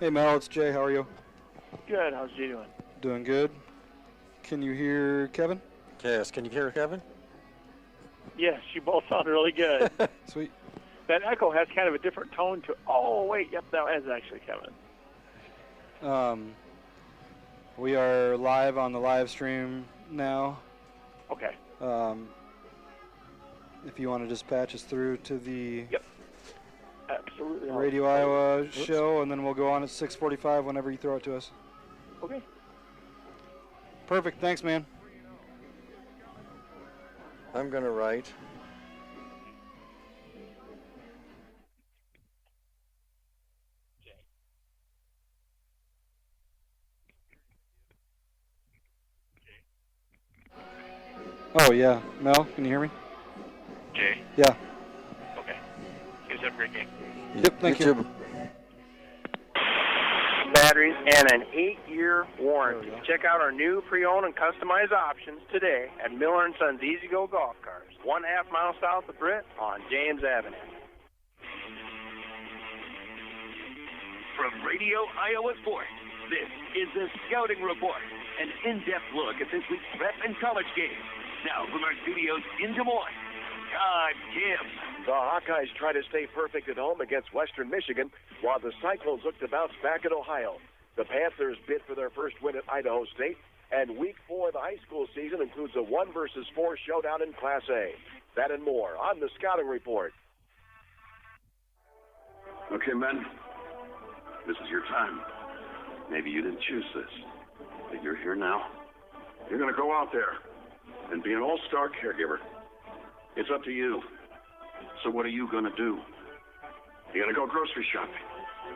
Hey Mel, it's Jay. How are you? Good. How's Jay doing? Doing good. Can you hear Kevin? Yes, can you hear Kevin? Yes, you both sound really good. Sweet. That echo has kind of a different tone to. Oh wait, yep, that is actually Kevin. We are live on the live stream now. Okay. If you want to just patch us through to the Yep. Absolutely. Radio Iowa show, and then we'll go on at 6:45 whenever you throw it to us. Okay. Perfect. Thanks, man. I'm going to write. Oh, yeah. Mel, can you hear me? Jay. Yeah. Okay. You guys have a great game. Yep, thank you. Batteries and an 8-year warranty. Check out our new pre-owned and customized options today at Miller & Sons Easy Go Golf Cars, 1/2 mile south of Britt on James Avenue. From Radio Iowa Sports, this is the Scouting Report, an in-depth look at this week's prep and college games. Now from our studios in Des Moines, Todd Gibbs. The Hawkeyes try to stay perfect at home against Western Michigan, while the Cyclones look to bounce back at Ohio. The Panthers bid for their first win at Idaho State, and Week 4 of the high school season includes a 1-versus-4 showdown in Class A. That and more on the Scouting Report. Okay, men, this is your time. Maybe you didn't choose this, but you're here now. You're going to go out there and be an all-star caregiver. It's up to you. So what are you going to do? You're going to go grocery shopping,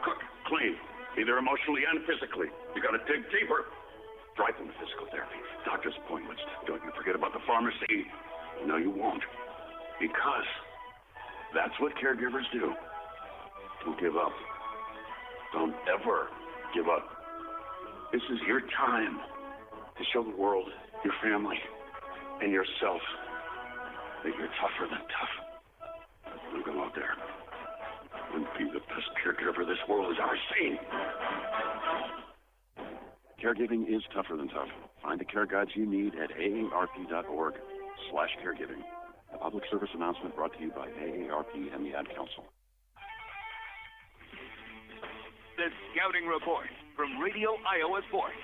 cook, clean, either emotionally and physically. You got to dig deeper. Drive them to physical therapy, doctor's appointments. Don't you forget about the pharmacy. No, you won't. Because that's what caregivers do. Don't give up. Don't ever give up. This is your time to show the world, your family, and yourself that you're tougher than tough. Now go out there and be the best caregiver this world has ever seen. Caregiving is tougher than tough. Find the care guides you need at aarp.org/caregiving. A public service announcement brought to you by AARP and the Ad Council. The Scouting Report from Radio Iowa Sports.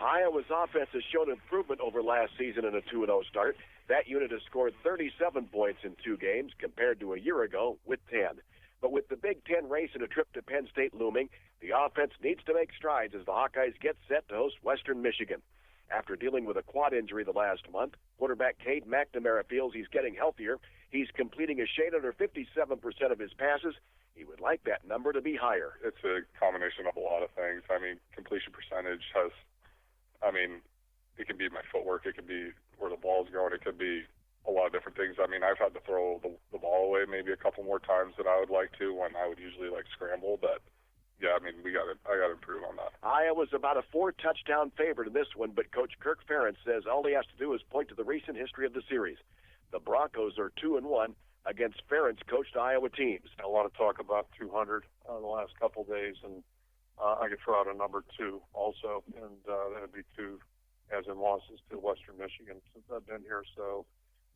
Iowa's offense has shown improvement over last season in a 2-0 start. That unit has scored 37 points in 2 games compared to a year ago with 10. But with the Big Ten race and a trip to Penn State looming, the offense needs to make strides as the Hawkeyes get set to host Western Michigan. After dealing with a quad injury the last month, quarterback Cade McNamara feels he's getting healthier. He's completing a shade under 57% of his passes. He would like that number to be higher. It's a combination of a lot of things. I mean, completion percentage has, it could be my footwork, it could be where the ball's going, it could be a lot of different things. I mean, I've had to throw the ball away maybe a couple more times than I would like to when I would usually scramble, but yeah, I mean, I got to improve on that. Iowa's about a 4-touchdown favorite in this one, but Coach Kirk Ferentz says all he has to do is point to the recent history of the series. The Broncos are 2-1 against Ferentz-coached Iowa teams. A lot of talk about 200 the last couple days, and I could throw out a number 2 also, and that would be 2 as in losses to Western Michigan since I've been here. So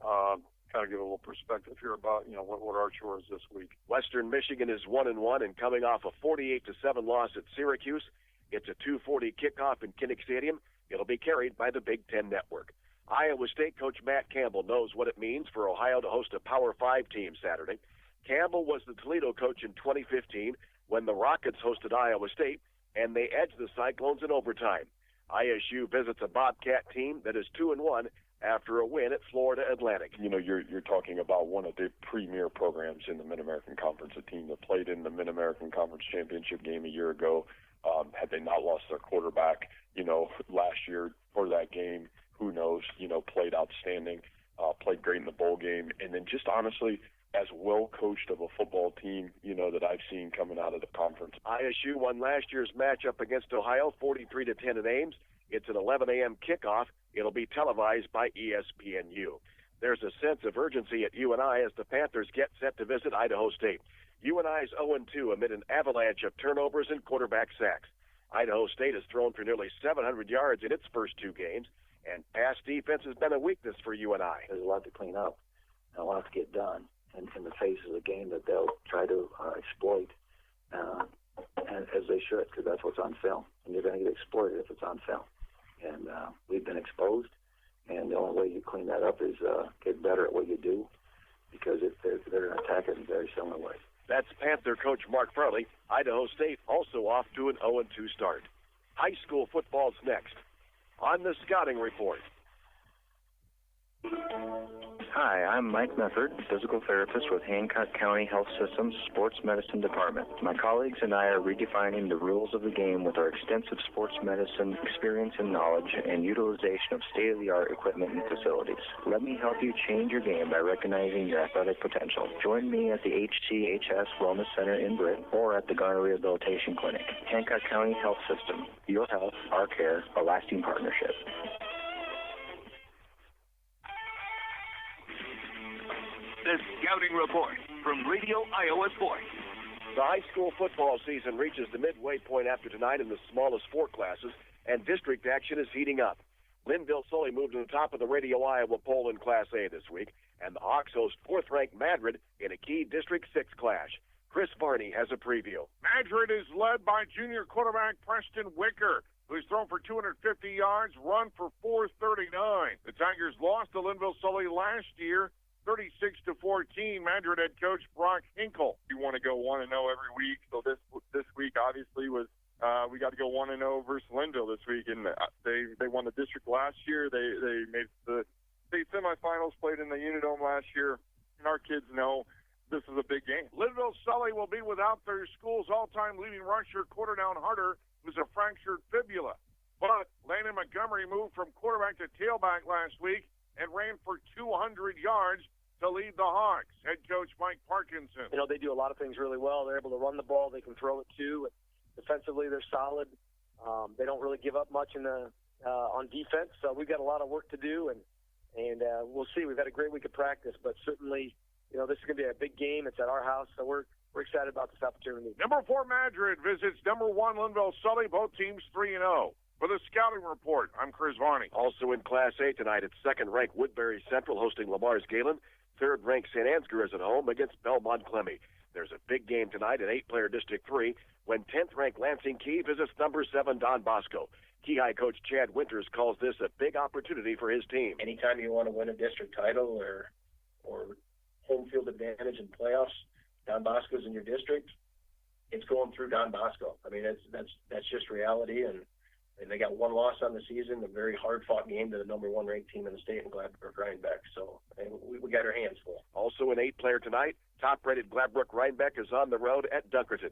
kind of give a little perspective here about what our chores this week. Western Michigan is 1-1 and coming off a 48-7 loss at Syracuse. It's a 2:40 kickoff in Kinnick Stadium. It'll be carried by the Big Ten Network. Iowa State coach Matt Campbell knows what it means for Ohio to host a Power 5 team Saturday. Campbell was the Toledo coach in 2015 when the Rockets hosted Iowa State, and they edged the Cyclones in overtime. ISU visits a Bobcat team that is 2-1 after a win at Florida Atlantic. You're talking about one of the premier programs in the Mid-American Conference, a team that played in the Mid-American Conference championship game a year ago. Had they not lost their quarterback, last year for that game, who knows, played outstanding, played great in the bowl game, and then just honestly, as well coached of a football team, that I've seen coming out of the conference. ISU won last year's matchup against Ohio, 43-10 in Ames. It's an 11 a.m. kickoff. It'll be televised by ESPNU. There's a sense of urgency at UNI as the Panthers get set to visit Idaho State. UNI's 0-2 amid an avalanche of turnovers and quarterback sacks. Idaho State has thrown for nearly 700 yards in its first two games, and pass defense has been a weakness for UNI. There's a lot to clean up and a lot to get done in the face of a game that they'll try to exploit, and as they should, because that's what's on film. And you're going to get exploited if it's on film. And we've been exposed, and the only way you clean that up is get better at what you do, because they're going to attack it in very similar ways. That's Panther coach Mark Farley. Idaho State also off to an 0-2 start. High school football's next. On the Scouting Report. Hi, I'm Mike Mefford, physical therapist with Hancock County Health System's Sports Medicine Department. My colleagues and I are redefining the rules of the game with our extensive sports medicine experience and knowledge and utilization of state-of-the-art equipment and facilities. Let me help you change your game by recognizing your athletic potential. Join me at the HCHS Wellness Center in Britt or at the Garner Rehabilitation Clinic. Hancock County Health System. Your health, our care, a lasting partnership. The Scouting Report from Radio Iowa Sports. The high school football season reaches the midway point after tonight in the smallest four classes, and district action is heating up. Linville-Sully moved to the top of the Radio Iowa poll in Class A this week, and the Hawks host fourth-ranked Madrid in a key District 6 clash. Chris Varney has a preview. Madrid is led by junior quarterback Preston Wicker, who's thrown for 250 yards, run for 439. The Tigers lost to Linville-Sully last year, 36-14. Madrid head coach Brock Hinkle. We want to go 1-0 every week, so this week obviously was we got to go 1-0 versus Linville this week, and they won the district last year. They made the state semifinals, played in the Unidome last year, and our kids know this is a big game. Linville-Sully will be without their school's all-time leading rusher, Quarterdown Harder, who's a fractured fibula. But Landon Montgomery moved from quarterback to tailback last week and ran for 200 yards to lead the Hawks. Head coach Mike Parkinson. You know, they do a lot of things really well. They're able to run the ball. They can throw it too. Defensively, they're solid. They don't really give up much on defense. So we've got a lot of work to do, and we'll see. We've had a great week of practice, but certainly, you know, this is going to be a big game. It's at our house, so we're excited about this opportunity. Number 4 Madrid visits number 1 Linville-Sully. Both teams 3-0. For the Scouting Report, I'm Chris Varney. Also in Class A tonight, it's second-ranked Woodbury Central hosting Lamar's Galen. Third-ranked St. Ansgar is at home against Belmont Clemmy. There's a big game tonight in 8-player District 3 when 10th-ranked Lansing Key visits number 7 Don Bosco. Key High coach Chad Winters calls this a big opportunity for his team. Anytime you want to win a district title or home field advantage in playoffs, Don Bosco's in your district, it's going through Don Bosco. I mean, that's just reality, and they got one loss on the season, a very hard-fought game to the number 1 ranked team in the state in Gladbrook-Rhinebeck. So we got our hands full. Also in 8-player tonight, top-rated Gladbrook-Rhinebeck is on the road at Dunkerton.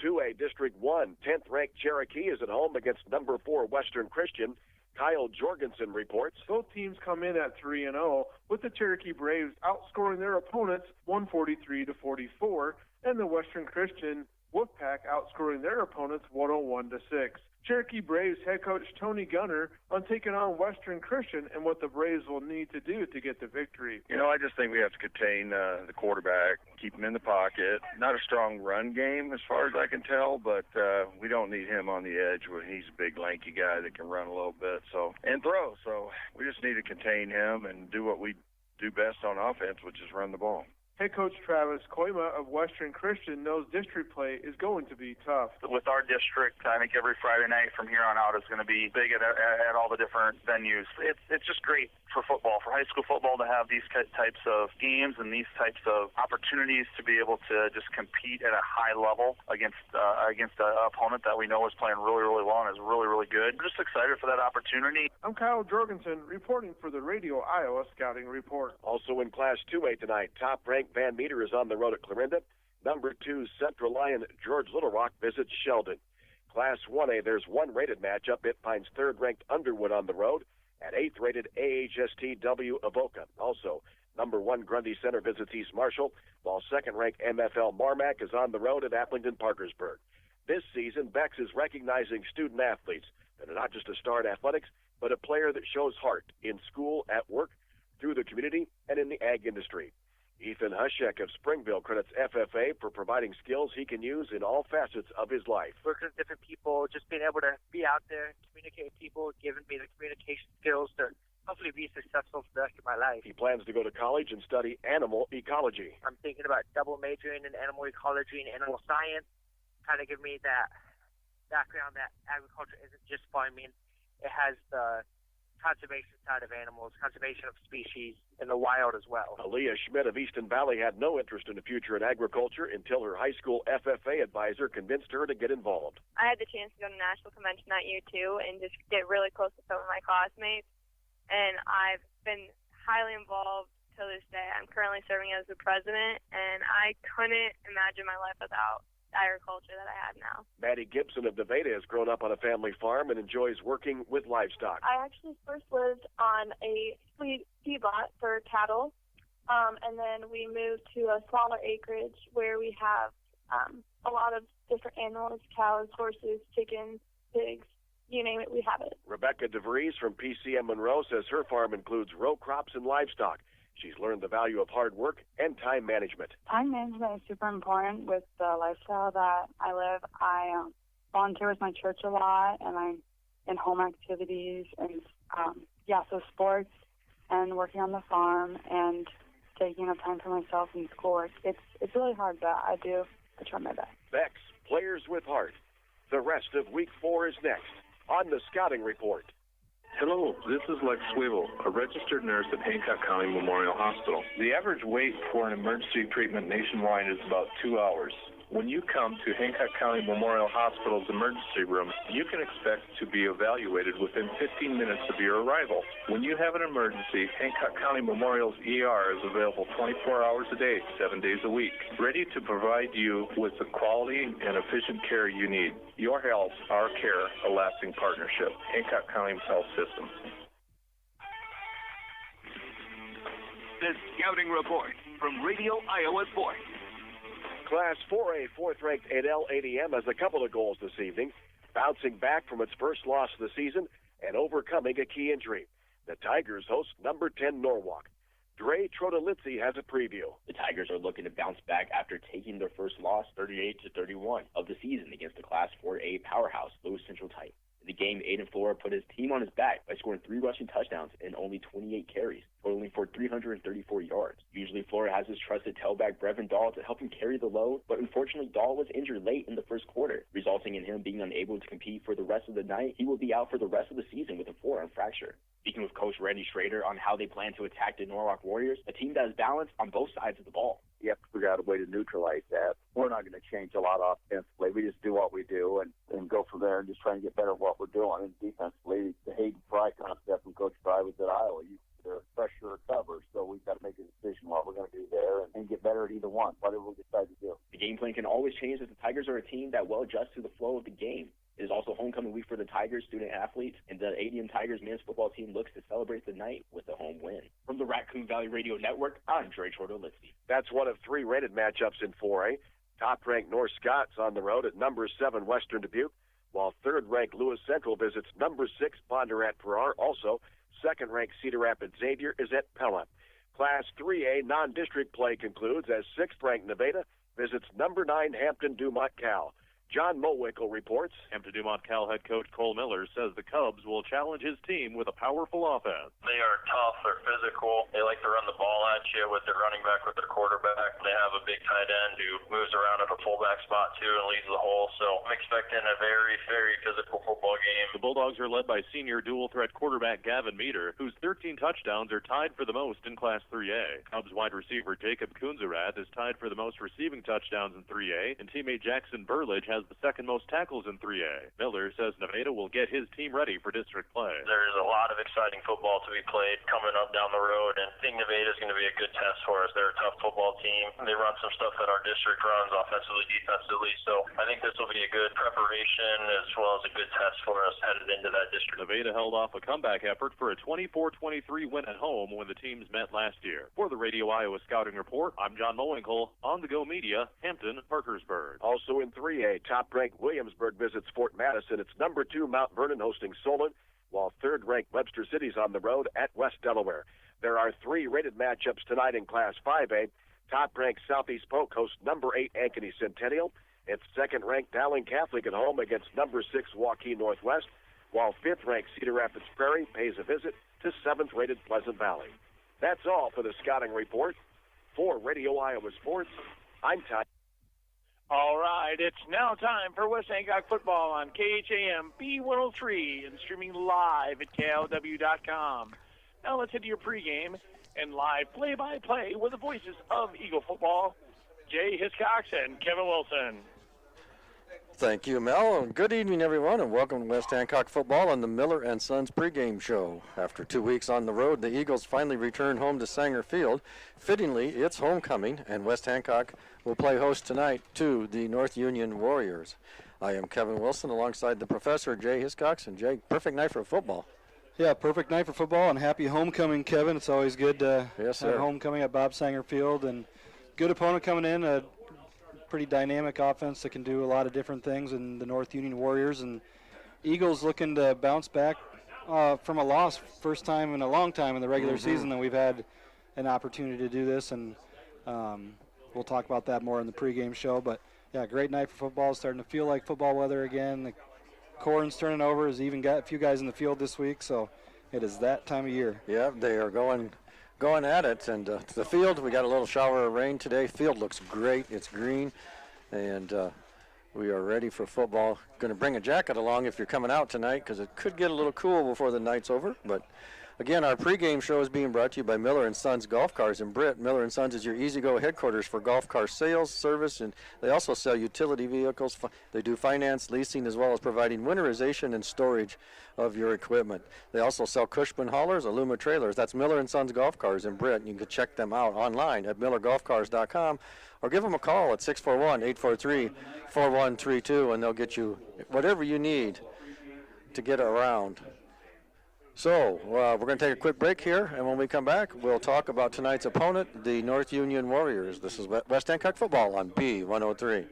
2A District 1, 10th-ranked Cherokee is at home against number 4 Western Christian. Kyle Jorgensen reports. Both teams come in at 3-0, with the Cherokee Braves outscoring their opponents 143-44, and the Western Christian Wolfpack outscoring their opponents 101-6. Cherokee Braves head coach Tony Gunner on taking on Western Christian and what the Braves will need to do to get the victory. You know, I just think we have to contain the quarterback, keep him in the pocket. Not a strong run game as far as I can tell, but we don't need him on the edge where he's a big, lanky guy that can run a little bit and throw. So we just need to contain him and do what we do best on offense, which is run the ball. Head coach Travis Koima of Western Christian knows district play is going to be tough. With our district, I think every Friday night from here on out is going to be big at all the different venues. It's just great for football, for high school football, to have these types of games and these types of opportunities to be able to just compete at a high level against an opponent that we know is playing really, really well and is really, really good. We're just excited for that opportunity. I'm Kyle Jorgensen reporting for the Radio Iowa Scouting Report. Also in Class 2A tonight, top-ranked Van Meter is on the road at Clarinda. Number 2 Central Lion George Little Rock visits Sheldon. Class 1A, there's one rated matchup. It finds third-ranked Underwood on the road at 8th-rated AHSTW Avoca. Also, number 1 Grundy Center visits East Marshall, while second-ranked MFL Marmac is on the road at Applington Parkersburg. This season, Bex is recognizing student athletes that are not just a star in athletics, but a player that shows heart in school, at work, through the community, and in the ag industry. Ethan Hushek of Springville credits FFA for providing skills he can use in all facets of his life. Working with different people, just being able to be out there, communicate with people, giving me the communication skills to hopefully be successful for the rest of my life. He plans to go to college and study animal ecology. I'm thinking about double majoring in animal ecology and animal science, kind of give me that background that agriculture isn't just farming. It has the conservation side of animals, conservation of species in the wild as well. Aaliyah Schmidt of Easton Valley had no interest in a future in agriculture until her high school FFA advisor convinced her to get involved. I had the chance to go to national convention that year too and just get really close to some of my classmates, and I've been highly involved to this day. I'm currently serving as the president, and I couldn't imagine my life without agriculture that I have now. Maddie Gibson of Nevada has grown up on a family farm and enjoys working with livestock. I actually first lived on a feedlot for cattle, and then we moved to a smaller acreage where we have a lot of different animals, cows, horses, chickens, pigs, you name it, we have it. Rebecca DeVries from PCM Monroe says her farm includes row crops and livestock. She's learned the value of hard work and time management. Time management is super important with the lifestyle that I live. I volunteer with my church a lot, and I'm in home activities and, so sports and working on the farm and taking up time for myself in schoolwork. It's really hard, but I try my best. Bex, players with heart. The rest of Week 4 is next on the Scouting Report. Hello, this is Lex Swivel, a registered nurse at Hancock County Memorial Hospital. The average wait for an emergency treatment nationwide is about 2 hours. When you come to Hancock County Memorial Hospital's emergency room, you can expect to be evaluated within 15 minutes of your arrival. When you have an emergency, Hancock County Memorial's ER is available 24 hours a day, 7 days a week, ready to provide you with the quality and efficient care you need. Your health, our care, a lasting partnership. Hancock County Health System. The Scouting Report from Radio Iowa Sports. Class 4A, fourth-ranked Adel ADM has a couple of goals this evening, bouncing back from its first loss of the season and overcoming a key injury. The Tigers host number 10 Norwalk. Dre Trotolitzi has a preview. The Tigers are looking to bounce back after taking their first loss, 38-31, of the season against the Class 4A powerhouse, Lewis Central Titan. In the game, Aiden Flora put his team on his back by scoring 3 rushing touchdowns and only 28 carries, totaling for 334 yards. Usually, Flora has his trusted tailback, Brevin Dahl, to help him carry the load, but unfortunately, Dahl was injured late in the first quarter, resulting in him being unable to compete for the rest of the night. He will be out for the rest of the season with a forearm fracture. Speaking with Coach Randy Schrader on how they plan to attack the Norwalk Warriors, a team that is balanced on both sides of the ball. You have to figure out a way to neutralize that. We're not going to change a lot offensively. We just do what we do and go from there and just try and get better at what we're doing. And defensively, the Hayden Fry concept from Coach Fry was at Iowa. They're pressure or cover, so we've got to make a decision what we're going to do there and get better at either one, whatever we decide to do. The game plan can always change as the Tigers are a team that will adjust to the flow of the game. It is also homecoming week for the Tigers student-athletes, and the ADM Tigers men's football team looks to celebrate the night with a home win. From the Raccoon Valley Radio Network, I'm Dre Trotolitzi. That's one of 3 rated matchups in 4A. Top-ranked North Scott's on the road at number 7 Western Dubuque, while third-ranked Lewis Central visits number 6 Bondurant-Farrar. Also, second-ranked Cedar Rapids Xavier is at Pella. Class 3A non-district play concludes as 6th-ranked Nevada visits number 9 Hampton-Dumont Cal. John Mowinkle reports. Hampton-Dumont Cal head coach Cole Miller says the Cubs will challenge his team with a powerful offense. They are tough. They're physical. They like to run the ball at you with their running back, with their quarterback. They have a big tight end who moves around at a fullback spot, too, and leads the hole. So I'm expecting a very, very physical football game. The Bulldogs are led by senior dual-threat quarterback Gavin Meter, whose 13 touchdowns are tied for the most in Class 3A. Cubs wide receiver Jacob Kunzerath is tied for the most receiving touchdowns in 3A, and teammate Jackson Burlage has the second most tackles in 3A. Miller says Nevada will get his team ready for district play. There's a lot of exciting football to be played coming up down the road, and I think Nevada is going to be a good test for us. They're a tough football team. They run some stuff that our district runs offensively, defensively, so I think this will be a good preparation as well as a good test for us headed into that district. Nevada held off a comeback effort for a 24-23 win at home when the teams met last year. For the Radio Iowa Scouting Report, I'm John Mowinkle, On The Go Media, Hampton, Parkersburg. Also in 3A, top-ranked Williamsburg visits Fort Madison. It's number 2 Mount Vernon hosting Solon, while third-ranked Webster City's on the road at West Delaware. There are 3 rated matchups tonight in Class 5A. Top-ranked Southeast Polk hosts number 8 Ankeny Centennial. It's second-ranked Dowling Catholic at home against number 6 Waukee Northwest, while fifth-ranked Cedar Rapids Prairie pays a visit to 7th-rated Pleasant Valley. That's all for the scouting report. For Radio Iowa Sports, I'm Todd. All right, it's now time for West Hancock football on KHAM B103 and streaming live at KLW.com. Now let's head to your pregame and live play-by-play with the voices of Eagle football, Jay Hiscox and Kevin Wilson. Thank you, Mel. Good evening, everyone, and welcome to West Hancock football on the Miller and Sons pregame show. After 2 weeks on the road, the Eagles finally return home to Sanger Field. Fittingly, it's homecoming, and West Hancock will play host tonight to the North Union Warriors. I am Kevin Wilson alongside the professor, Jay Hiscox. And Jay, perfect night for football. Yeah, perfect night for football, and happy homecoming, Kevin. It's always good to have homecoming at Bob Sanger Field, and good opponent coming in, a pretty dynamic offense that can do a lot of different things in the North Union Warriors, and Eagles looking to bounce back from a loss, first time in a long time in the regular season that we've had an opportunity to do this, and we'll talk about that more in the pregame show. But yeah, great night for football. Starting to feel like football weather again. The corn's turning over. Has even got a few guys in the field this week, so it is that time of year. Yeah, they are going at it, and the field, we got a little shower of rain today. Field looks great. It's green, and we are ready for football. Going to bring a jacket along if you're coming out tonight, because it could get a little cool before the night's over. But again, our pregame show is being brought to you by Miller and Sons Golf Cars in Britt. Miller and Sons is your easy-go headquarters for golf car sales, service, and they also sell utility vehicles. They do finance, leasing, as well as providing winterization and storage of your equipment. They also sell Cushman haulers, Aluma trailers. That's Miller and Sons Golf Cars in Britt. You can check them out online at millergolfcars.com or give them a call at 641-843-4132, and they'll get you whatever you need to get around. So we're going to take a quick break here, and when we come back, we'll talk about tonight's opponent, the North Union Warriors. This is West Hancock football on B103.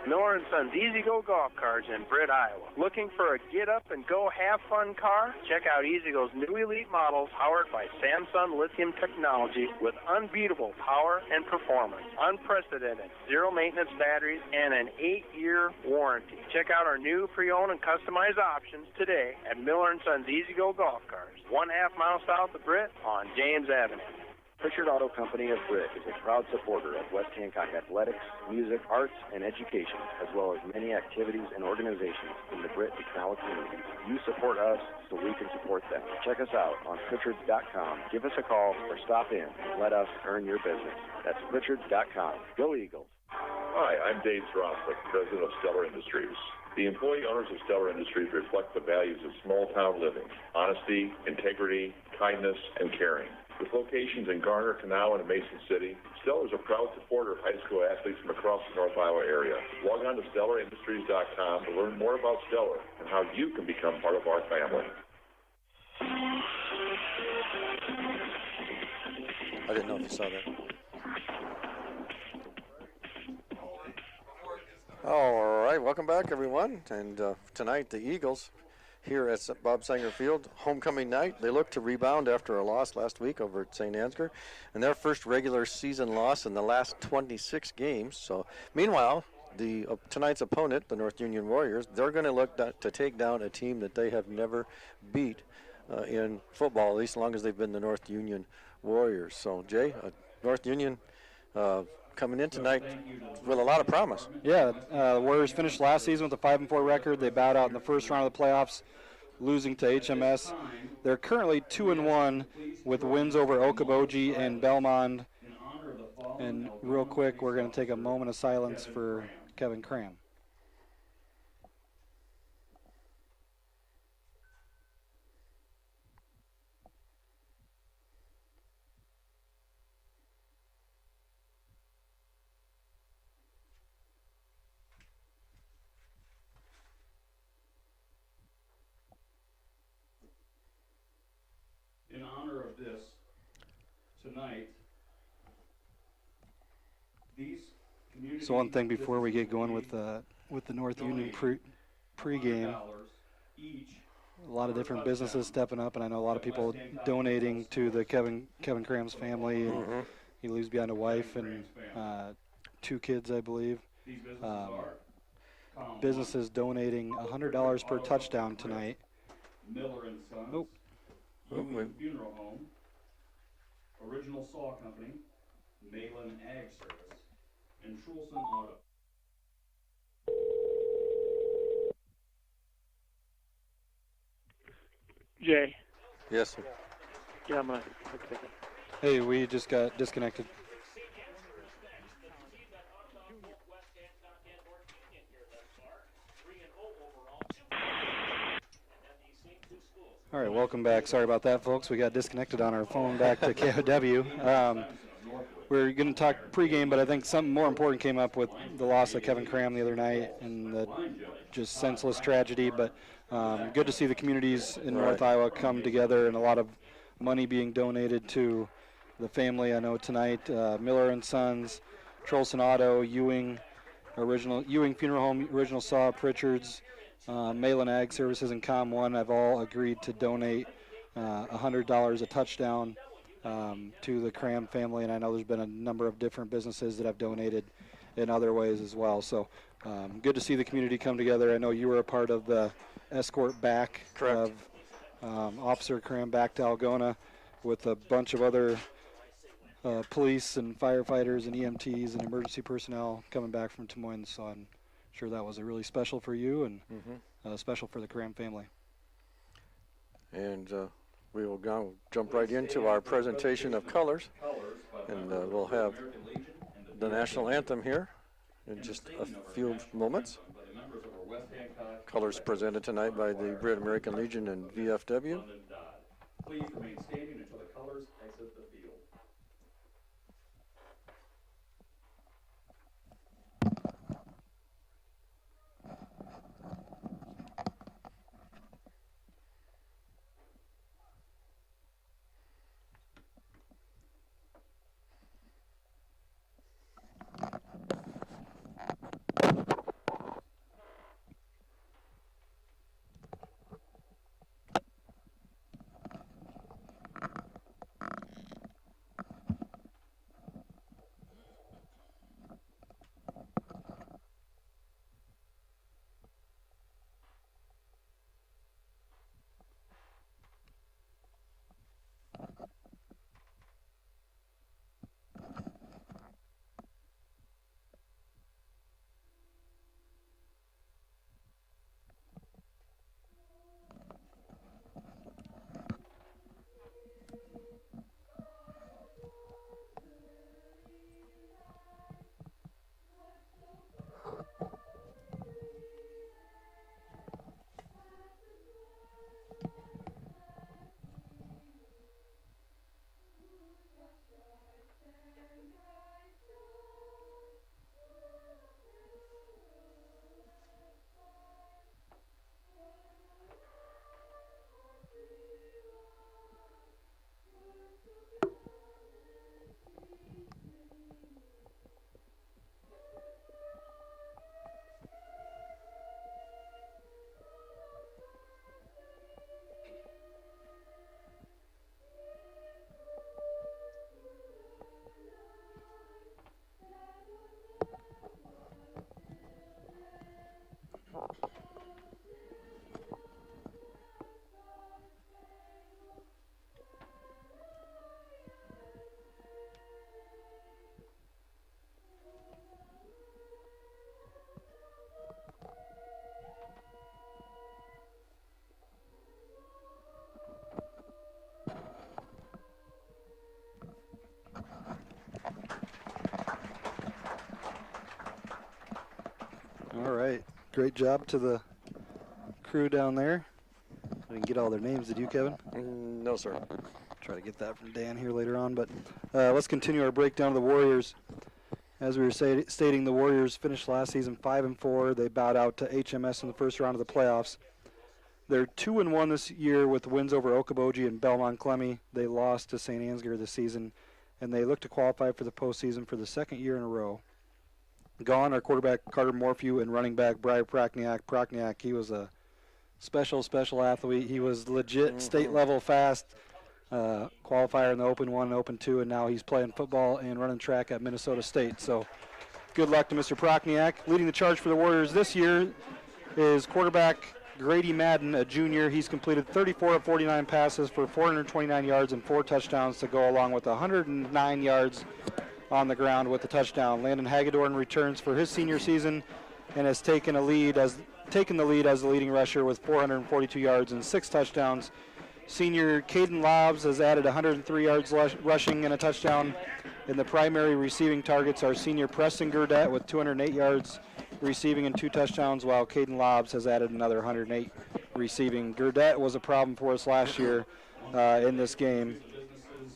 Miller & Sons Easy-Go Golf Cars in Britt, Iowa. Looking for a get-up-and-go-have-fun car? Check out Easy-Go's new elite models powered by Samsung lithium technology with unbeatable power and performance, unprecedented zero-maintenance batteries, and an 8-year warranty. Check out our new pre-owned and customized options today at Miller & Sons Easy-Go Golf Cars, 1/2 mile south of Britt on James Avenue. Pritchard Auto Company of Britt is a proud supporter of West Hancock athletics, music, arts, and education, as well as many activities and organizations in the Britt Canal community. You support us so we can support them. Check us out on Pritchards.com. Give us a call or stop in and let us earn your business. That's Pritchards.com. Go Eagles. Hi, I'm Dave Zroslik, president of Stellar Industries. The employee owners of Stellar Industries reflect the values of small-town living: honesty, integrity, kindness, and caring. With locations in Garner, Kanawha, and Mason City, Stellar is a proud supporter of high school athletes from across the North Iowa area. Log on to StellarIndustries.com to learn more about Stellar and how you can become part of our family. I didn't know if you saw that. All right, welcome back, everyone. And tonight, the Eagles here at Bob Sanger Field, homecoming night. They look to rebound after a loss last week over at St. Ansgar, and their first regular season loss in the last 26 games. So, meanwhile, tonight's opponent, the North Union Warriors, they're going to look to take down a team that they have never beat in football, at least as long as they've been the North Union Warriors. So, Jay, North Union coming in tonight with a lot of promise. Yeah, the Warriors finished last season with a 5-4 record. They bowed out in the first round of the playoffs, losing to HMS. They're currently 2-1 with wins over Okoboji and Belmont. And real quick, we're going to take a moment of silence for Kevin Cram. In honor of this, tonight, these community... So one thing before we get going with the North Union pregame, a lot of different businesses stepping up, and I know a lot of people donating to the Kevin Cram's family, and He leaves behind a wife and 2 kids, I believe. Businesses donating $100 per touchdown tonight. Miller and Sons, Oh. Ewing Funeral Home, Original Saw Company, Malin Ag Service, and Trulson Auto. Jay. Yes, sir. Yeah, I'm gonna. Hey, we just got disconnected. All right, welcome back. Sorry about that, folks. We got disconnected on our phone back to KOW. We're going to talk pregame, but I think something more important came up with the loss of Kevin Cram the other night and the just senseless tragedy. But good to see the communities in North Iowa come together and a lot of money being donated to the family. I know tonight, Miller and Sons, Trolson Auto, Ewing Funeral Home, Original Saw, Pritchard's, Malin Ag Services, and Com One have all agreed to donate $100 a touchdown to the Cram family, and I know there's been a number of different businesses that have donated in other ways as well. So good to see the community come together. I know you were a part of the escort back of Officer Cram back to Algona with a bunch of other police and firefighters and EMTs and emergency personnel coming back from Des Moines. So I'm sure that was really special for you and special for the Cram family. And we will jump right into our presentation of colors, and we'll have the national anthem here in just a few moments. Colors presented tonight by the Great American Legion and VFW. Please remain standing until the colors exit the field. All right. Great job to the crew down there. I didn't get all their names. Did you, Kevin? No, sir. Try to get that from Dan here later on. But let's continue our breakdown of the Warriors. As we were stating, the Warriors finished last season 5-4. They bowed out to HMS in the first round of the playoffs. They're 2-1 this year with wins over Okoboji and Belmont Clemmy. They lost to St. Ansgar this season, and they look to qualify for the postseason for the second year in a row. Gone are quarterback Carter Morphew and running back Briar Prachniak. Prachniak, he was a special athlete. He was legit state-level fast. qualifier in the Open 1, Open 2, and now he's playing football and running track at Minnesota State. So good luck to Mr. Prochniak. Leading the charge for the Warriors this year is quarterback Grady Madden, a junior. He's completed 34 of 49 passes for 429 yards and 4 touchdowns to go along with 109 yards on the ground with the touchdown. Landon Hagedorn returns for his senior season and has taken the lead as the leading rusher with 442 yards and 6 touchdowns. Senior Caden Lobbs has added 103 yards rushing and a touchdown. And the primary receiving targets are senior Preston Gurdett with 208 yards receiving and 2 touchdowns, while Caden Lobbs has added another 108 receiving. Gurdett was a problem for us last year in this game.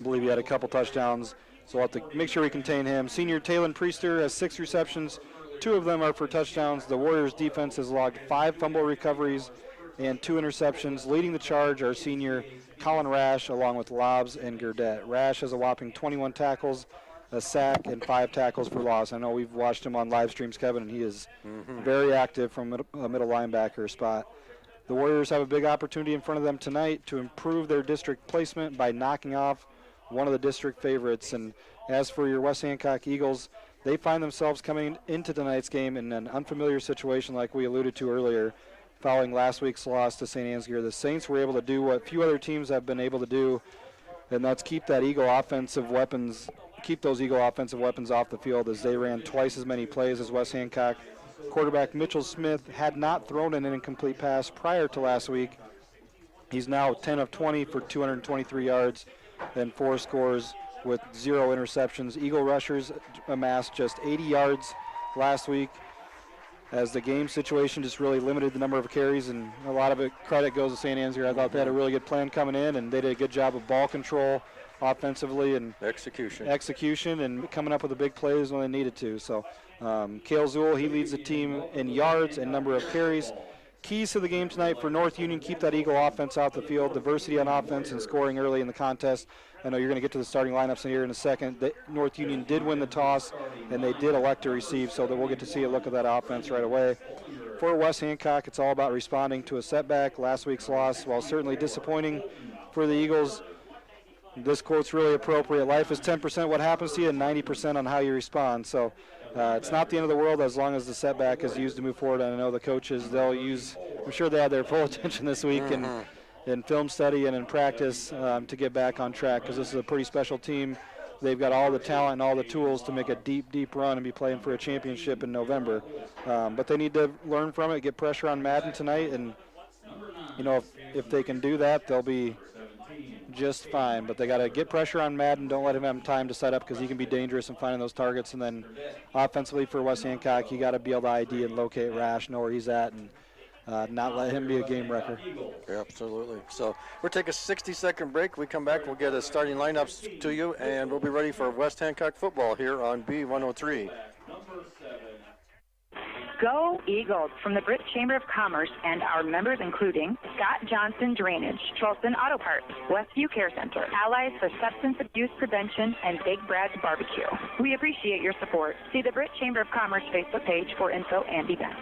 I believe he had a couple touchdowns, so we'll have to make sure we contain him. Senior Talon Priester has 6 receptions. 2 of them are for touchdowns. The Warriors defense has logged 5 fumble recoveries and 2 interceptions. Leading the charge are senior Colin Rash along with Lobbs and Gurdett. Rash has a whopping 21 tackles, a sack, and 5 tackles for loss. I know we've watched him on live streams, Kevin, and he is very active from a middle linebacker spot. The Warriors have a big opportunity in front of them tonight to improve their district placement by knocking off one of the district favorites. And as for your West Hancock Eagles, they find themselves coming into tonight's game in an unfamiliar situation like we alluded to earlier. Following last week's loss to St. Ansgar, the Saints were able to do what few other teams have been able to do, and that's keep those Eagle offensive weapons off the field, as they ran twice as many plays as West Hancock. Quarterback Mitchell Smith had not thrown an incomplete pass prior to last week. He's now 10 of 20 for 223 yards and 4 scores with 0 interceptions. Eagle rushers amassed just 80 yards last week, as the game situation just really limited the number of carries, and a lot of credit goes to St. Ansgar. I thought they had a really good plan coming in, and they did a good job of ball control offensively and execution and coming up with the big plays when they needed to. So Cale Zool, he leads the team in yards and number of carries. Keys to the game tonight for North Union: keep that Eagle offense out the field, diversity on offense, and scoring early in the contest. I know you're going to get to the starting lineups in here in a second. North Union did win the toss, and they did elect to receive, so that we'll get to see a look at that offense right away. For West Hancock, it's all about responding to a setback. Last week's loss, while certainly disappointing for the Eagles, this quote's really appropriate. Life is 10% what happens to you and 90% on how you respond. So it's not the end of the world as long as the setback is used to move forward. And I know the coaches, I'm sure they had their full attention this week in film study and in practice to get back on track, because this is a pretty special team. They've got all the talent and all the tools to make a deep, deep run and be playing for a championship in November. But they need to learn from it, get pressure on Madden tonight, and if they can do that, they'll be just fine. But they got to get pressure on Madden. Don't let him have time to set up, because he can be dangerous in finding those targets. And then offensively for West Hancock, you got to be able to ID and locate Rash, know where he's at, and not let him be a game wrecker. Yeah, absolutely. So we'll take a 60-second break. We come back, we'll get a starting lineups to you, and we'll be ready for West Hancock football here on B103. Go Eagles from the Britt Chamber of Commerce and our members including Scott Johnson Drainage, Charleston Auto Parts, Westview Care Center, Allies for Substance Abuse Prevention, and Big Brad's Barbecue. We appreciate your support. See the Britt Chamber of Commerce Facebook page for info and events.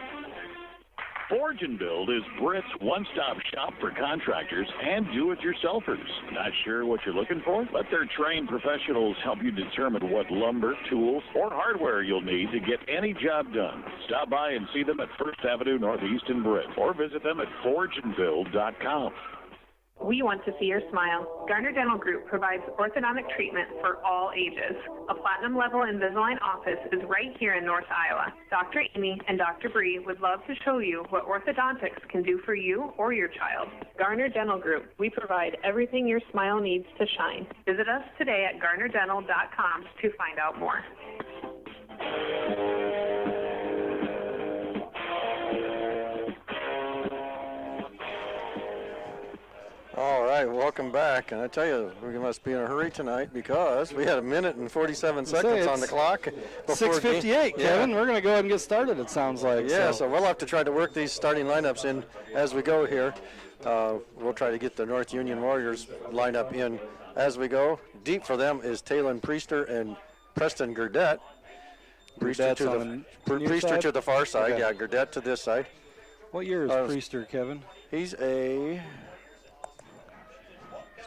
Forge and Build is Britt's one-stop shop for contractors and do-it-yourselfers. Not sure what you're looking for? Let their trained professionals help you determine what lumber, tools, or hardware you'll need to get any job done. Stop by and see them at 1st Avenue Northeast in Britt, or visit them at forgeandbuild.com. We want to see your smile. Garner Dental Group provides orthodontic treatment for all ages. A platinum-level Invisalign office is right here in North Iowa. Dr. Amy and Dr. Bree would love to show you what orthodontics can do for you or your child. Garner Dental Group. We provide everything your smile needs to shine. Visit us today at garnerdental.com to find out more. All right, welcome back. And I tell you, we must be in a hurry tonight, because we had 1 minute and 47 seconds on the clock. 6:58, Kevin. We're going to go ahead and get started, it sounds like. Yeah, so we'll have to try to work these starting lineups in as we go here. We'll try to get the North Union Warriors lineup in as we go. Deep for them is Talon Priester and Preston Gurdett. Priester to the far side, yeah, Gurdett to this side. What year is Priester, Kevin? He's a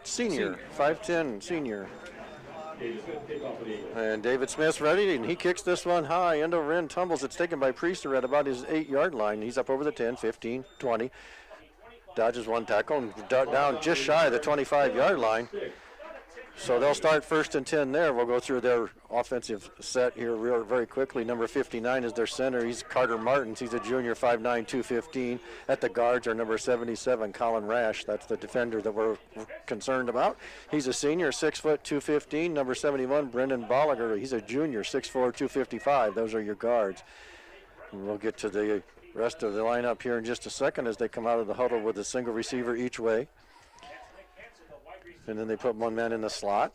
senior. 5'10", senior. And David Smith's ready, and he kicks this one high. End over end, tumbles. It's taken by Priester at about his 8-yard line. He's up over the 10, 15, 20. Dodges one tackle and down just shy of the 25-yard line. So they'll start 1st and 10 there. We'll go through their offensive set here very quickly. Number 59 is their center. He's Carter Martins. He's a junior, 5'9", 215. At the guards are number 77, Colin Rash. That's the defender that we're concerned about. He's a senior, 6 foot, 215. Number 71, Brendan Bolliger. He's a junior, 6'4", 255. Those are your guards. And we'll get to the rest of the lineup here in just a second as they come out of the huddle with a single receiver each way. And then they put one man in the slot.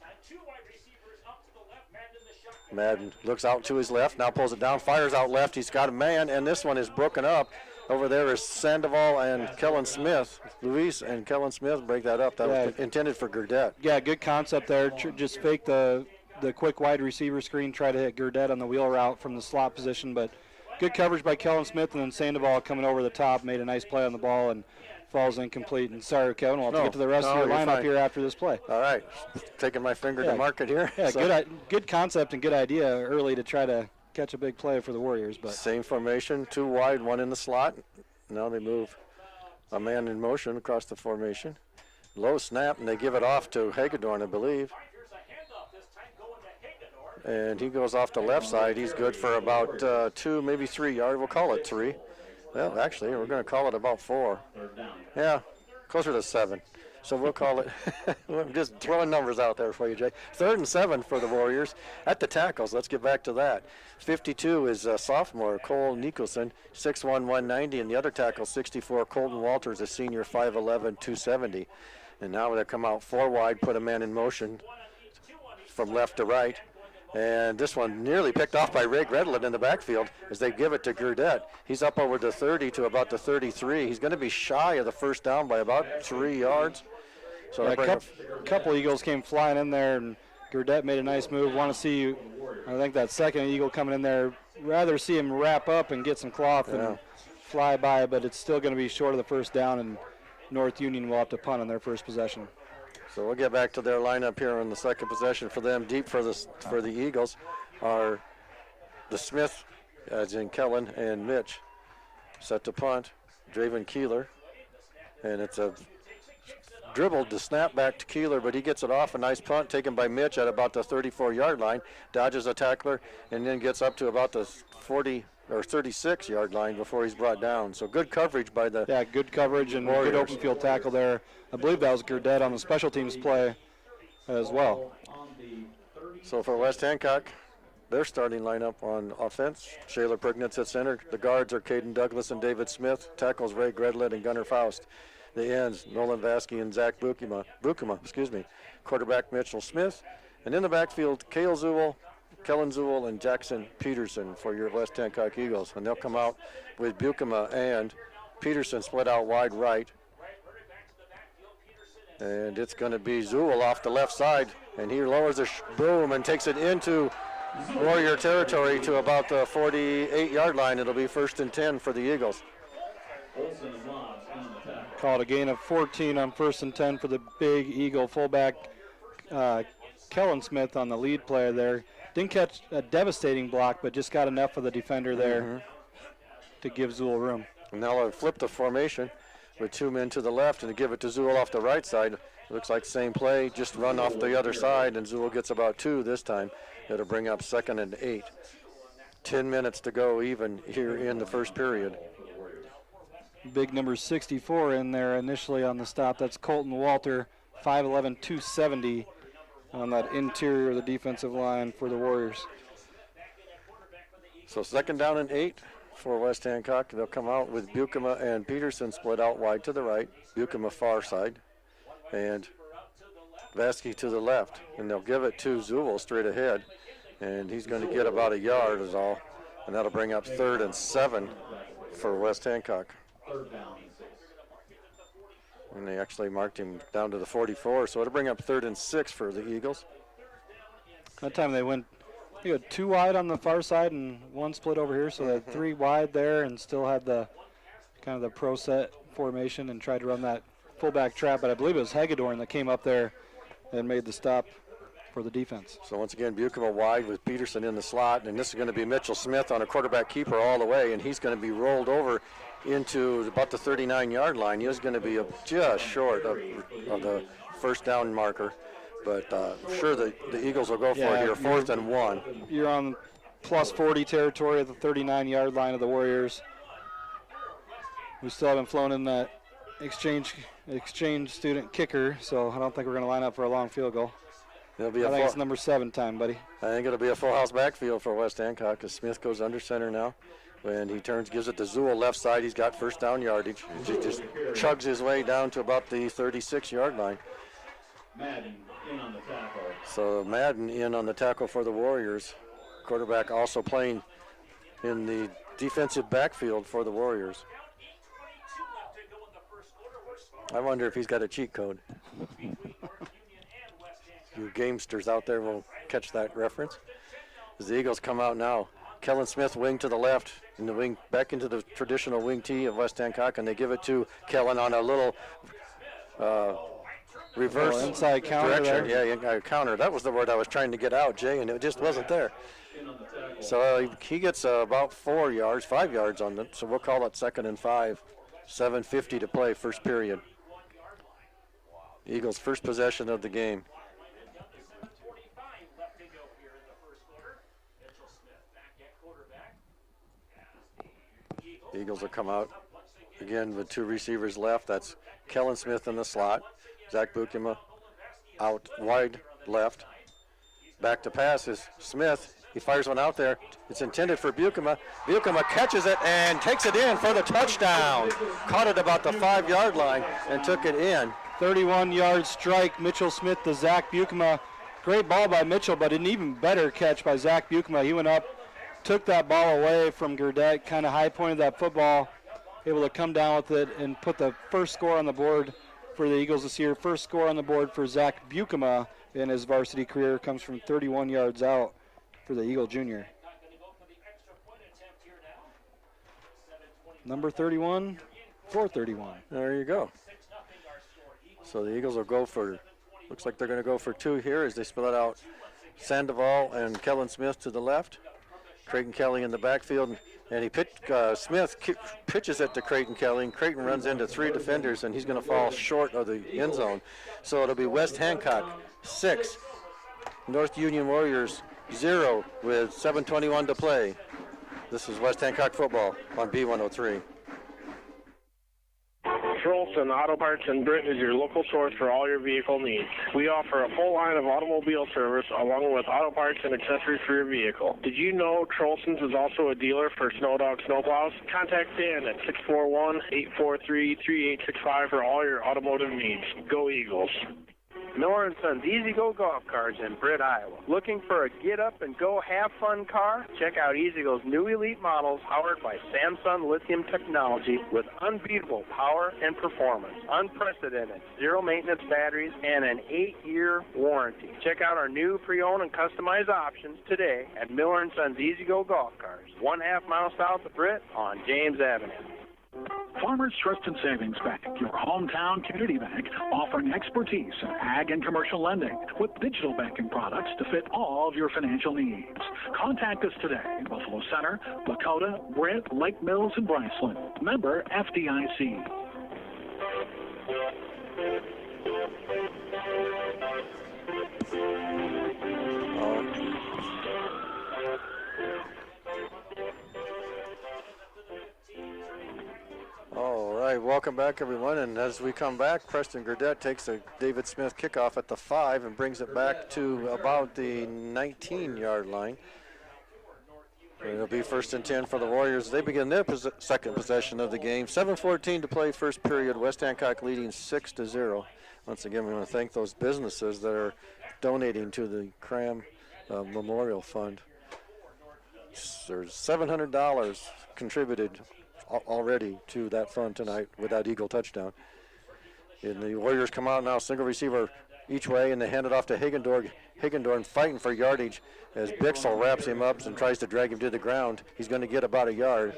Madden looks out to his left, now pulls it down, fires out left. He's got a man, and this one is broken up. Over there is Sandoval and Kellen Smith. Luis and Kellen Smith break that up. That was intended for Gurdett. Yeah, good concept there. Just fake the quick wide receiver screen, try to hit Gurdett on the wheel route from the slot position, but good coverage by Kellen Smith, and then Sandoval coming over the top, made a nice play on the ball, and falls incomplete. And sorry, Kevin, we'll have to get to the rest of your lineup here after this play. All right. Taking my finger to mark it here. Yeah, so. Good concept and good idea early to try to catch a big play for the Warriors. But same formation, 2 wide, 1 in the slot. Now they move a man in motion across the formation. Low snap, and they give it off to Hagedorn, I believe. And he goes off the left side. He's good for about 2, maybe 3 yards. We'll call it 3. Well, actually, we're going to call it about 4. Yeah, closer to 7. So we'll call it, we're just throwing numbers out there for you, Jay. 3rd and 7 for the Warriors. At the tackles, let's get back to that. 52 is sophomore Cole Nicholson, 6'1", 190. And the other tackle, 64, Colton Walters, a senior, 5'11", 270. And now they come out 4 wide, put a man in motion from left to right. And this one nearly picked off by Ray Gredlin in the backfield as they give it to Gurdett. He's up over the 30 to about the 33. He's going to be shy of the first down by about 3 yards. So a couple Eagles came flying in there, and Gurdett made a nice move. Want to see, I think that second Eagle coming in there, rather see him wrap up and get some cloth and fly by, but it's still going to be short of the first down, and North Union will have to punt on their first possession. So we'll get back to their lineup here on the second possession for them. Deep for the Eagles are the Smith, as in Kellen and Mitch. Set to punt, Draven Keeler. And it's a dribbled to snap back to Keeler, but he gets it off. A nice punt taken by Mitch at about the 34-yard line. Dodges a tackler and then gets up to about the 40 or 36-yard line before he's brought down. So good coverage by the good coverage and Warriors. Good open field tackle there. I believe that was Gurdett on the special teams play as well. So for West Hancock, their starting lineup on offense, Shayla Prignitz at center. The guards are Caden Douglas and David Smith. Tackles Ray Gredlin and Gunnar Faust. The ends, Nolan Vasky and Zach Bukema. Quarterback Mitchell Smith. And in the backfield, Kellen Zuhl, and Jackson Peterson for your West Hancock Eagles. And they'll come out with Bukema and Peterson split out wide right. And it's going to be Zuhl off the left side. And he lowers the boom and takes it into Warrior territory to about the 48-yard line. It'll be 1st and 10 for the Eagles. Called a gain of 14 on 1st and 10 for the big Eagle fullback Kellen Smith on the lead player there. Didn't catch a devastating block, but just got enough of the defender there to give Zuhl room. And now they'll flip the formation with 2 men to the left and give it to Zuhl off the right side. Looks like same play, just run off the other side, and Zuhl gets about 2 this time. It'll bring up 2nd and 8. 10 minutes to go even here in the first period. Big number 64 in there initially on the stop. That's Colton Walter, 5'11", 270 on that interior of the defensive line for the Warriors. So 2nd down and 8 for West Hancock. They'll come out with Bukema and Peterson split out wide to the right. Bukema far side. And Vasky to the left. And they'll give it to Zuhl straight ahead. And he's going to get about a yard is all. And that'll bring up 3rd and 7 for West Hancock. And they actually marked him down to the 44, so it'll bring up 3rd and 6 for the Eagles. That time they went, they had 2 wide on the far side and 1 split over here, so they had 3 wide there and still had the kind of the pro set formation and tried to run that fullback trap. But I believe it was Hagedorn that came up there and made the stop for the defense. So once again, Bukema wide with Peterson in the slot, and this is going to be Mitchell Smith on a quarterback keeper all the way, and he's going to be rolled over into about the 39-yard line. He was going to be just short of the first down marker, but I'm sure the Eagles will go for it here, 4th and 1. You're on plus 40 territory at the 39-yard line of the Warriors. We still haven't flown in that exchange student kicker, so I don't think we're going to line up for a long field goal. I think it's number 7 time, buddy. I think it'll be a full house backfield for West Hancock because Smith goes under center now. When he turns, gives it to Zool left side, he's got first down yardage. He just chugs his way down to about the 36-yard line. Madden in on the tackle. So Madden in on the tackle for the Warriors. Quarterback also playing in the defensive backfield for the Warriors. I wonder if he's got a cheat code. You gamesters out there will catch that reference. As the Eagles come out now, Kellen Smith wing to the left, and the wing back into the traditional wing tee of West Hancock, and they give it to Kellen on a little reverse inside counter direction. there. Yeah, counter. That was the word I was trying to get out, Jay, and it just wasn't there. So he gets about 5 yards on it. So we'll call it 2nd and 5. 7:50 to play, first period. Eagles' first possession of the game. The Eagles will come out again with 2 receivers left. That's Kellen Smith in the slot. Zach Bukema out wide left. Back to pass is Smith. He fires one out there. It's intended for Bukema. Bukema catches it and takes it in for the touchdown. Caught it about the 5-yard line and took it in. 31-yard strike, Mitchell Smith to Zach Bukema. Great ball by Mitchell, but an even better catch by Zach Bukema. He went up, took that ball away from Gurdett, kind of high pointed that football, able to come down with it and put the first score on the board for the Eagles this year. First score on the board for Zach Bukema in his varsity career comes from 31 yards out for the Eagle Junior. Number 31, 431. There you go. So the Eagles will go for, looks like they're going to go for 2 here as they split out Sandoval and Kellen Smith to the left. Creighton Kelly in the backfield, and Smith pitches it to Creighton Kelly, and Creighton runs into 3 defenders, and he's going to fall short of the end zone. So it'll be West Hancock 6, North Union Warriors 0 with 7:21 to play. This is West Hancock football on B103. Trolson Auto Parts in Britain is your local source for all your vehicle needs. We offer a full line of automobile service along with auto parts and accessories for your vehicle. Did you know Trolson's is also a dealer for Snowdog snowplows? Contact Dan at 641-843-3865 for all your automotive needs. Go Eagles. Miller & Sons Easy Go Golf Carts in Britt, Iowa. Looking for a get-up-and-go have-fun car? Check out Easy Go's new elite models powered by Samsung lithium technology with unbeatable power and performance, unprecedented zero-maintenance batteries, and an 8-year warranty. Check out our new pre-owned and customized options today at Miller & Sons Easy Go Golf Carts, 1/2 mile south of Britt on James Avenue. Farmers Trust and Savings Bank, your hometown community bank, offering expertise in ag and commercial lending with digital banking products to fit all of your financial needs. Contact us today in Buffalo Center, Lakota, Britt, Lake Mills, and Bryceland. Member FDIC. All right, welcome back, everyone. And as we come back, Preston Gurdett takes a David Smith kickoff at the 5 and brings it back to about the 19-yard line. It'll be 1st and 10 for the Warriors. They begin their second possession of the game. 7:14 to play, first period. West Hancock leading 6-0. Once again, we want to thank those businesses that are donating to the Cram Memorial Fund. There's $700 contributed already to that fund tonight with that Eagle touchdown. And the Warriors come out now, single receiver each way, and they hand it off to Higgendorn fighting for yardage as Bixel wraps him up and tries to drag him to the ground. He's going to get about a yard,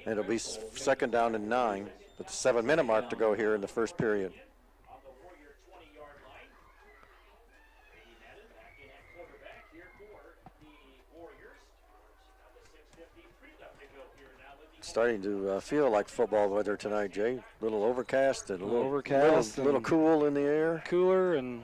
and it'll be 2nd down and 9 with the 7-minute mark to go here in the first period. Starting to feel like football weather tonight, Jay. A little overcast and a little cool in the air. Cooler, and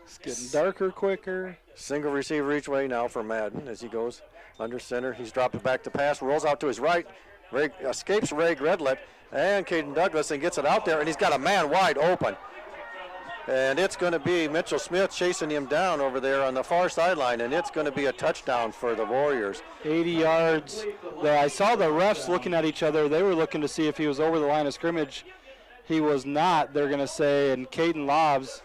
it's getting darker quicker. Single receiver each way now for Madden as he goes under center. He's dropping back to pass, rolls out to his right. Escapes Ray Gredlett and Caden Douglas and gets it out there, and he's got a man wide open. And it's going to be Mitchell Smith chasing him down over there on the far sideline, and it's going to be a touchdown for the Warriors. 80 yards. I saw the refs looking at each other. They were looking to see if he was over the line of scrimmage. He was not, they're going to say, and Caden Lobbs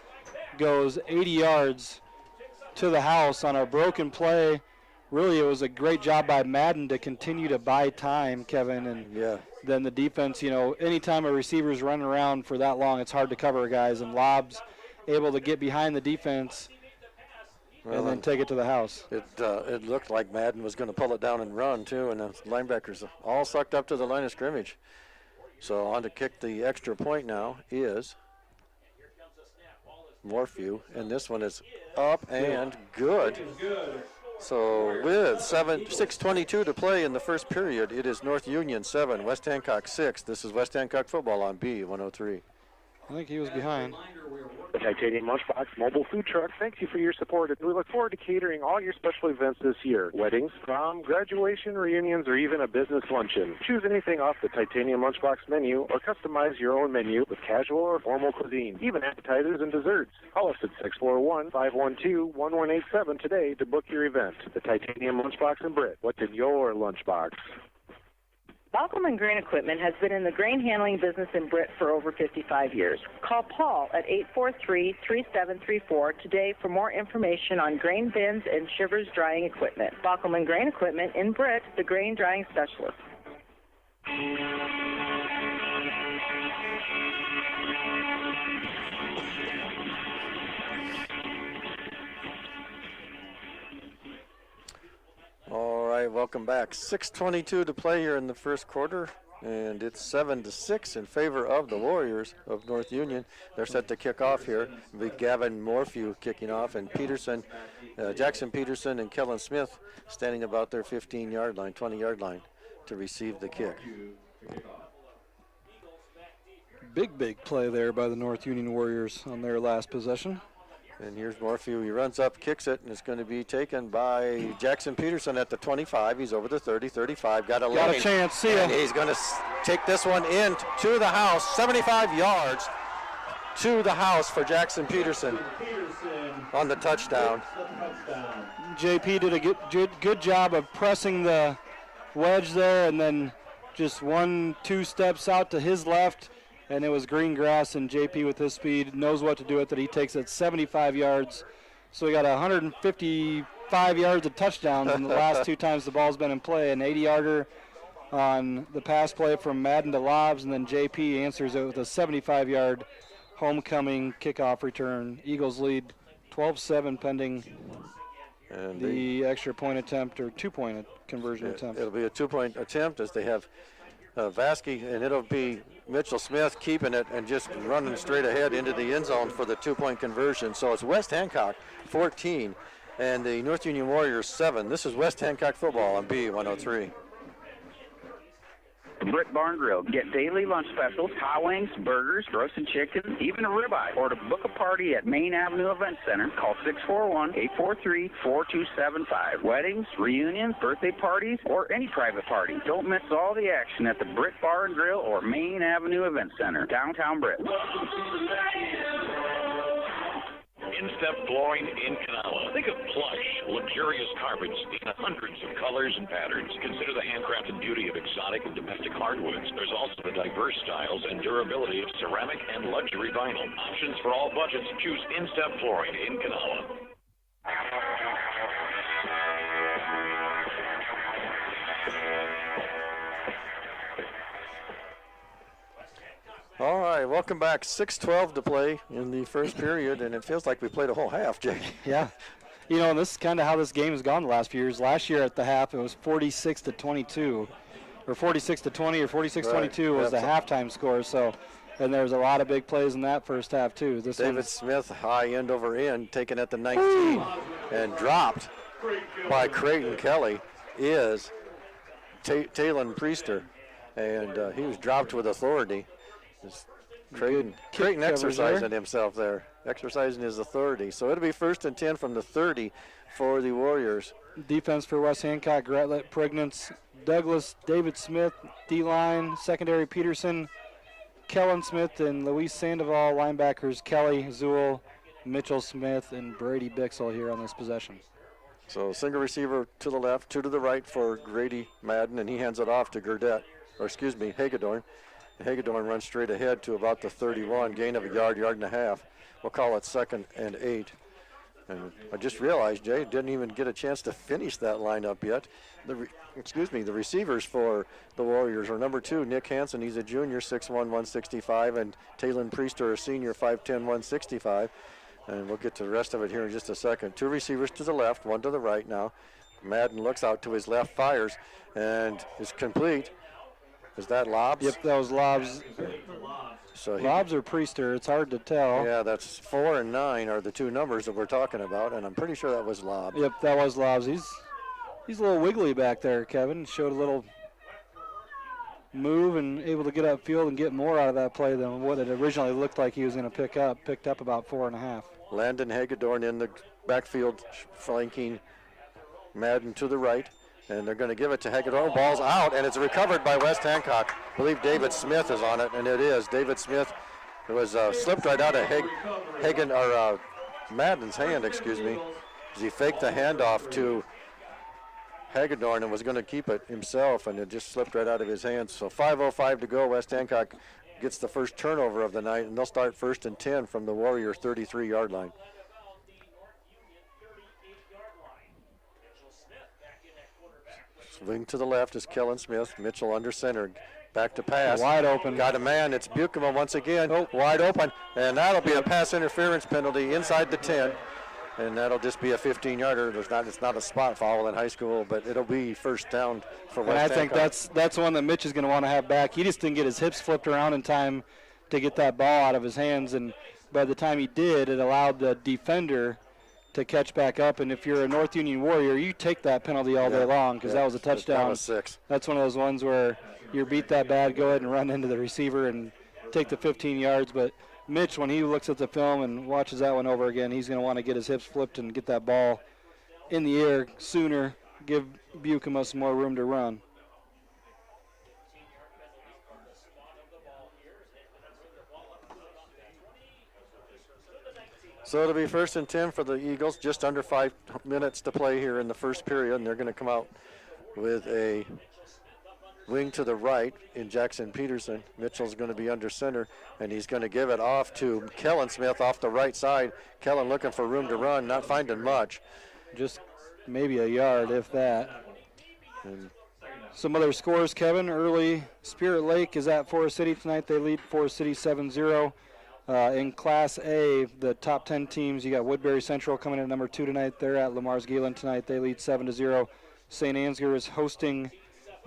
goes 80 yards to the house on a broken play. Really, it was a great job by Madden to continue to buy time, Kevin. And then the defense, anytime a receiver's running around for that long, it's hard to cover guys. And Lobbs able to get behind the defense and then take it to the house. It looked like Madden was going to pull it down and run, too, and the linebackers all sucked up to the line of scrimmage. So on to kick the extra point now is Morphew, and this one is up and good. So with 6:22 to play in the first period, it is North Union 7, West Hancock 6. This is West Hancock football on B103. I think he was behind. The Titanium Lunchbox mobile food truck thanks you for your support, and we look forward to catering all your special events this year. Weddings, prom, graduation, reunions, or even a business luncheon. Choose anything off the Titanium Lunchbox menu or customize your own menu with casual or formal cuisine, even appetizers and desserts. Call us at 641-512-1187 today to book your event. The Titanium Lunchbox in Britt. What's in your lunchbox? Baukelman Grain Equipment has been in the grain handling business in Britt for over 55 years. Call Paul at 843-3734 today for more information on grain bins and shivers drying equipment. Baukelman Grain Equipment in Britt, the grain drying specialist. All right, welcome back. 6:22 to play here in the first quarter, and it's 7-6 in favor of the Warriors of North Union. They're set to kick off here. It'll be Gavin Morphew kicking off, and Peterson, Jackson Peterson and Kellen Smith standing about their 15-yard line, 20-yard line to receive the kick. Big play there by the North Union Warriors on their last possession. And here's Morphew. He runs up, kicks it, and it's going to be taken by Jackson Peterson at the 25. He's over the 30, 35. Got a chance. See ya. And he's going to take this one in to the house. 75 yards to the house for Jackson Peterson on the touchdown. JP did a good job of pressing the wedge there, and then just 1-2 steps out to his left. And it was green grass, and JP with his speed knows what to do with it. He takes it 75 yards. So we got 155 yards of touchdowns in the last 2 times the ball's been in play. An 80-yarder on the pass play from Madden to Lobbs, and then JP answers it with a 75-yard homecoming kickoff return. Eagles lead 12-7 pending the extra point attempt or 2-point conversion attempt. It'll be a 2-point attempt as they have Vasky, and it'll be Mitchell Smith keeping it and just running straight ahead into the end zone for the 2-point conversion. So it's West Hancock 14 and the North Union Warriors 7. This is West Hancock football on B103. Britt Barn Grill. Get daily lunch specials, hot wings, burgers, roasted chicken, even a ribeye. Or to book a party at Main Avenue Event Center, call 641-843-4275. Weddings, reunions, birthday parties, or any private party. Don't miss all the action at the Britt Bar and Grill or Main Avenue Event Center, downtown Britt. In-step flooring in Kanawha. Think of plush, luxurious carpets in hundreds of colors and patterns. Consider the handcrafted beauty of exotic and domestic hardwoods. There's also the diverse styles and durability of ceramic and luxury vinyl. Options for all budgets. Choose In-step flooring in Kanawha. All right, welcome back. 6:12 to play in the first period, and it feels like we played a whole half, Jake. Yeah. You know, and this is kind of how this game has gone the last few years. Last year at the half, it was 46-22, or 46-20, or 46-22 was the halftime score. So, and there's a lot of big plays in that first half, too. David Smith, high end over end, taken at the 19 and dropped by Creighton Kelly is Talon Priester, and he was dropped with authority. Creighton exercising himself there, exercising his authority. So it'll be 1st and 10 from the 30 for the Warriors. Defense for West Hancock, Gretlet, Pregnance, Douglas, David Smith, D-line, secondary Peterson, Kellen Smith, and Luis Sandoval. Linebackers Kelly, Zool, Mitchell Smith, and Brady Bixel here on this possession. So single receiver to the left, 2 to the right for Grady Madden, and he hands it off to Hagedorn. Hagedorn runs straight ahead to about the 31, gain of a yard and a half. We'll call it 2nd and 8. And I just realized Jay didn't even get a chance to finish that lineup yet. The receivers for the Warriors are number 2, Nick Hansen. He's a junior, 6'1", 165, and Talon Priester, a senior, 5'10", 165. And we'll get to the rest of it here in just a second. 2 receivers to the left, 1 to the right now. Madden looks out to his left, fires, and is complete. Is that lobs? Yep, that was lobs. So lobs or Priester, it's hard to tell. Yeah, that's 4 and 9 are the 2 numbers that we're talking about, and I'm pretty sure that was lobs. Yep, that was lobs. He's a little wiggly back there, Kevin. Showed a little move and able to get upfield and get more out of that play than what it originally looked like he was going to pick up. Picked up about 4.5. Landon Hagedorn in the backfield flanking Madden to the right. And they're going to give it to Hagedorn. Ball's out, and it's recovered by West Hancock. I believe David Smith is on it, and it is. David Smith was slipped right out of Madden's hand, as he faked the handoff to Hagedorn and was going to keep it himself, and it just slipped right out of his hands. So 5:05 to go. West Hancock gets the first turnover of the night, and they'll start 1st and 10 from the Warrior 33-yard line. Wing to the left is Kellen Smith. Mitchell under center. Back to pass. Wide open. Got a man. It's Bukema once again. Wide open. And that'll be a pass interference penalty inside the 10. And that'll just be a 15-yarder. It's not a spot foul in high school, but it'll be first down for West Hancock. And I think that's one that Mitch is going to want to have back. He just didn't get his hips flipped around in time to get that ball out of his hands. And by the time he did, it allowed the defender to catch back up, and if you're a North Union Warrior, you take that penalty all day long because that was a touchdown. That was 6. That's one of those ones where you're beat that bad, go ahead and run into the receiver and take the 15 yards. But Mitch, when he looks at the film and watches that one over again, he's going to want to get his hips flipped and get that ball in the air sooner, give Bukema some more room to run. So it'll be 1st and 10 for the Eagles, just under 5 minutes to play here in the first period, and they're going to come out with a wing to the right in Jackson Peterson. Mitchell's going to be under center, and he's going to give it off to Kellen Smith off the right side. Kellen looking for room to run, not finding much. Just maybe a yard, if that. And some other scores, Kevin. Early, Spirit Lake is at Forest City tonight. They lead Forest City 7-0. In Class A, the top 10 teams, you got Woodbury Central coming in at number 2 tonight. They're at Lamar's Galen tonight. They lead 7-0. St. Ansgar is hosting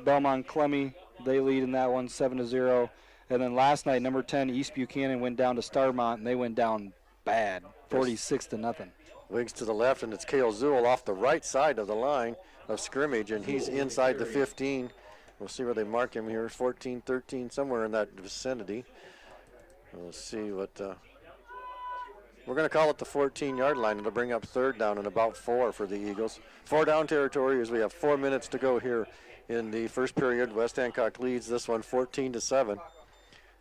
Belmont Clemmy. They lead in that one 7-0. And then last night, number 10, East Buchanan went down to Starmont, and they went down bad, 46-0. Wings to the left, and it's Cale Zool off the right side of the line of scrimmage, and he's inside the 15. We'll see where they mark him here, 14, 13, somewhere in that vicinity. We'll see what we're going to call it the 14-yard line. It'll bring up 3rd down and about 4 for the Eagles. 4 down territory as we have 4 minutes to go here in the first period. West Hancock leads this one 14-7.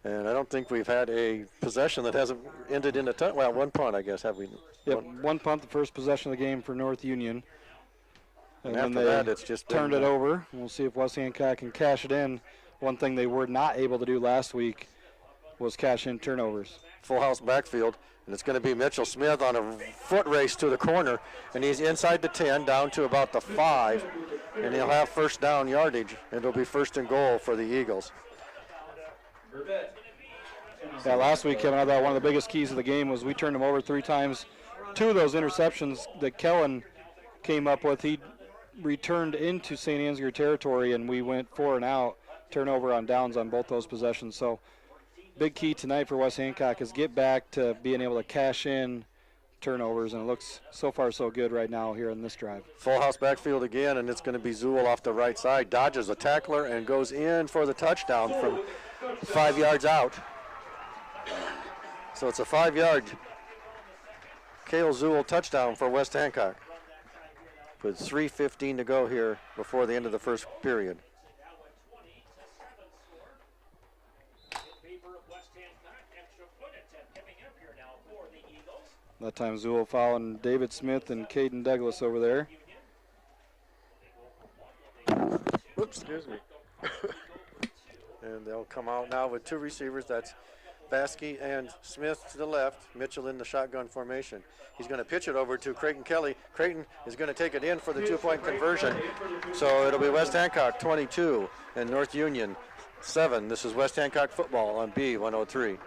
And I don't think we've had a possession that hasn't ended in a touchdown. Well, one punt, I guess, have we? Yep, one punt, the first possession of the game for North Union. And after that, it's just turned it over. We'll see if West Hancock can cash it in. One thing they were not able to do last week was cash in turnovers. Full house backfield, and it's going to be Mitchell Smith on a foot race to the corner, and he's inside the 10 down to about the 5, and he'll have first down yardage, and it'll be 1st and goal for the Eagles. Yeah, last week, Kevin, I thought one of the biggest keys of the game was we turned him over 3 times. 2 of those interceptions that Kellen came up with, he returned into St. Ansgar territory, and we went 4 and out, turnover on downs on both those possessions. So big key tonight for West Hancock is get back to being able to cash in turnovers, and it looks so far so good right now here in this drive. Full house backfield again, and it's going to be Zool off the right side. Dodges a tackler and goes in for the touchdown from 5 yards out. So it's a 5-yard Cale Zool touchdown for West Hancock, with 3:15 to go here before the end of the first period. That time Zool following David Smith and Caden Douglas over there. Whoops, excuse me. And they'll come out now with 2 receivers. That's Baskey and Smith to the left, Mitchell in the shotgun formation. He's going to pitch it over to Creighton Kelly. Creighton is going to take it in for the 2-point conversion. So it'll be West Hancock 22 and North Union 7. This is West Hancock football on B103.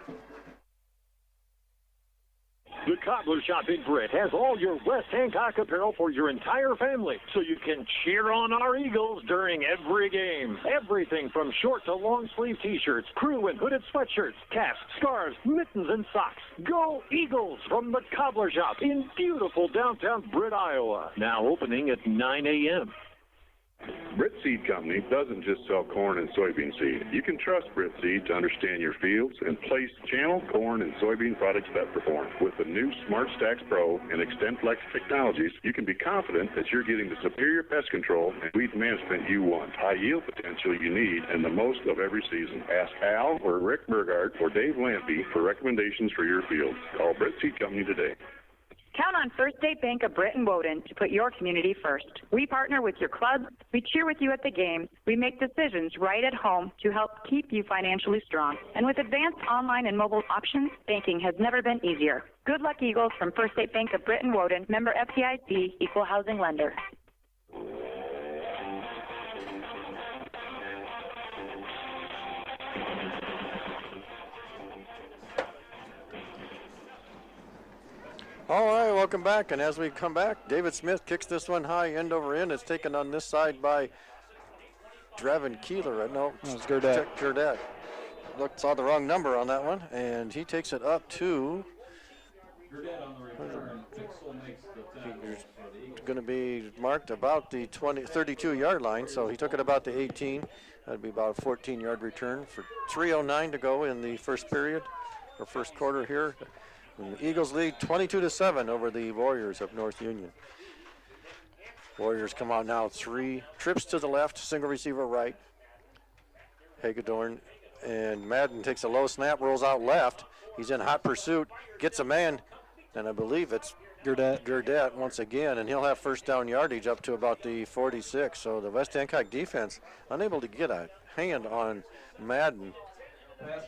The Cobbler Shop in Britt has all your West Hancock apparel for your entire family, so you can cheer on our Eagles during every game. Everything from short to long sleeve t-shirts, crew and hooded sweatshirts, caps, scarves, mittens, and socks. Go Eagles from the Cobbler Shop in beautiful downtown Britt, Iowa. Now opening at 9 a.m. Britt Seed Company doesn't just sell corn and soybean seed. You can trust Britt Seed to understand your fields and place channel corn and soybean products that perform. With the new Smart Stacks Pro and XtendFlex technologies, you can be confident that you're getting the superior pest control and weed management you want, high yield potential you need, and the most of every season. Ask Al or Rick Burgard or Dave Lampy for recommendations for your fields. Call Britt Seed Company today. Count on First State Bank of Britt and Woden to put your community first. We partner with your club, we cheer with you at the games, we make decisions right at home to help keep you financially strong. And with advanced online and mobile options, banking has never been easier. Good luck, Eagles, from First State Bank of Britt and Woden, member FDIC, equal housing lender. All right, welcome back. And as we come back, David Smith kicks this one high, end over end. It's taken on this side by Drevin Keeler. No, it's Gurdett. Gurdett. Saw the wrong number on that one, and he takes it up to. Going to be marked about the 32-yard line, so he took it about the 18. That'd be about a 14-yard return for 3:09 to go in the first period, or first quarter here. And the Eagles lead 22-7 over the Warriors of North Union. Warriors come out now, 3 trips to the left, single receiver right. Hagedorn and Madden takes a low snap, rolls out left. He's in hot pursuit, gets a man, and I believe it's Gurdett once again, and he'll have first down yardage up to about the 46. So the West Hancock defense unable to get a hand on Madden.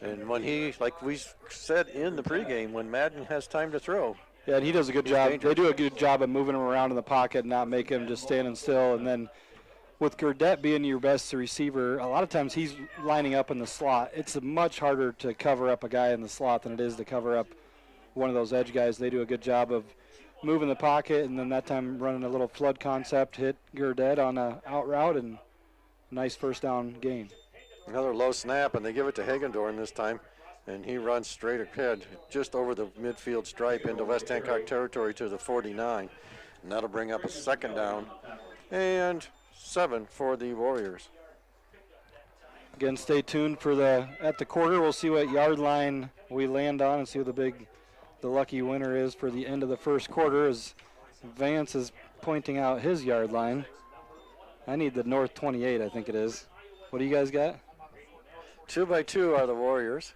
And when he, like we said in the pregame, when Madden has time to throw. Yeah, and he does a good job. They do a good job of moving him around in the pocket and not making him just standing still. And then with Gurdett being your best receiver, a lot of times he's lining up in the slot. It's much harder to cover up a guy in the slot than it is to cover up one of those edge guys. They do a good job of moving the pocket, and then that time running a little flood concept, hit Gurdett on a out route, and nice first down gain. Another low snap, and they give it to Hagedorn this time, and he runs straight ahead just over the midfield stripe into West Hancock territory to the 49, and that'll bring up a second down and 7 for the Warriors. Again, stay tuned for at the quarter. We'll see what yard line we land on and see what the lucky winner is for the end of the first quarter, as Vance is pointing out his yard line. I need the north 28, I think it is. What do you guys got? 2 by 2 are the Warriors.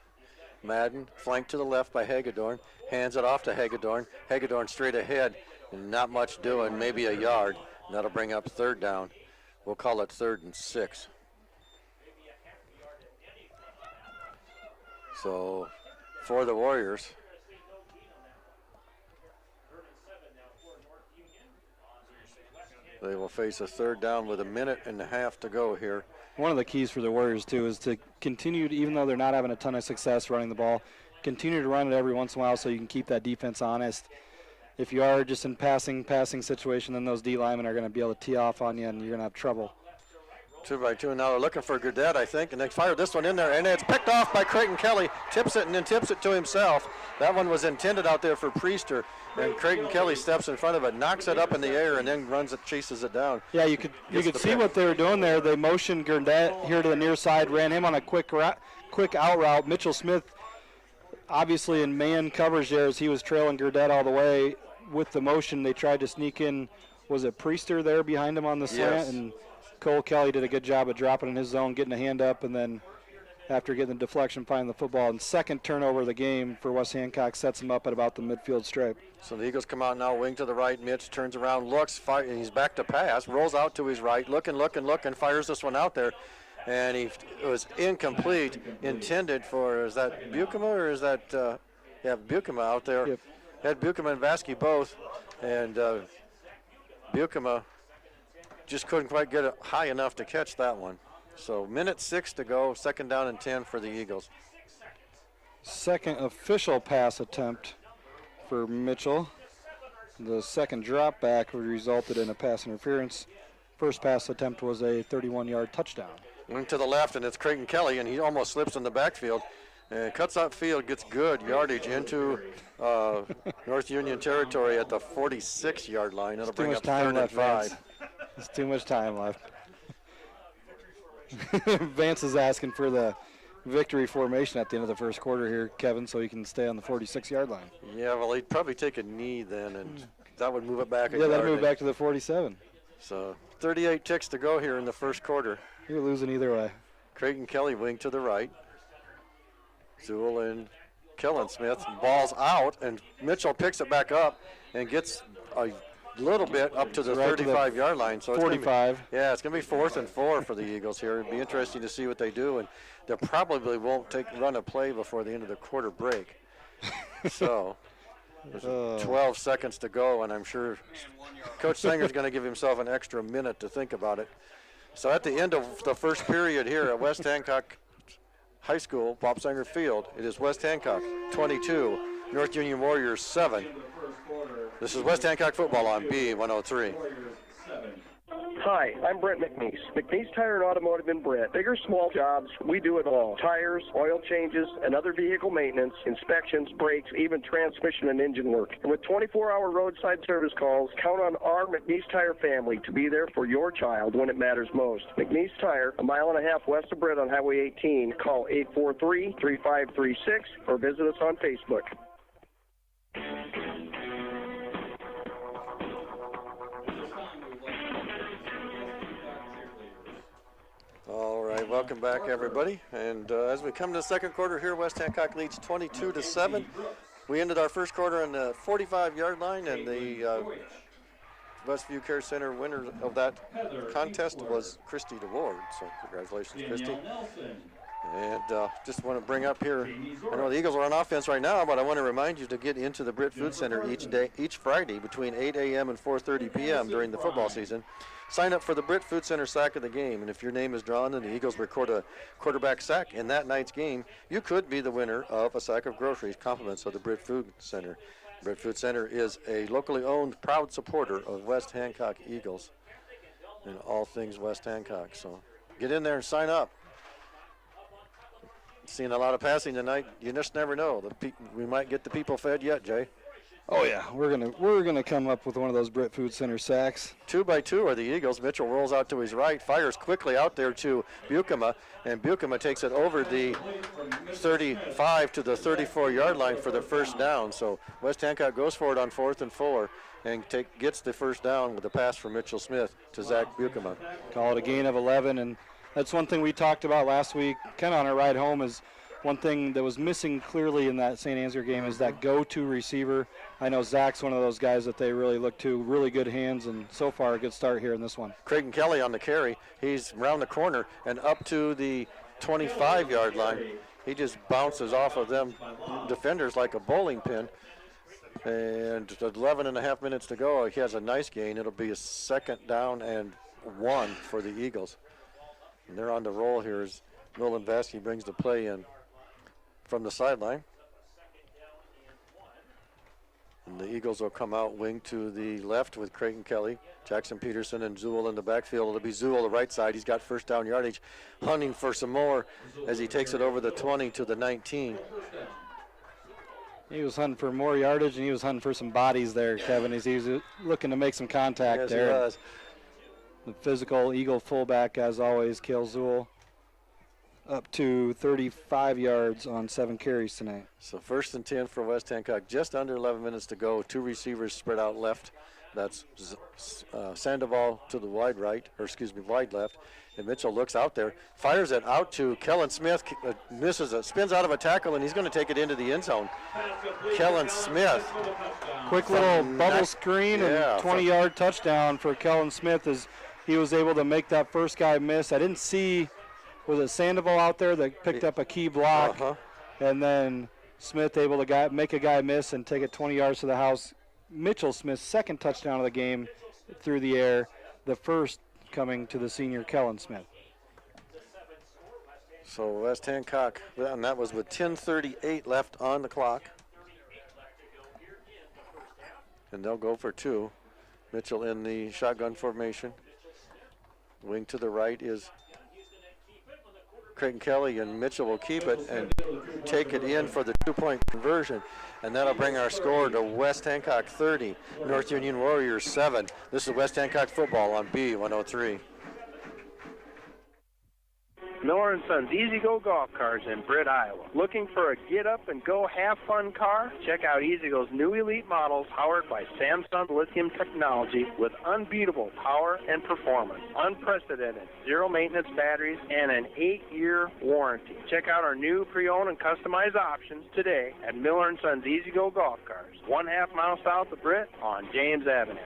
Madden flanked to the left by Hagedorn, hands it off to Hagedorn. Hagedorn straight ahead, and not much doing, maybe a yard. And that'll bring up third down. We'll call it 3rd and 6. So for the Warriors, they will face a third down with 1.5 minutes to go here. One of the keys for the Warriors, too, is to continue to, even though they're not having a ton of success running the ball, continue to run it every once in a while so you can keep that defense honest. If you are just in passing situation, then those D linemen are going to be able to tee off on you, and you're going to have trouble 2-by-2, and now they're looking for Gurdett, I think, and they fire this one in there, and it's picked off by Creighton Kelly, tips it, and then tips it to himself. That one was intended out there for Priester, and Creighton Kelly steps in front of it, knocks it up in the air, and then runs it, chases it down. Yeah, you could see what they were doing there. They motioned Gurdett here to the near side, ran him on a quick out route. Mitchell Smith, obviously in man coverage there as he was trailing Gurdett all the way. With the motion, they tried to sneak in, was it Priester there behind him on the slant? Yes. And Cole Kelly did a good job of dropping in his zone, getting a hand up, and then after getting the deflection, finding the football. And second turnover of the game for West Hancock sets him up at about the midfield stripe. So the Eagles come out now, wing to the right. Mitch turns around, looks, and he's back to pass, rolls out to his right, looking, fires this one out there. And it was incomplete, intended for, is that Bukema or is that, Bukema out there. Yep. Had Bukema and Vasky both, and Bukema just couldn't quite get it high enough to catch that one. So minute 6 to go, 2nd down and 10 for the Eagles. Second official pass attempt for Mitchell. The second drop back resulted in a pass interference. First pass attempt was a 31-yard touchdown. Went to the left, and it's Creighton Kelly, and he almost slips in the backfield. And cuts up field, gets good yardage into North Union territory at the 46-yard line. It'll bring up 3rd and 5. There's too much time left. Vance is asking for the victory formation at the end of the first quarter here, Kevin, so he can stay on the 46-yard line. Yeah, well, he'd probably take a knee then, and that would move it back a yard. Yeah, that'd move back to the 47. So 38 ticks to go here in the first quarter. You're losing either way. Creighton Kelly wing to the right. Zool and Kellen-Smith, balls out, and Mitchell picks it back up and gets a little bit up to the 35-yard line. So 45. It's going to be 4th and 4 for the Eagles here. It'd be interesting to see what they do, and they probably won't run a play before the end of the quarter break. So there's 12 seconds to go, and I'm sure Coach Sanger's going to give himself an extra minute to think about it. So at the end of the first period here at West Hancock High School, Bob Sanger Field, it is West Hancock 22, North Union Warriors 7. This is West Hancock football on B103. Hi, I'm Brett McNeese. McNeese Tire and Automotive in Brett. Big or small jobs, we do it all. Tires, oil changes, and other vehicle maintenance, inspections, brakes, even transmission and engine work. And with 24-hour roadside service calls, count on our McNeese Tire family to be there for your child when it matters most. McNeese Tire, a mile and a half west of Brett on Highway 18. Call 843-3536 or visit us on Facebook. All right, welcome back, everybody. And as we come to the second quarter here, West Hancock leads 22-7. We ended our first quarter on the 45-yard line, and the Westview Care Center winner of that contest was Christy DeWard. So congratulations, Christy. And just want to bring up here, I know the Eagles are on offense right now, but I want to remind you to get into the Britt Food Center each Friday between 8 a.m. and 4:30 p.m. during the football season. Sign up for the Britt Food Center sack of the game, and if your name is drawn and the Eagles record a quarterback sack in that night's game, you could be the winner of a sack of groceries, compliments of the Britt Food Center. Britt Food Center is a locally owned, proud supporter of West Hancock Eagles and all things West Hancock. So get in there and sign up. Seeing a lot of passing tonight. You just never know. We might get the people fed yet, Jay. Oh yeah, we're gonna come up with one of those Britt Food Center sacks. 2-by-2 are the Eagles. Mitchell rolls out to his right, fires quickly out there to Bukema, and Bukema takes it over the 35 to the 34-yard line for the first down. So West Hancock goes for it on 4th and 4 and gets the first down with a pass from Mitchell Smith to Zach Bukema. Call it a gain of 11, and that's one thing we talked about last week, kind of on our ride home, is one thing that was missing clearly in that St. Ansgar game is that go-to receiver. I know Zach's one of those guys that they really look to, really good hands, and so far a good start here in this one. Creighton Kelly on the carry. He's around the corner and up to the 25-yard line. He just bounces off of them defenders like a bowling pin. And 11 and a half minutes to go. He has a nice gain. It'll be a 2nd down and 1 for the Eagles. And they're on the roll here as Nolan Vasky brings the play in from the sideline. And the Eagles will come out wing to the left with Creighton Kelly, Jackson Peterson, and Zool in the backfield. It'll be Zool the right side. He's got first down yardage, hunting for some more as he takes it over the 20 to the 19. He was hunting for more yardage, and he was hunting for some bodies there, Kevin, as he was looking to make some contact yes, there. He was. The physical Eagle fullback, as always, Cale Zool, up to 35 yards on 7 carries tonight. So 1st and 10 for West Hancock. Just under 11 minutes to go. 2 receivers spread out left. That's Sandoval to the wide right, or excuse me, wide left. And Mitchell looks out there, fires it out to Kellen Smith, misses it, spins out of a tackle, and he's going to take it into the end zone. Kellen Smith. Quick little bubble screen and 20-yard touchdown for Kellen Smith as he was able to make that first guy miss. I didn't see, was it Sandoval out there that picked up a key block? And then Smith able to make a guy miss and take it 20 yards to the house. Mitchell Smith's second touchdown of the game through the air, the first coming to the senior Kellen Smith. So West Hancock, and that was with 10:38 left on the clock. And they'll go for 2. Mitchell in the shotgun formation. Wing to the right is Creighton Kelly, and Mitchell will keep it and take it in for the 2-point conversion. And that'll bring our score to West Hancock 30, North Union Warriors 7. This is West Hancock football on B103. Miller & Sons Easy Go Golf Cars in Britt, Iowa. Looking for a get-up-and-go have-fun car? Check out Easy Go's new elite models powered by Samsung lithium technology with unbeatable power and performance, unprecedented zero-maintenance batteries, and an 8-year warranty. Check out our new pre-owned and customized options today at Miller & Sons Easy Go Golf Cars, 1/2 mile south of Britt on James Avenue.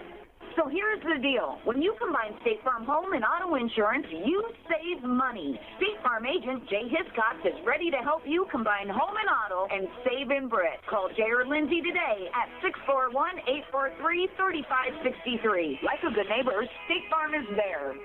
So here's the deal. When you combine State Farm home and auto insurance, you save money. State Farm agent Jay Hiscox is ready to help you combine home and auto and save in Britt. Call Jay or Lindsay today at 641-843-3563. Like a good neighbor, State Farm is there.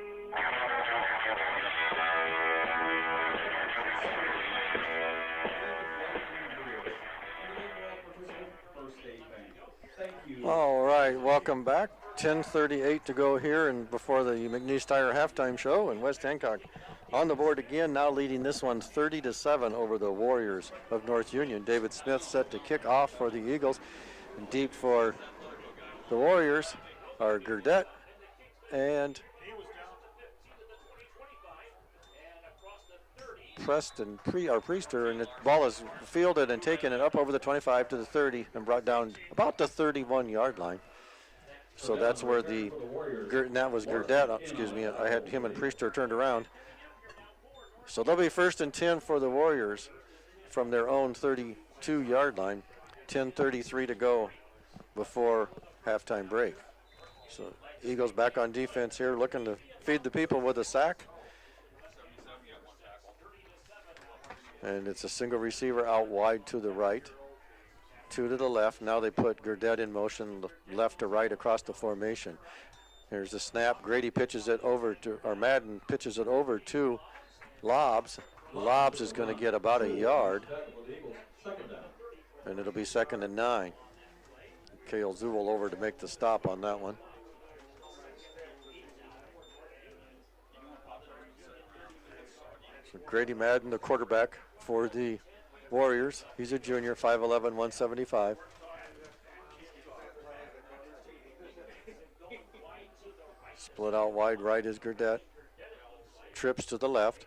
All right, welcome back. 10:38 to go here, and before the McNeese Tire halftime show, and West Hancock on the board again, now leading this one 30-7 over the Warriors of North Union. David Smith set to kick off for the Eagles, and deep for the Warriors are Gurdett and Preston Priester, and the ball is fielded and taken it up over the 25 to the 30 and brought down about the 31-yard line. So that's where that was Gurdett, excuse me, I had him and Priester turned around. So they'll be 1st and 10 for the Warriors from their own 32-yard line. 10:33 to go before halftime break. So Eagles back on defense here, looking to feed the people with a sack. And it's a single receiver out wide to the right. 2 to the left. Now they put Gurdett in motion left to right across the formation. Here's the snap. Grady pitches it over to, or Madden pitches it over to Lobbs. Lobbs is going to get about a yard. And it'll be 2nd and 9. Cale Zool over to make the stop on that one. So Grady Madden, the quarterback for the Warriors. He's a junior, 5'11", 175. Split out wide right is Gurdett. Trips to the left.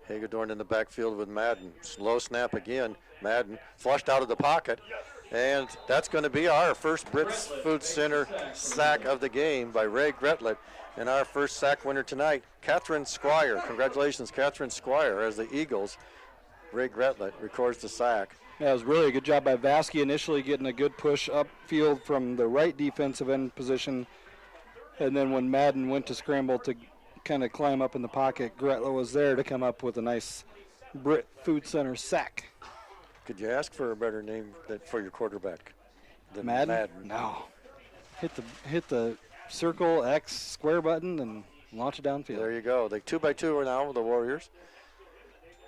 Hagedorn in the backfield with Madden. Slow snap again. Madden flushed out of the pocket. And that's going to be our first Brits Food Center sack of the game by Ray Gretlett. And our first sack winner tonight, Catherine Squire. Congratulations, Catherine Squire, as the Eagles. Ray Gretlett records the sack. Yeah, it was really a good job by Vasky initially getting a good push upfield from the right defensive end position. And then when Madden went to scramble to kind of climb up in the pocket, Gretlett was there to come up with a nice Brit Food Center sack. Could you ask for a better name for your quarterback than Madden? No. Hit the circle X square button and launch it downfield. There you go. They 2-by-2 are now with the Warriors.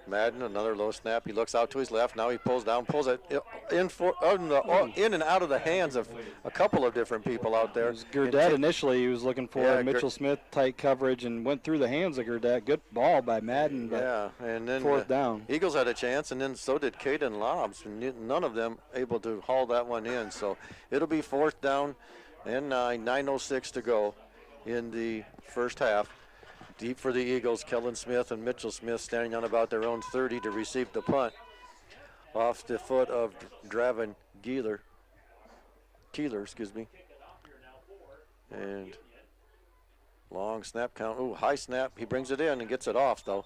Madden, another low snap. He looks out to his left. Now he pulls down, pulls it in and out of the hands of a couple of different people out there. Gurdett initially he was looking for Mitchell Smith, tight coverage, and went through the hands of Gurdett. Good ball by Madden. Yeah, and then fourth down. Eagles had a chance, and then so did Caden Lobs. None of them able to haul that one in. So it'll be fourth down and 9:06 to go in the first half. Deep for the Eagles, Kellen Smith and Mitchell Smith standing on about their own 30 to receive the punt. Off the foot of Draven Keeler, And long snap count. Ooh, high snap. He brings it in and gets it off, though.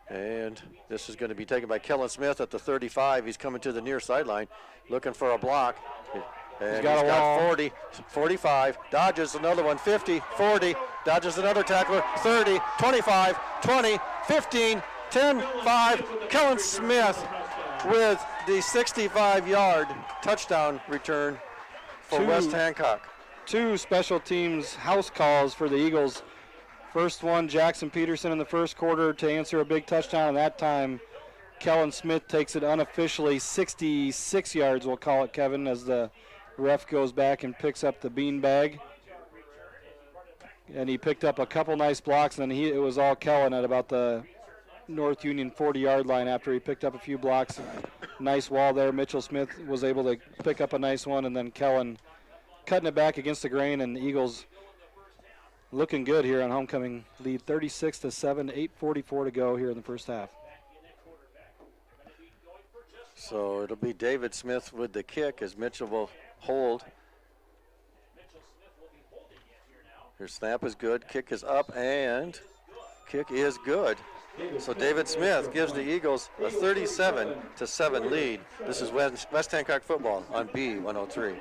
And this is going to be taken by Kellen Smith at the 35. He's coming to the near sideline, looking for a block. And he's got 40, 45, dodges another one, 50, 40, dodges another tackler, 30, 25, 20, 15, 10, 5. Kellen Smith with the 65-yard touchdown return for West Hancock. 2 special teams house calls for the Eagles. First one, Jackson Peterson in the first quarter to answer a big touchdown, and that time Kellen Smith takes it unofficially 66 yards, we'll call it, Kevin, as the ref goes back and picks up the beanbag. And he picked up a couple nice blocks, and then it was all Kellen at about the North Union 40-yard line after he picked up a few blocks. Nice wall there. Mitchell Smith was able to pick up a nice one, and then Kellen cutting it back against the grain, and the Eagles looking good here on homecoming lead 36-7, 8:44 to go here in the first half. So it'll be David Smith with the kick as Mitchell will hold. Your snap is good, kick is up, and kick is good. So David Smith gives the Eagles a 37-7 lead. This is West Hancock football on B103.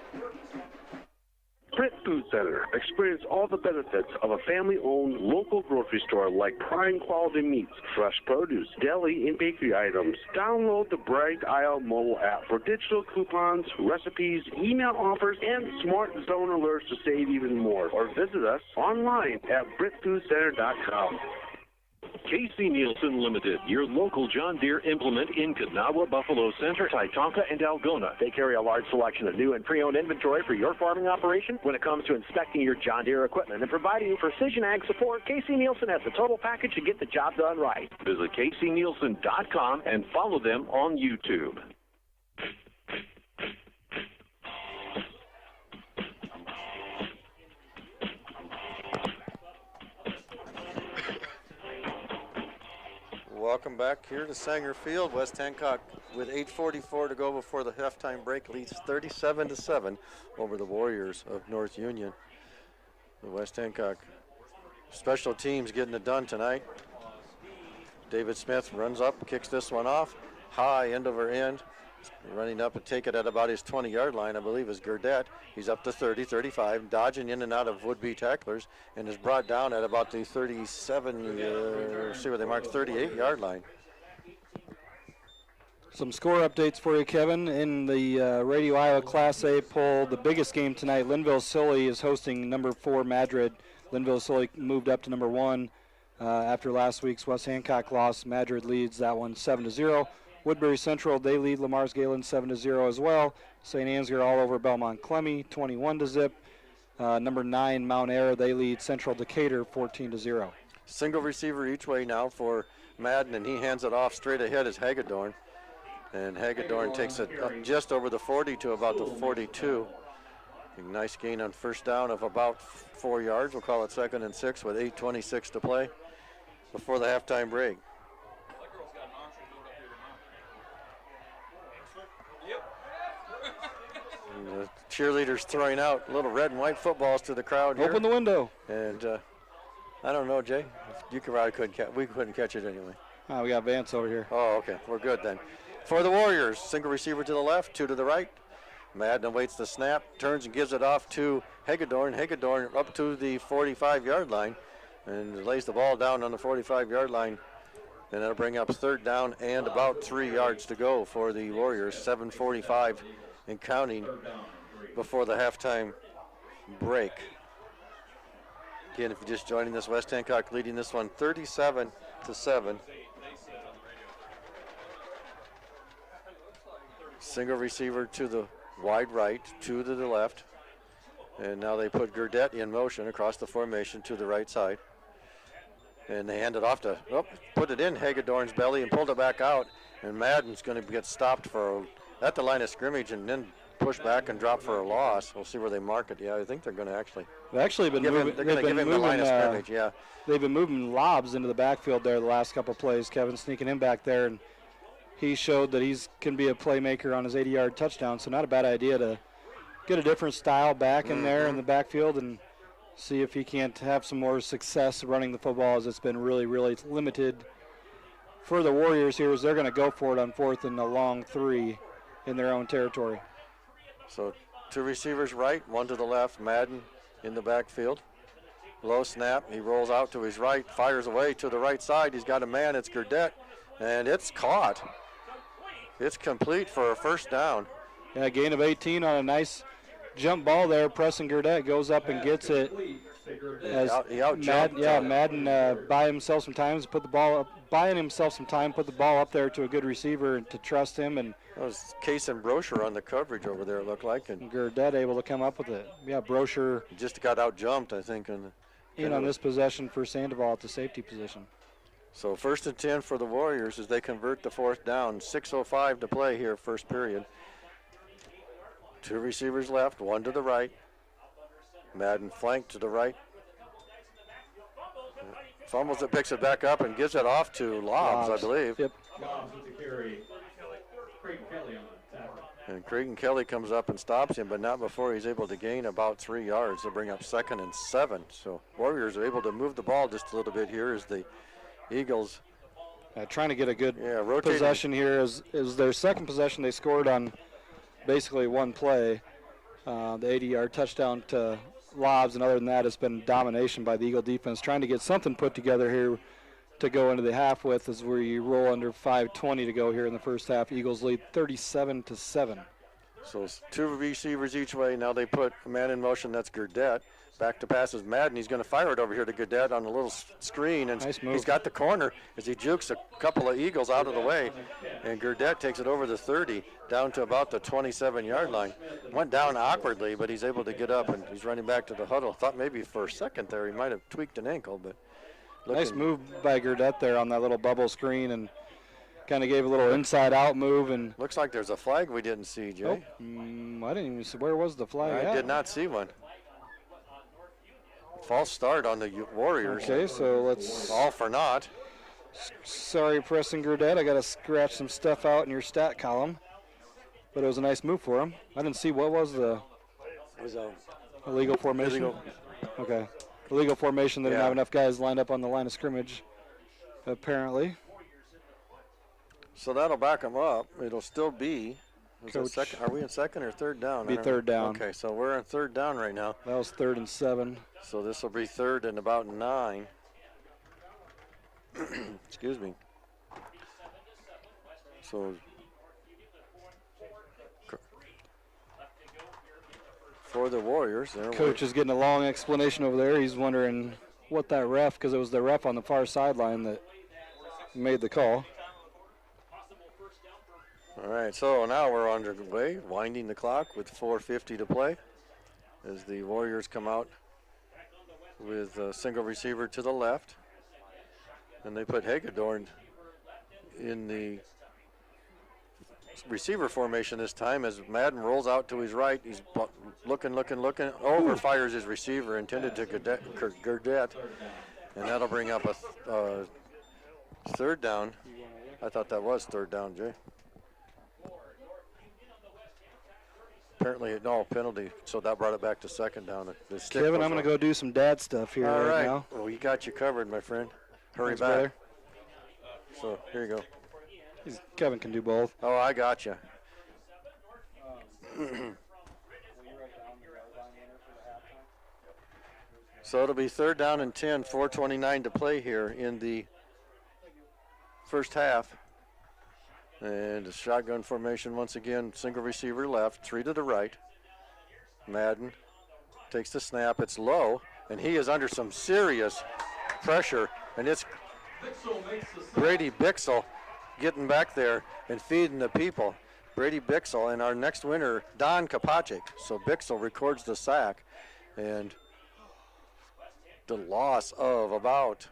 Britt Food Center. Experience all the benefits of a family-owned local grocery store like prime quality meats, fresh produce, deli and bakery items. Download the Bright Isle mobile app for digital coupons, recipes, email offers, and smart zone alerts to save even more. Or visit us online at BrittFoodCenter.com. KC Nielsen Limited, your local John Deere implement in Kanawha, Buffalo Center, Titonka, and Algona. They carry a large selection of new and pre-owned inventory for your farming operation. When it comes to inspecting your John Deere equipment and providing you precision ag support, KC Nielsen has the total package to get the job done right. Visit KCNielsen.com and follow them on YouTube. Welcome back here to Sanger Field. West Hancock with 8:44 to go before the halftime break leads 37-7 over the Warriors of North Union. The West Hancock special teams getting it done tonight. David Smith runs up, kicks this one off, high end over end. Running up and take it at about his 20-yard line, I believe, is Gurdett. He's up to 30, 35, dodging in and out of would-be tacklers, and is brought down at about the 37, see where they marked, 38-yard line. Some score updates for you, Kevin. In the Radio Iowa Class A poll, the biggest game tonight, Linville-Sully is hosting number 4 Madrid. Linville-Sully moved up to number 1 after last week's West Hancock loss. Madrid leads that one 7-0. Woodbury Central, they lead Lamar's Galen 7-0 as well. St. Ansgar all over Belmont Clemmy, 21-0. Number 9 Mount Ayr, they lead Central Decatur 14-0. Single receiver each way now for Madden, and he hands it off straight ahead as Hagedorn. And Hagedorn takes it up just over the 40 to about the 42. A nice gain on first down of about 4 yards. We'll call it 2nd and 6 with 8:26 to play before the halftime break. And the cheerleaders throwing out little red and white footballs to the crowd here. Open the window. And I don't know, Jay. You probably couldn't we couldn't catch it anyway. Oh, we got Vance over here. Oh, okay. We're good then. For the Warriors, single receiver to the left, 2 to the right. Madden awaits the snap, turns and gives it off to Hagedorn. Hagedorn up to the 45-yard line and lays the ball down on the 45-yard line. And that'll bring up 3rd down and about 3 yards to go for the Warriors. 7:45 and counting before the halftime break. Again, if you're just joining this, West Hancock leading this one 37-7. Single receiver to the wide right, 2 to the left. And now they put Gurdett in motion across the formation to the right side. And they hand it off to, put it in Hagedorn's belly and pulled it back out. And Madden's going to get stopped at the line of scrimmage and then push back and drop for a loss. We'll see where they mark it. Yeah, I think they're going to actually. They've actually been moving. They're going to give him the line of scrimmage, yeah. They've been moving lobs into the backfield there the last couple of plays. Kevin sneaking him back there, and he showed that he can be a playmaker on his 80-yard touchdown, so not a bad idea to get a different style back in there in the backfield and see if he can't have some more success running the football, as it's been really, really limited for the Warriors here, as they're going to go for it on 4th and a long 3 in their own territory. So 2 receivers right, 1 to the left, Madden in the backfield. Low snap, he rolls out to his right, fires away to the right side. He's got a man, it's Gurdett, and it's caught. It's complete for a first down. Yeah, gain of 18 on a nice jump ball there. Preston Gurdett goes up and gets it. As Madden buying himself some time, put the ball up there to a good receiver to trust him. And that was Case and Brochure on the coverage over there, it looked like. And Gurdett able to come up with it. Yeah, Brochure just got out jumped, I think. On this possession for Sandoval at the safety position. So 1st and 10 for the Warriors as they convert the 4th down. 6:05 to play here, first period. 2 receivers left, 1 to the right. Madden flank to the right. Fumbles it, picks it back up, and gives it off to Lobbs, I believe. Yep. Lobbs with the carry. Creighton Kelly on the tackle. And Creighton Kelly comes up and stops him, but not before he's able to gain about 3 yards to bring up 2nd and 7. So Warriors are able to move the ball just a little bit here as the Eagles trying to get a good possession here. Is their second possession they scored on basically one play, the 80-yard touchdown to Lobbs, and other than that, it's been domination by the Eagle defense, trying to get something put together here to go into the half with as we roll under 5:20 to go here in the first half. Eagles lead 37-7. So it's 2 receivers each way. Now they put a man in motion. That's Gurdett. Back to pass is Madden. He's going to fire it over here to Gurdett on a little screen. And nice move. He's got the corner as he jukes a couple of Eagles out of the way. And Gurdett takes it over the 30 down to about the 27-yard line. Went down awkwardly, but he's able to get up, and he's running back to the huddle. Thought maybe for a second there he might have tweaked an ankle, but nice move by Gurdett there on that little bubble screen, and kind of gave a little inside-out move. And looks like there's a flag we didn't see, Jay. I didn't even see. Where was the flag? I did not see one. False start on the Warriors. Okay, so let's. All for naught. Sorry, Preston Gurdett. I got to scratch some stuff out in your stat column. But it was a nice move for him. I didn't see what was the. It was a illegal formation. Okay. Illegal formation. They didn't have enough guys lined up on the line of scrimmage, apparently. So that'll back them up. It'll still be. Coach, are we in 2nd or 3rd down? Be 3rd down. Okay, so we're in 3rd down right now. That was 3rd and 7. So this will be 3rd and about 9. Excuse me. So for the Warriors, Coach is getting a long explanation over there. He's wondering what that ref, because it was the ref on the far sideline that made the call. All right, so now we're underway, winding the clock with 4:50 to play as the Warriors come out with a single receiver to the left. And they put Hagedorn in the receiver formation this time as Madden rolls out to his right. He's looking, over fires his receiver intended to Gurdett. And that'll bring up a 3rd down. I thought that was 3rd down, Jay. Apparently, no penalty, so that brought it back to 2nd down. Kevin, I'm going to go do some dad stuff here right now. Well, we got you covered, my friend. Hurry Thanks, back. Brother. So, here you go. Kevin can do both. Oh, I got you. So it'll be 3rd down and 10, 4:29 to play here in the first half. And a shotgun formation once again, single receiver left, 3 to the right. Madden takes the snap, it's low, and he is under some serious pressure, and it's Brady Bixel getting back there and feeding the people. Brady Bixel, and our next winner, Don Kopacik. So Bixel records the sack, and the loss of about,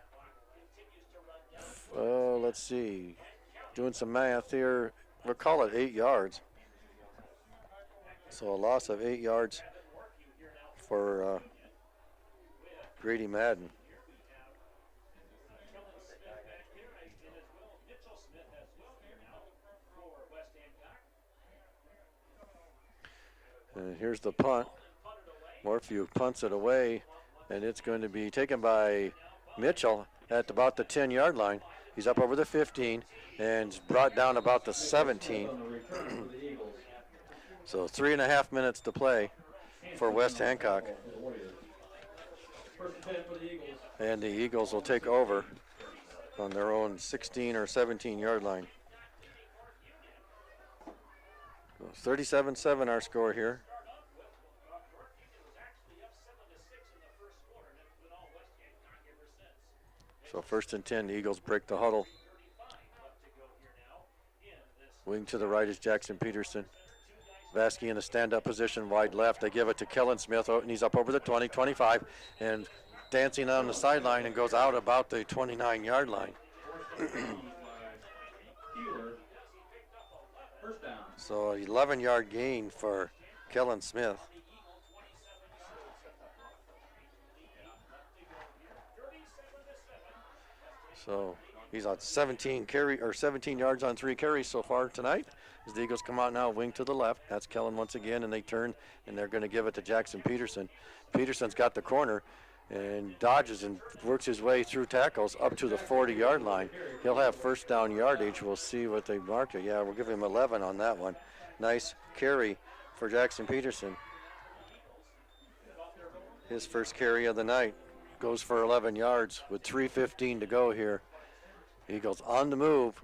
let's see, doing some math here, we'll call it 8 yards. So a loss of 8 yards for Grady Madden. And here's the punt. Morphew punts it away, and it's going to be taken by Mitchell at about the 10-yard line. He's up over the 15 and brought down about the 17. So 3.5 minutes to play for West Hancock. And the Eagles will take over on their own 16 or 17-yard line. 37-7 our score here. So 1st and 10, the Eagles break the huddle. Wing to the right is Jackson Peterson. Vasky in a stand-up position, wide left. They give it to Kellen Smith, and he's up over the 20, 25, and dancing on the sideline and goes out about the 29-yard line. So 11-yard gain for Kellen Smith. So he's on 17 yards on 3 carries so far tonight. As the Eagles come out now, wing to the left. That's Kellen once again, and they turn, and they're going to give it to Jackson Peterson. Peterson's got the corner and dodges and works his way through tackles up to the 40-yard line. He'll have first down yardage. We'll see what they marked it. Yeah, we'll give him 11 on that one. Nice carry for Jackson Peterson. His first carry of the night goes for 11 yards with 3:15 to go here. Eagles on the move.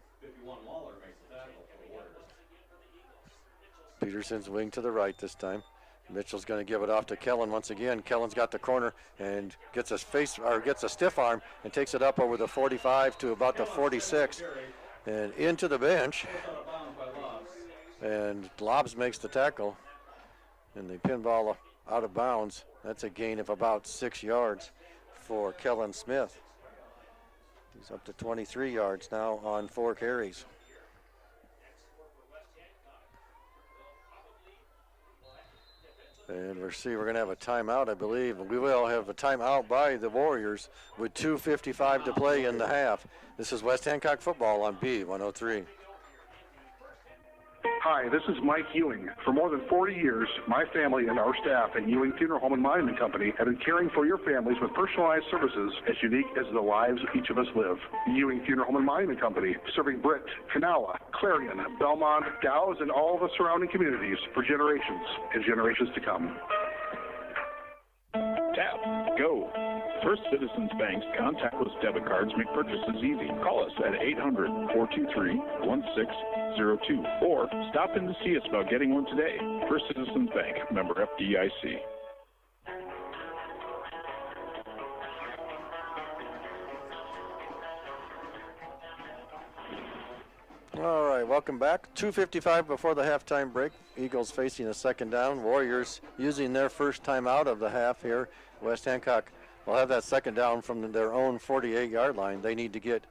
Peterson's wing to the right this time. Mitchell's going to give it off to Kellen once again. Kellen's got the corner and gets a stiff arm and takes it up over the 45 to about the 46 and into the bench. And Lobbs makes the tackle, and the pinball out of bounds. That's a gain of about 6 yards for Kellen Smith. He's up to 23 yards now on 4 carries. And we're going to have a timeout, I believe. We will have a timeout by the Warriors with 2:55 to play in the half. This is West Hancock football on B103. Hi, this is Mike Ewing. For more than 40 years, my family and our staff at Ewing Funeral Home and Monument Company have been caring for your families with personalized services as unique as the lives each of us live. Ewing Funeral Home and Monument Company, serving Britt, Kanawha, Clarion, Belmont, Dow's, and all the surrounding communities for generations and generations to come. Tap, go. First Citizens Bank's contactless debit cards make purchases easy. Call us at 800-423-1602 or stop in to see us about getting one today. First Citizens Bank, member FDIC. All right, welcome back. 2:55 before the halftime break. Eagles facing a second down. Warriors using their first time out of the half here. West Hancock will have that second down from their own 48-yard line. They need to get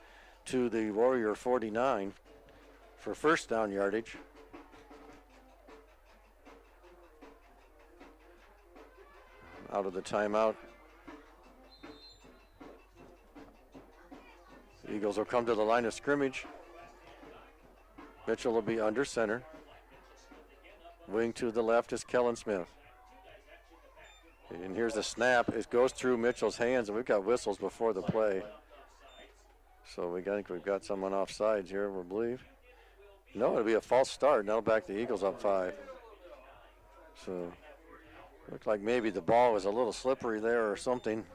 to the Warrior 49 for first down yardage. Out of the timeout. The Eagles will come to the line of scrimmage. Mitchell will be under center. Wing to the left is Kellen Smith. And here's the snap. It goes through Mitchell's hands, and we've got whistles before the play. So I think we've got someone off sides here, we believe. No, it'll be a false start. Now back the Eagles up 5. So looked like maybe the ball was a little slippery there or something.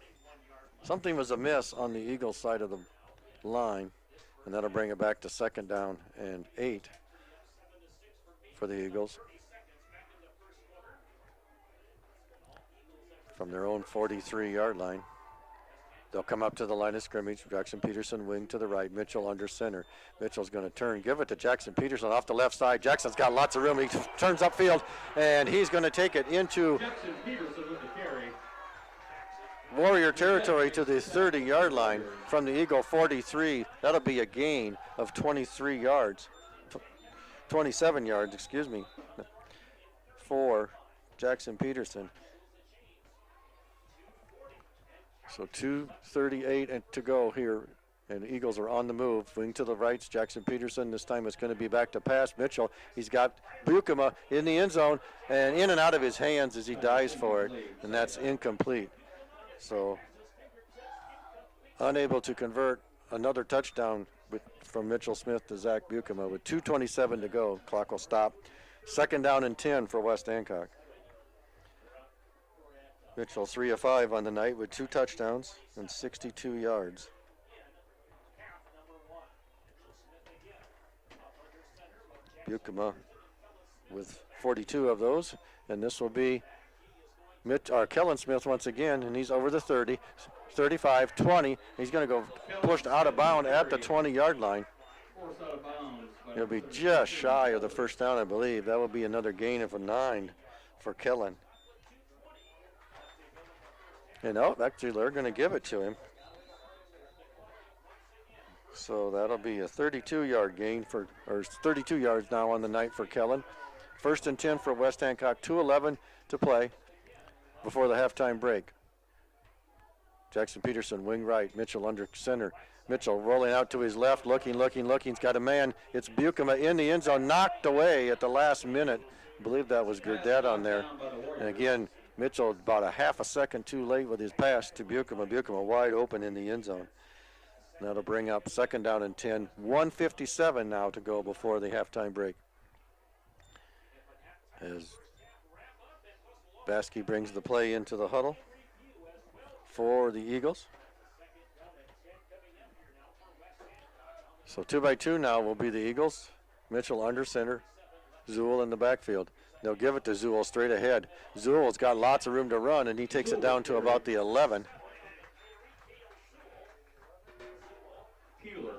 Something was amiss on the Eagles side of the line. And that'll bring it back to second down and 8 for the Eagles. From their own 43-yard line. They'll come up to the line of scrimmage. Jackson Peterson wing to the right. Mitchell under center. Mitchell's going to turn, give it to Jackson Peterson off the left side. Jackson's got lots of room. He turns upfield, and he's going to take it into Warrior territory to the 30-yard line from the Eagle 43. That'll be a gain of 23 yards. 27 yards, excuse me, for Jackson Peterson. So 2:38 to go here, and the Eagles are on the move. Wing to the right, Jackson Peterson. This time it's going to be back to pass. Mitchell, he's got Bukema in the end zone, and in and out of his hands as he dives for it, and that's incomplete. So unable to convert another touchdown from Mitchell Smith to Zach Bukema with 2:27 to go. Clock will stop. 2nd down and 10 for West Hancock. Mitchell 3 of 5 on the night with 2 touchdowns and 62 yards. Bukema with 42 of those, and this will be Kellen Smith once again, and he's over the 30, 35, 20. He's going to go pushed out of bounds at the 20-yard line. He'll be just shy of the first down, I believe. That will be another gain of a 9 for Kellen. And actually, they're going to give it to him. So that'll be a 32-yard gain or 32 yards now on the night for Kellen. 1st and 10 for West Hancock. 2:11 to play before the halftime break. Jackson Peterson, wing right. Mitchell under center. Mitchell rolling out to his left, looking. He's got a man. It's Bukema in the end zone, knocked away at the last minute. I believe that was Gurdett on there. And again, Mitchell about a half a second too late with his pass to Bukema. Bukema wide open in the end zone. That'll bring up 2nd down and 10. 1:57 now to go before the halftime break. As Baskey brings the play into the huddle for the Eagles. So 2-by-2 now will be the Eagles. Mitchell under center. Zool in the backfield. They'll give it to Zool straight ahead. Zool's got lots of room to run, and he takes it down to about the 11.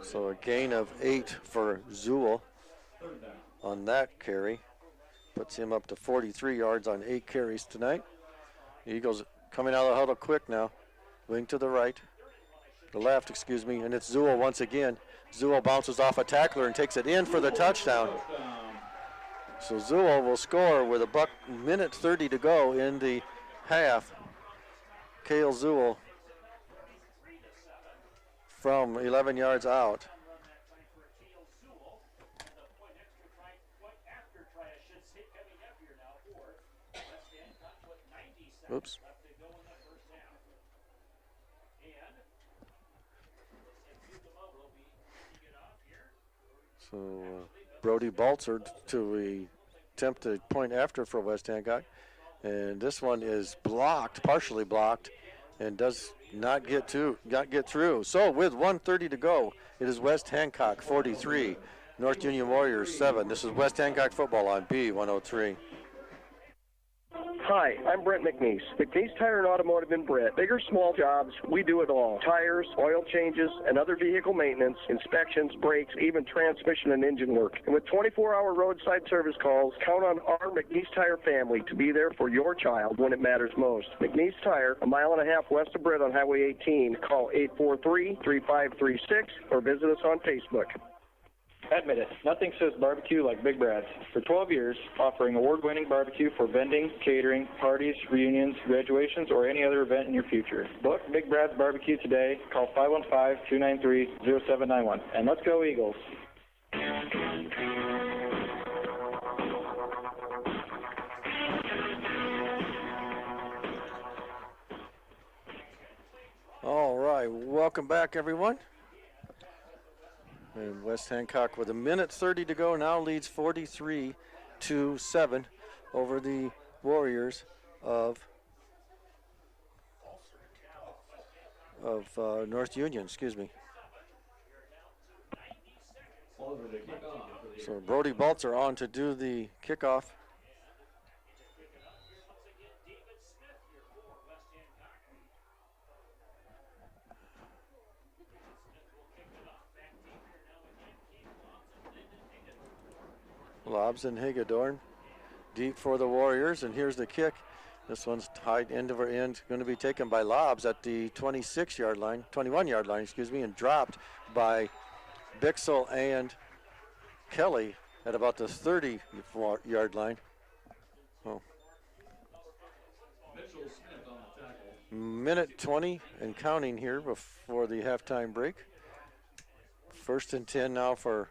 So a gain of 8 for Zool on that carry. Puts him up to 43 yards on 8 carries tonight. The Eagles coming out of the huddle quick now. Wing to the right. The left, excuse me, and it's Zool once again. Zool bounces off a tackler and takes it in for the touchdown. So Zool will score with a minute 30 to go in the half. Cale Zool from 11 yards out. Oops. So Brody Balzer to attempt a point after for West Hancock. And this one is blocked, partially blocked, and does not get through. So with 1:30 to go, it is West Hancock 43, North Union Warriors 7. This is West Hancock football on B103. Hi, I'm Brent McNeese. McNeese Tire and Automotive in Britt. Big or small jobs, we do it all. Tires, oil changes, and other vehicle maintenance, inspections, brakes, even transmission and engine work. And with 24-hour roadside service calls, count on our McNeese Tire family to be there for your child when it matters most. McNeese Tire, a mile and a half west of Britt on Highway 18. Call 843-3536 or visit us on Facebook. Admit it, nothing says barbecue like Big Brad's. For 12 years, offering award-winning barbecue for vending, catering, parties, reunions, graduations, or any other event in your future. Book Big Brad's Barbecue today. Call 515-293-0791. And let's go Eagles. All right, welcome back, everyone. And West Hancock with a minute 30 to go now leads 43-7 over the Warriors of North Union, excuse me. So Brody Balzer on to do the kickoff. Lobs and Hagedorn deep for the Warriors, and here's the kick. This one's tied end over end, going to be taken by Lobs at the 21-yard line, and dropped by Bixel and Kelly at about the 30-yard line. Oh. Minute 20 and counting here before the halftime break. 1st and 10 now for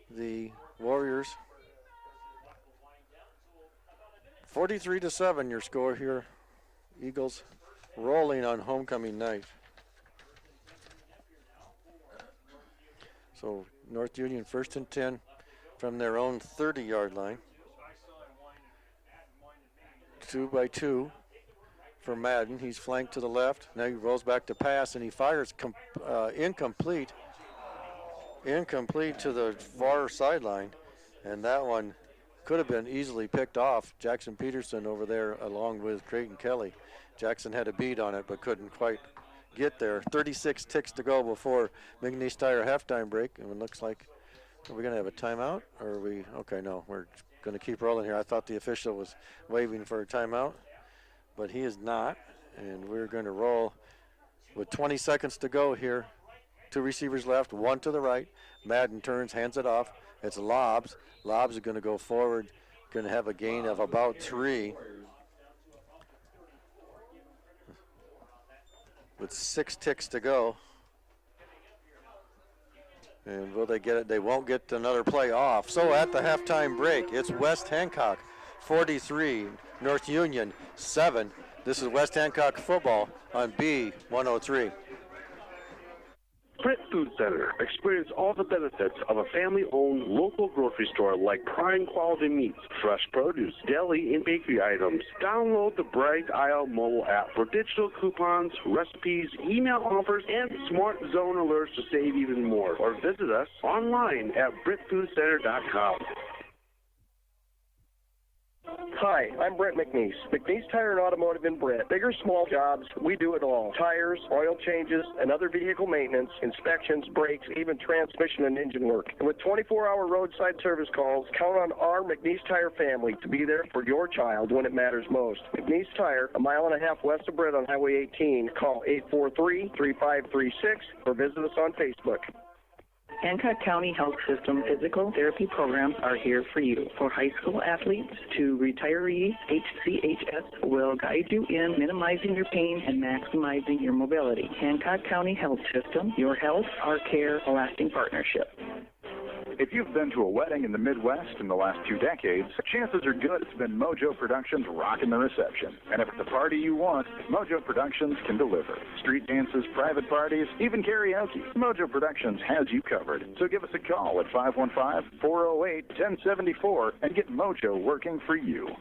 the Warriors. 43-7 your score here. Eagles rolling on homecoming night. So North Union 1st and 10 from their own 30-yard line. 2 by 2 for Madden. He's flanked to the left. Now he rolls back to pass, and he fires incomplete to the far sideline, and that one could have been easily picked off. Jackson Peterson over there along with Creighton Kelly. Jackson had a beat on it but couldn't quite get there. 36 ticks to go before McNeese Tire halftime break, and it looks like, are we going to have a timeout? Or are we, okay, no, we're going to keep rolling here. I thought the official was waving for a timeout, but he is not, and we're going to roll with 20 seconds to go here. 2 receivers left, 1 to the right. Madden turns, hands it off. It's Lobs. Lobs is going to go forward, going to have a gain of about 3. With 6 ticks to go. And will they get it? They won't get another play off. So at the halftime break, it's West Hancock 43, North Union 7. This is West Hancock football on B103. Britt Food Center. Experience all the benefits of a family-owned local grocery store like prime quality meats, fresh produce, deli and bakery items. Download the Bright Aisle mobile app for digital coupons, recipes, email offers, and smart zone alerts to save even more. Or visit us online at BrittFoodCenter.com. Hi, I'm Brent McNeese. McNeese Tire and Automotive in Britt. Big or small jobs, we do it all. Tires, oil changes, and other vehicle maintenance, inspections, brakes, even transmission and engine work. And with 24-hour roadside service calls, count on our McNeese Tire family to be there for your child when it matters most. McNeese Tire, a mile and a half west of Britt on Highway 18. Call 843-3536 or visit us on Facebook. Hancock County Health System physical therapy programs are here for you. For high school athletes to retirees, HCHS will guide you in minimizing your pain and maximizing your mobility. Hancock County Health System, your health, our care, a lasting partnership. If you've been to a wedding in the Midwest in the last 2 decades, chances are good it's been Mojo Productions rocking the reception. And if it's the party you want, Mojo Productions can deliver. Street dances, private parties, even karaoke. Mojo Productions has you covered. So give us a call at 515-408-1074 and get Mojo working for you.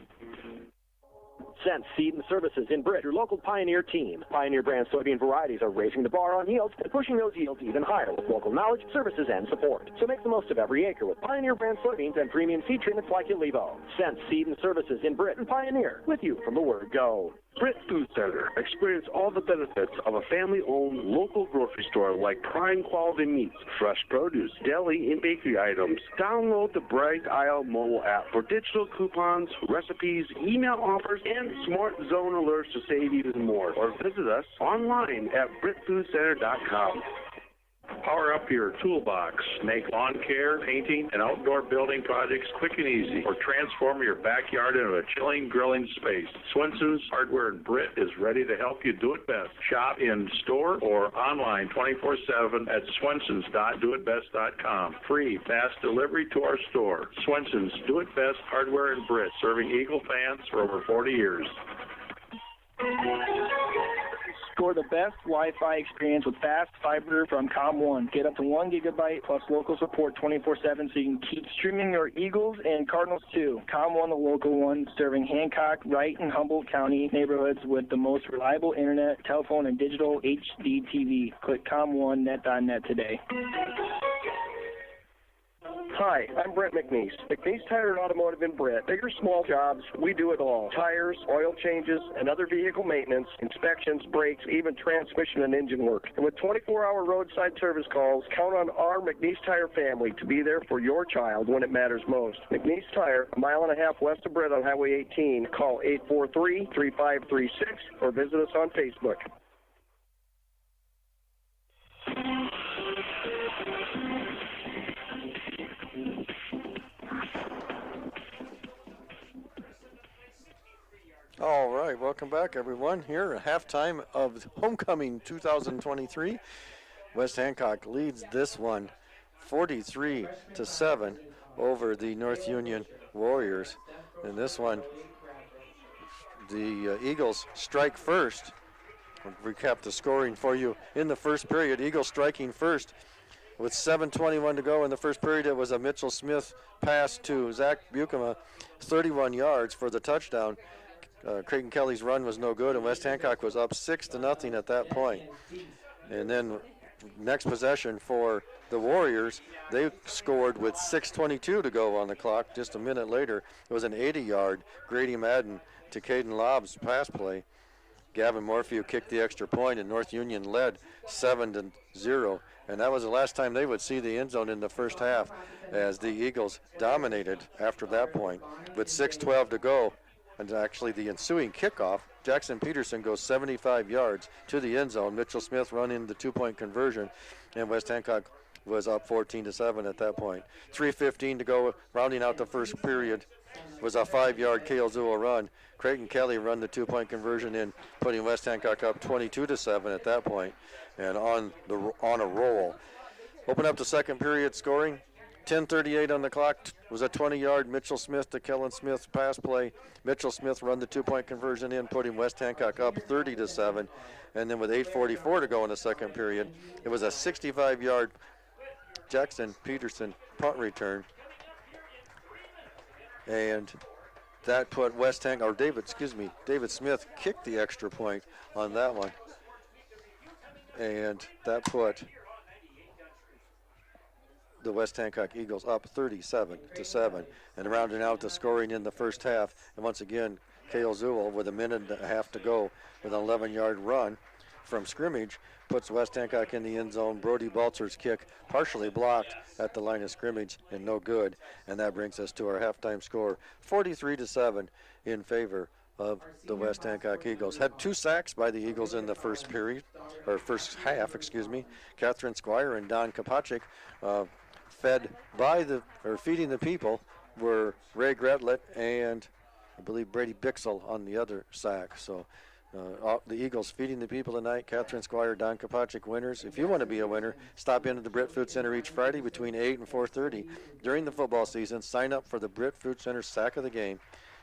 Sense Seed and Services in Britt, your local Pioneer team. Pioneer brand soybean varieties are raising the bar on yields and pushing those yields even higher with local knowledge, services, and support. So make the most of every acre with Pioneer brand soybeans and premium seed treatments like Ulevo. Sense Seed and Services in Britt and Pioneer, with you from the word go. Britt Food Center. Experience all the benefits of a family-owned local grocery store like prime quality meats, fresh produce, deli and bakery items. Download the Bright Aisle mobile app for digital coupons, recipes, email offers, and smart zone alerts to save even more. Or visit us online at BrittFoodCenter.com. Power up your toolbox. Make lawn care, painting, and outdoor building projects quick and easy. Or transform your backyard into a chilling, grilling space. Swenson's Hardware in Britt is ready to help you do it best. Shop in store or online 24/7 at swensons.doitbest.com. Free, fast delivery to our store. Swenson's Do It Best Hardware in Britt, serving Eagle fans for over 40 years. Score the best Wi-Fi experience with fast fiber from ComOne. Get up to 1 gigabyte plus local support 24/7 so you can keep streaming your Eagles and Cardinals too. ComOne, the local one, serving Hancock, Wright, and Humboldt County neighborhoods with the most reliable internet, telephone, and digital HD TV. Click ComOneNet.net today. Hi, I'm Brent McNeese. McNeese Tire and Automotive in Brett. Big or small jobs, we do it all. Tires, oil changes, and other vehicle maintenance, inspections, brakes, even transmission and engine work. And with 24-hour roadside service calls, count on our McNeese Tire family to be there for your child when it matters most. McNeese Tire, a mile and a half west of Brett on Highway 18. Call 843-3536 or visit us on Facebook. All right, welcome back, everyone. Here at halftime of Homecoming 2023. West Hancock leads this one 43-7 over the North Union Warriors. In this one, the Eagles strike first. I'll recap the scoring for you. In the first period, Eagles striking first with 7:21 to go in the first period. It was a Mitchell Smith pass to Zach Bukema, 31 yards for the touchdown. Creighton Kelly's run was no good, and West Hancock was up 6-0 at that point. And then next possession for the Warriors, they scored with 6:22 to go on the clock. Just a minute later, it was an 80-yard Grady Madden to Caden Lobbs pass play. Gavin Morphew kicked the extra point, and North Union led 7-0. And that was the last time they would see the end zone in the first half, as the Eagles dominated after that point. With 6:12 to go, and actually the ensuing kickoff, Jackson Peterson goes 75 yards to the end zone. Mitchell Smith run in the two-point conversion, and West Hancock was up 14-7 at that point. 3:15 to go, rounding out the first period, was a 5-yard Cale Zuhl run. Creighton Kelly run the two-point conversion in, putting West Hancock up 22-7 at that point, and on a roll. Open up the second period scoring. 10:38 on the clock, was a 20-yard Mitchell Smith to Kellen Smith pass play. Mitchell Smith run the two-point conversion in, putting West Hancock up 30-7. And then with 8:44 to go in the second period, it was a 65-yard Jackson Peterson punt return. And that put West Hancock, or David Smith kicked the extra point on that one. And that put the West Hancock Eagles up 37-7, and rounding out the scoring in the first half. And once again, Cale Zuhl, with a minute and a half to go, with an 11-yard run from scrimmage, puts West Hancock in the end zone. Brody Baltzer's kick partially blocked at the line of scrimmage and no good. And that brings us to our halftime score, 43-7 in favor of the West Hancock Eagles. Had 2 sacks by the Eagles in the first period, or first half, Catherine Squire and Don Kopachik. Feeding the people were Ray Gretlet and I believe Brady Bixel on the other sack. So the Eagles feeding the people tonight. Catherine Squire, Don Kopachik winners. If you want to be a winner, stop into the Britt Food Center each Friday between 8 and 4:30 during the football season. Sign up for the Britt Food Center sack of the game.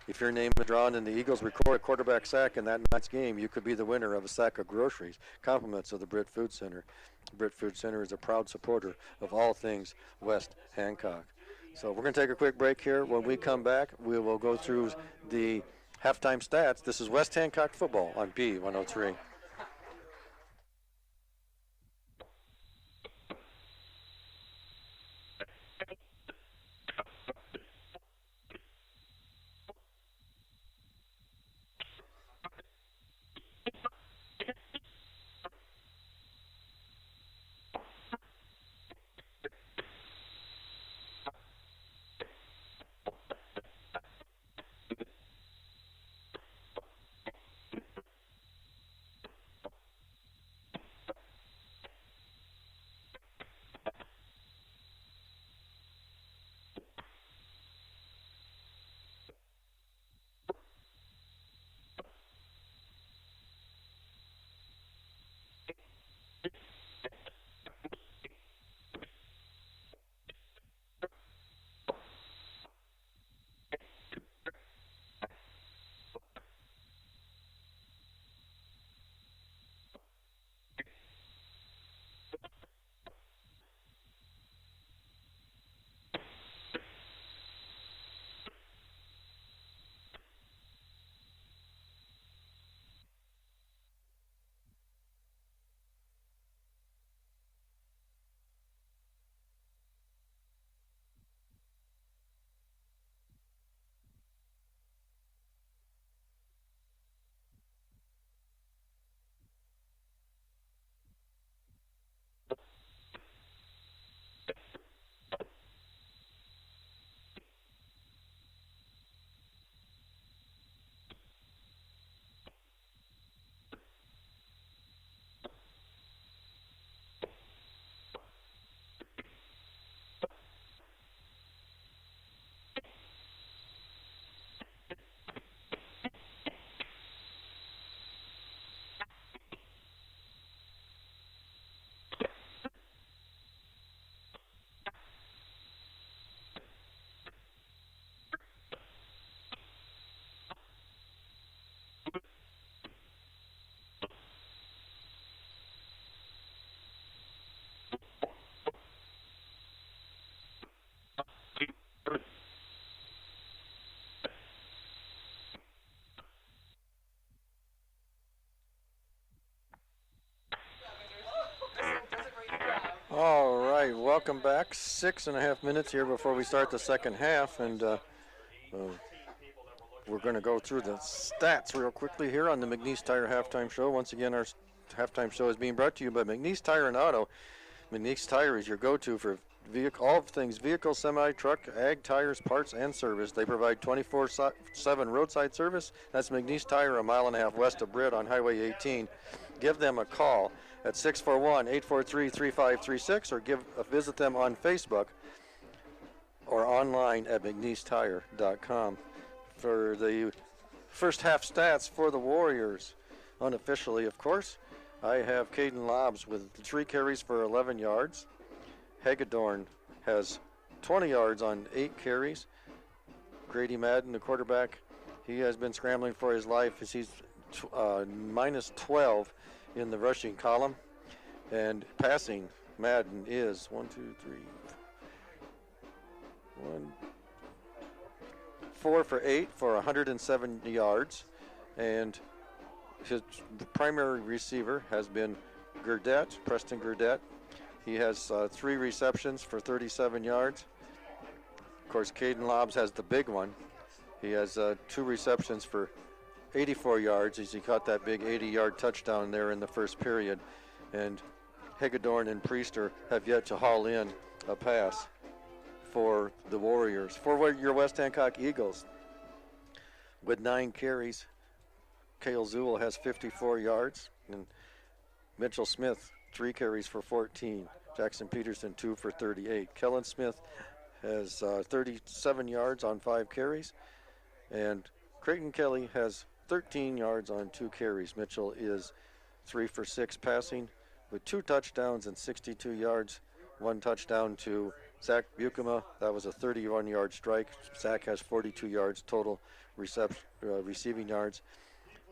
If your name is drawn and the Eagles record a quarterback sack in that night's game, you could be the winner of a sack of groceries. Compliments of the Britt Food Center. The Britt Food Center is a proud supporter of all things West Hancock. So we're going to take a quick break here. When we come back, we will go through the halftime stats. This is West Hancock football on B103. welcome back. 6.5 minutes here before we start the second half, and we're going to go through the stats real quickly here on the McNeese Tire Halftime Show. Once again, our halftime show is being brought to you by McNeese Tire and Auto. McNeese Tire is your go-to for all things vehicle, semi, truck, ag tires, parts, and service. They provide 24/7 roadside service. That's McNeese Tire, a mile and a half west of Britt on Highway 18. Give them a call at 641-843-3536 or visit them on Facebook or online at McNeeseTire.com. For the first half stats for the Warriors, unofficially, of course, I have Caden Lobbs with 3 carries for 11 yards. Hagedorn has 20 yards on 8 carries. Grady Madden, the quarterback, he has been scrambling for his life as he's minus 12 in the rushing column. And passing, Madden is 4 for 8 for 107 yards. And his primary receiver has been Preston Gurdett. He has 3 receptions for 37 yards. Of course, Caden Lobbs has the big one. He has 2 receptions for 84 yards as he caught that big 80-yard touchdown there in the first period. And Hagedorn and Priester have yet to haul in a pass for the Warriors. For your West Hancock Eagles, with 9 carries, Cale Zuhl has 54 yards, and Mitchell Smith, 3 carries for 14. Jackson Peterson, 2 for 38. Kellen Smith has 37 yards on 5 carries, and Creighton Kelly has 13 yards on 2 carries. Mitchell is 3 for 6 passing with 2 touchdowns and 62 yards. 1 touchdown to Zach Bukema. That was a 31-yard strike. Zach has 42 yards total receiving yards.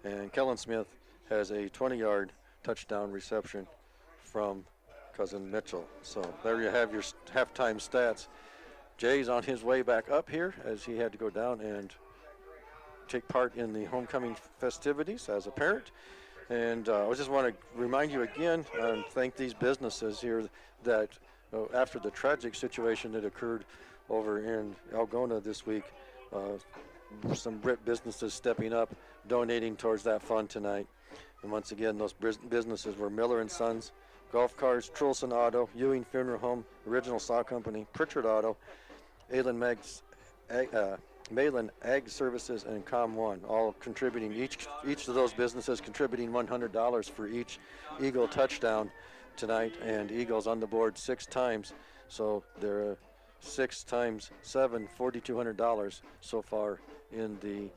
And Kellen Smith has a 20-yard touchdown reception from cousin Mitchell. So there you have your halftime stats. Jay's on his way back up here as he had to go down and take part in the homecoming festivities as a parent. And I just want to remind you again and thank these businesses here that after the tragic situation that occurred over in Algona this week, some Brit businesses stepping up, donating towards that fund tonight. And once again, those businesses were Miller & Sons, Golf Cars, Trulson Auto, Ewing Funeral Home, Original Saw Company, Pritchard Auto, Malin Ag Services, and Com1, all contributing, each of those businesses contributing $100 for each Eagle touchdown tonight, and Eagles on the board 6 times. So they're 6 times 7, $4,200 so far in the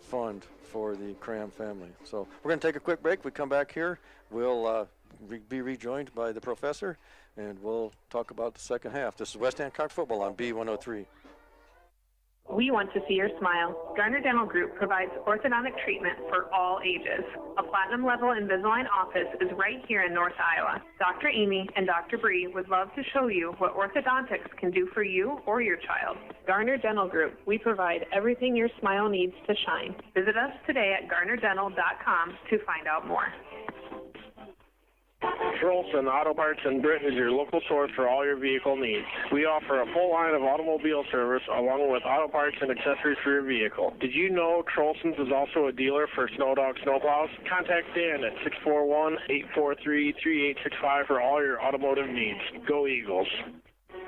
fund for the Cram family. So we're going to take a quick break. We come back here, we'll be rejoined by the professor, and we'll talk about the second half. This is West Hancock Football on B103. We want to see your smile. Garner Dental Group provides orthodontic treatment for all ages. A platinum-level Invisalign office is right here in North Iowa. Dr. Amy and Dr. Bree would love to show you what orthodontics can do for you or your child. Garner Dental Group, we provide everything your smile needs to shine. Visit us today at garnerdental.com to find out more. Trolson Auto Parts in Britt is your local source for all your vehicle needs. We offer a full line of automobile service along with auto parts and accessories for your vehicle. Did you know Trolson's is also a dealer for Snowdog snowplows? Contact Dan at 641-843-3865 for all your automotive needs. Go Eagles.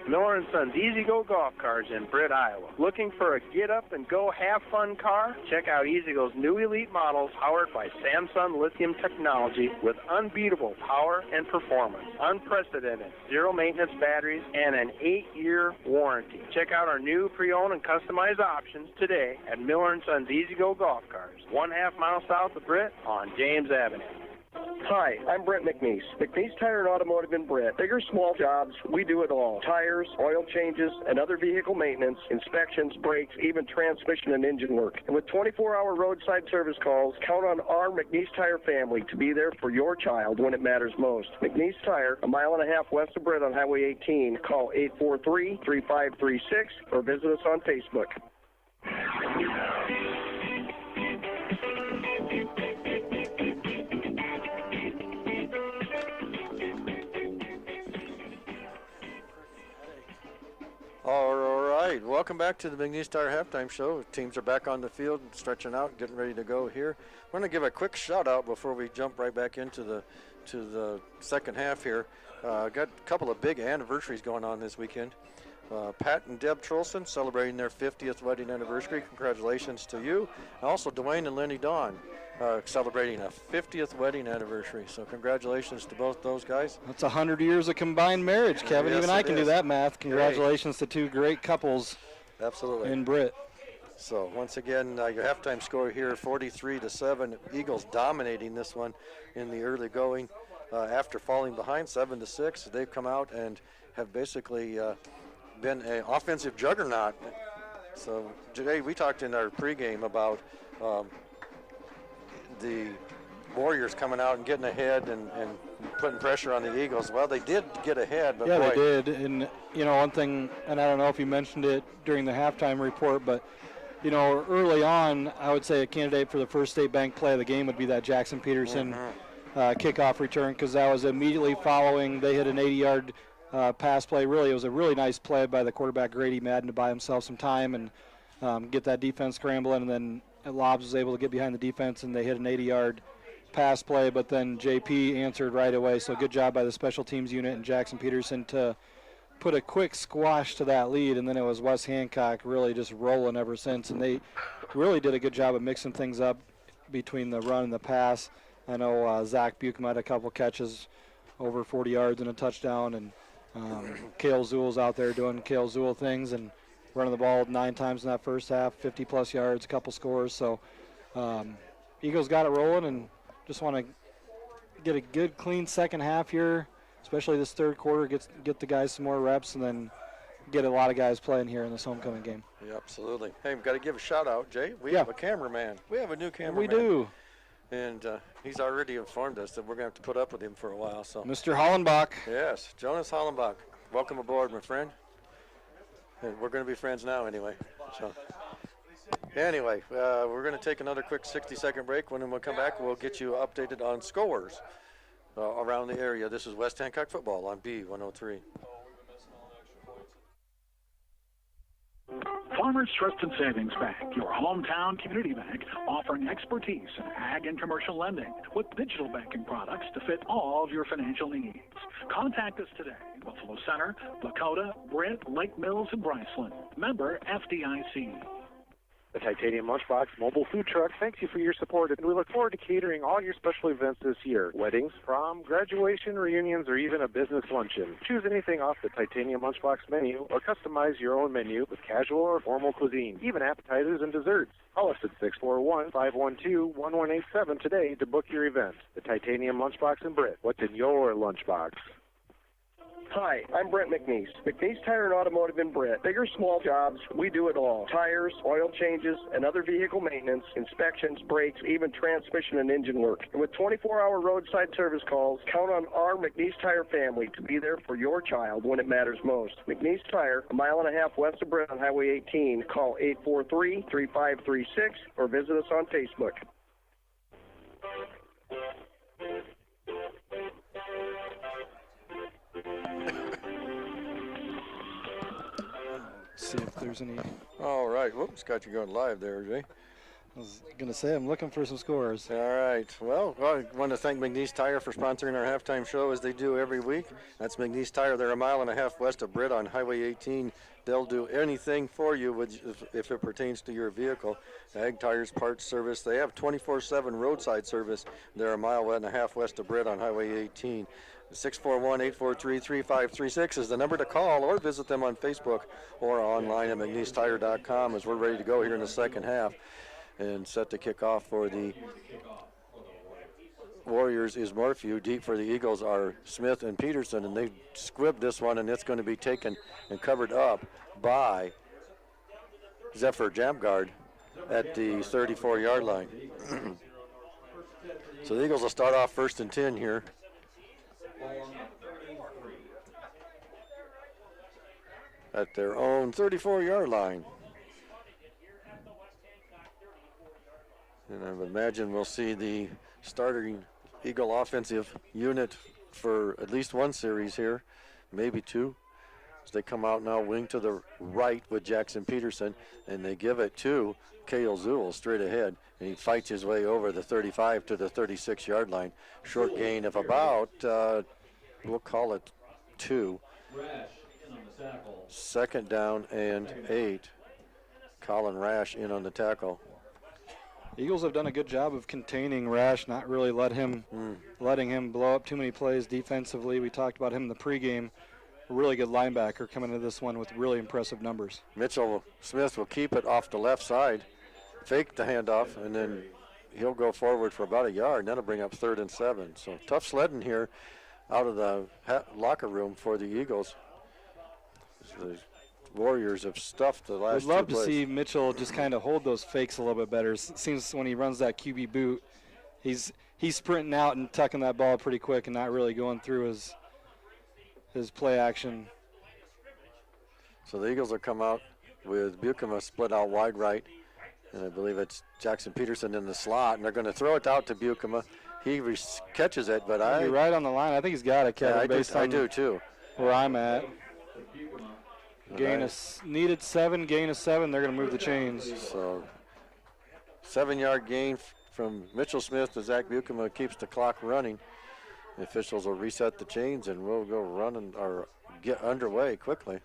Miller & Sons Easy Go Golf Cars in Britt, Iowa. Looking for a get-up-and-go have-fun car? Check out Easy Go's new elite models powered by Samsung lithium technology with unbeatable power and performance, unprecedented zero-maintenance batteries, and an 8-year warranty. Check out our new pre-owned and customized options today at Miller & Sons Easy Go Golf Cars, 1/2 mile south of Britt on James Avenue. Hi, I'm Brent McNeese. McNeese Tire and Automotive in Britt. Big or small jobs, we do it all. Tires, oil changes, and other vehicle maintenance, inspections, brakes, even transmission and engine work. And with 24-hour roadside service calls, count on our McNeese Tire family to be there for your child when it matters most. McNeese Tire, 1.5 miles west of Britt on Highway 18. Call 843-3536 or visit us on Facebook. right, welcome back to the McNeese Tire Halftime Show. Teams are back on the field, stretching out, getting ready to go here. We're going to give a quick shout out before we jump right back into the second half here. Got a couple of big anniversaries going on this weekend. Pat and Deb Trolson celebrating their 50th wedding anniversary. Congratulations to you. And also Dwayne and Lenny Dawn celebrating a 50th wedding anniversary. So congratulations to both those guys. That's 100 years of combined marriage, Kevin. Yes, Even I it can is. do that math. Congratulations to two great couples. Absolutely. In Britt. So once again, your halftime score here, 43-7. Eagles dominating this one in the early going. After falling behind 7-6, they've come out and have basically been an offensive juggernaut. So today we talked in our pregame about the Warriors coming out and getting ahead and putting pressure on the Eagles. Well, they did get ahead, but yeah, boy, they did. And, one thing, and I don't know if you mentioned it during the halftime report, but, early on, I would say a candidate for the first State Bank play of the game would be that Jackson Peterson kickoff return, because that was immediately following. They hit an 80-yard pass play. Really, it was a really nice play by the quarterback, Grady Madden, to buy himself some time and get that defense scrambling. And then Lobbs was able to get behind the defense, and they hit an 80-yard pass play. But then JP answered right away. So good job by the special teams unit and Jackson Peterson to put a quick squash to that lead. And then it was Wes Hancock really just rolling ever since. And they really did a good job of mixing things up between the run and the pass. I know Zach Bucham had a couple catches over 40 yards and a touchdown, and Cale Zool's out there doing Cale Zool things and running the ball 9 times in that first half, 50-plus yards, a couple scores. So Eagles got it rolling and just want to get a good, clean second half here, especially this third quarter, get the guys some more reps, and then get a lot of guys playing here in this homecoming game. Yeah, absolutely. Hey, we've got to give a shout-out, Jay. We have a cameraman. We have a new cameraman. We do. And he's already informed us that we're going to have to put up with him for a while. So, Mr. Hollenbach. Yes, Jonas Hollenbach. Welcome aboard, my friend. And we're going to be friends now anyway. So, anyway, we're going to take another quick 60-second break. When we come back, we'll get you updated on scores around the area. This is West Hancock football on B103. Farmers Trust and Savings Bank, your hometown community bank, offering expertise in ag and commercial lending with digital banking products to fit all of your financial needs. Contact us today in Buffalo Center, Lakota, Britt, Lake Mills, and Bryceland. Member FDIC. The Titanium Lunchbox mobile food truck thanks you for your support, and we look forward to catering all your special events this year. Weddings, prom, graduation, reunions, or even a business luncheon. Choose anything off the Titanium Lunchbox menu or customize your own menu with casual or formal cuisine, even appetizers and desserts. Call us at 641-512-1187 today to book your event. The Titanium Lunchbox in Britt. What's in your lunchbox? Hi, I'm Brent McNeese. McNeese Tire and Automotive in Britt. Big or small jobs, we do it all. Tires, oil changes, and other vehicle maintenance, inspections, brakes, even transmission and engine work. And with 24-hour roadside service calls, count on our McNeese Tire family to be there for your child when it matters most. McNeese Tire, a mile and a half west of Britt on Highway 18. Call 843-3536 or visit us on Facebook. See if there's any. All right. Whoops, got you going live there, Jay. I was going to say I'm looking for some scores. All right. Well, I want to thank McNeese Tire for sponsoring our halftime show as they do every week. That's McNeese Tire. They're a mile and a half west of Britt on Highway 18. They'll do anything for you if it pertains to your vehicle. Ag tires, parts service. They have 24/7 roadside service. They're a mile and a half west of Britt on Highway 18. 641-843-3536 is the number to call, or visit them on Facebook or online at McNeeseTire.com as we're ready to go here in the second half. And set to kick off for the Warriors is Morphew. Deep for the Eagles are Smith and Peterson, and they squibbed this one, and it's going to be taken and covered up by Zephyr Jamgard at the 34-yard line. So the Eagles will start off 1st and 10 here. At their own 34-yard line. And I would imagine we'll see the starting Eagle offensive unit for at least one series here, maybe two. They come out now, wing to the right with Jackson Peterson, and they give it to Cale Zool straight ahead, and he fights his way over the 35 to the 36-yard line. Short gain of about, we'll call it 2. Second down and 8. Colin Rash in on the tackle. Eagles have done a good job of containing Rash, not really letting him blow up too many plays defensively. We talked about him in the pregame. A really good linebacker coming into this one with really impressive numbers. Mitchell Smith will keep it off the left side, fake the handoff, and then he'll go forward for about a yard, and that'll bring up 3rd and 7. So tough sledding here out of the locker room for the Eagles. The Warriors have stuffed the last 2 plays. I'd love to see Mitchell just kind of hold those fakes a little bit better. It seems when he runs that QB boot, he's sprinting out and tucking that ball pretty quick and not really going through his play action. So the Eagles will come out with Buikema split out wide right, and I believe it's Jackson Peterson in the slot, and they're going to throw it out to Buikema. He catches it, but You're right on the line. I think he's got it, Kevin, I do too. Where I'm at. Needed 7, gain of 7. They're going to move the chains. So 7-yard gain from Mitchell Smith to Zach Buikema keeps the clock running. The officials will reset the chains, and we'll go running or get underway quickly.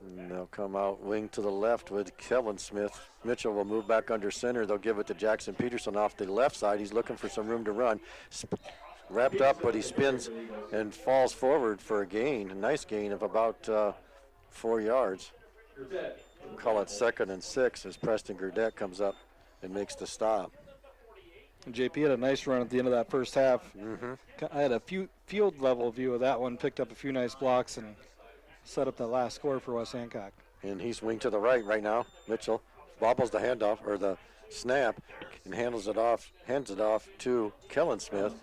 And they'll come out wing to the left with Kellen Smith. Mitchell will move back under center. They'll give it to Jackson Peterson off the left side. He's looking for some room to run. Wrapped up, but he spins and falls forward for a gain, a nice gain of about 4 yards. We'll call it 2nd and 6 as Preston Gurdett comes up and makes the stop. JP had a nice run at the end of that first half. Mm-hmm. I had a field level view of that one, picked up a few nice blocks, and set up that last score for West Hancock. And he's wing to the right now. Mitchell bobbles the handoff or the snap and hands it off to Kellen Smith.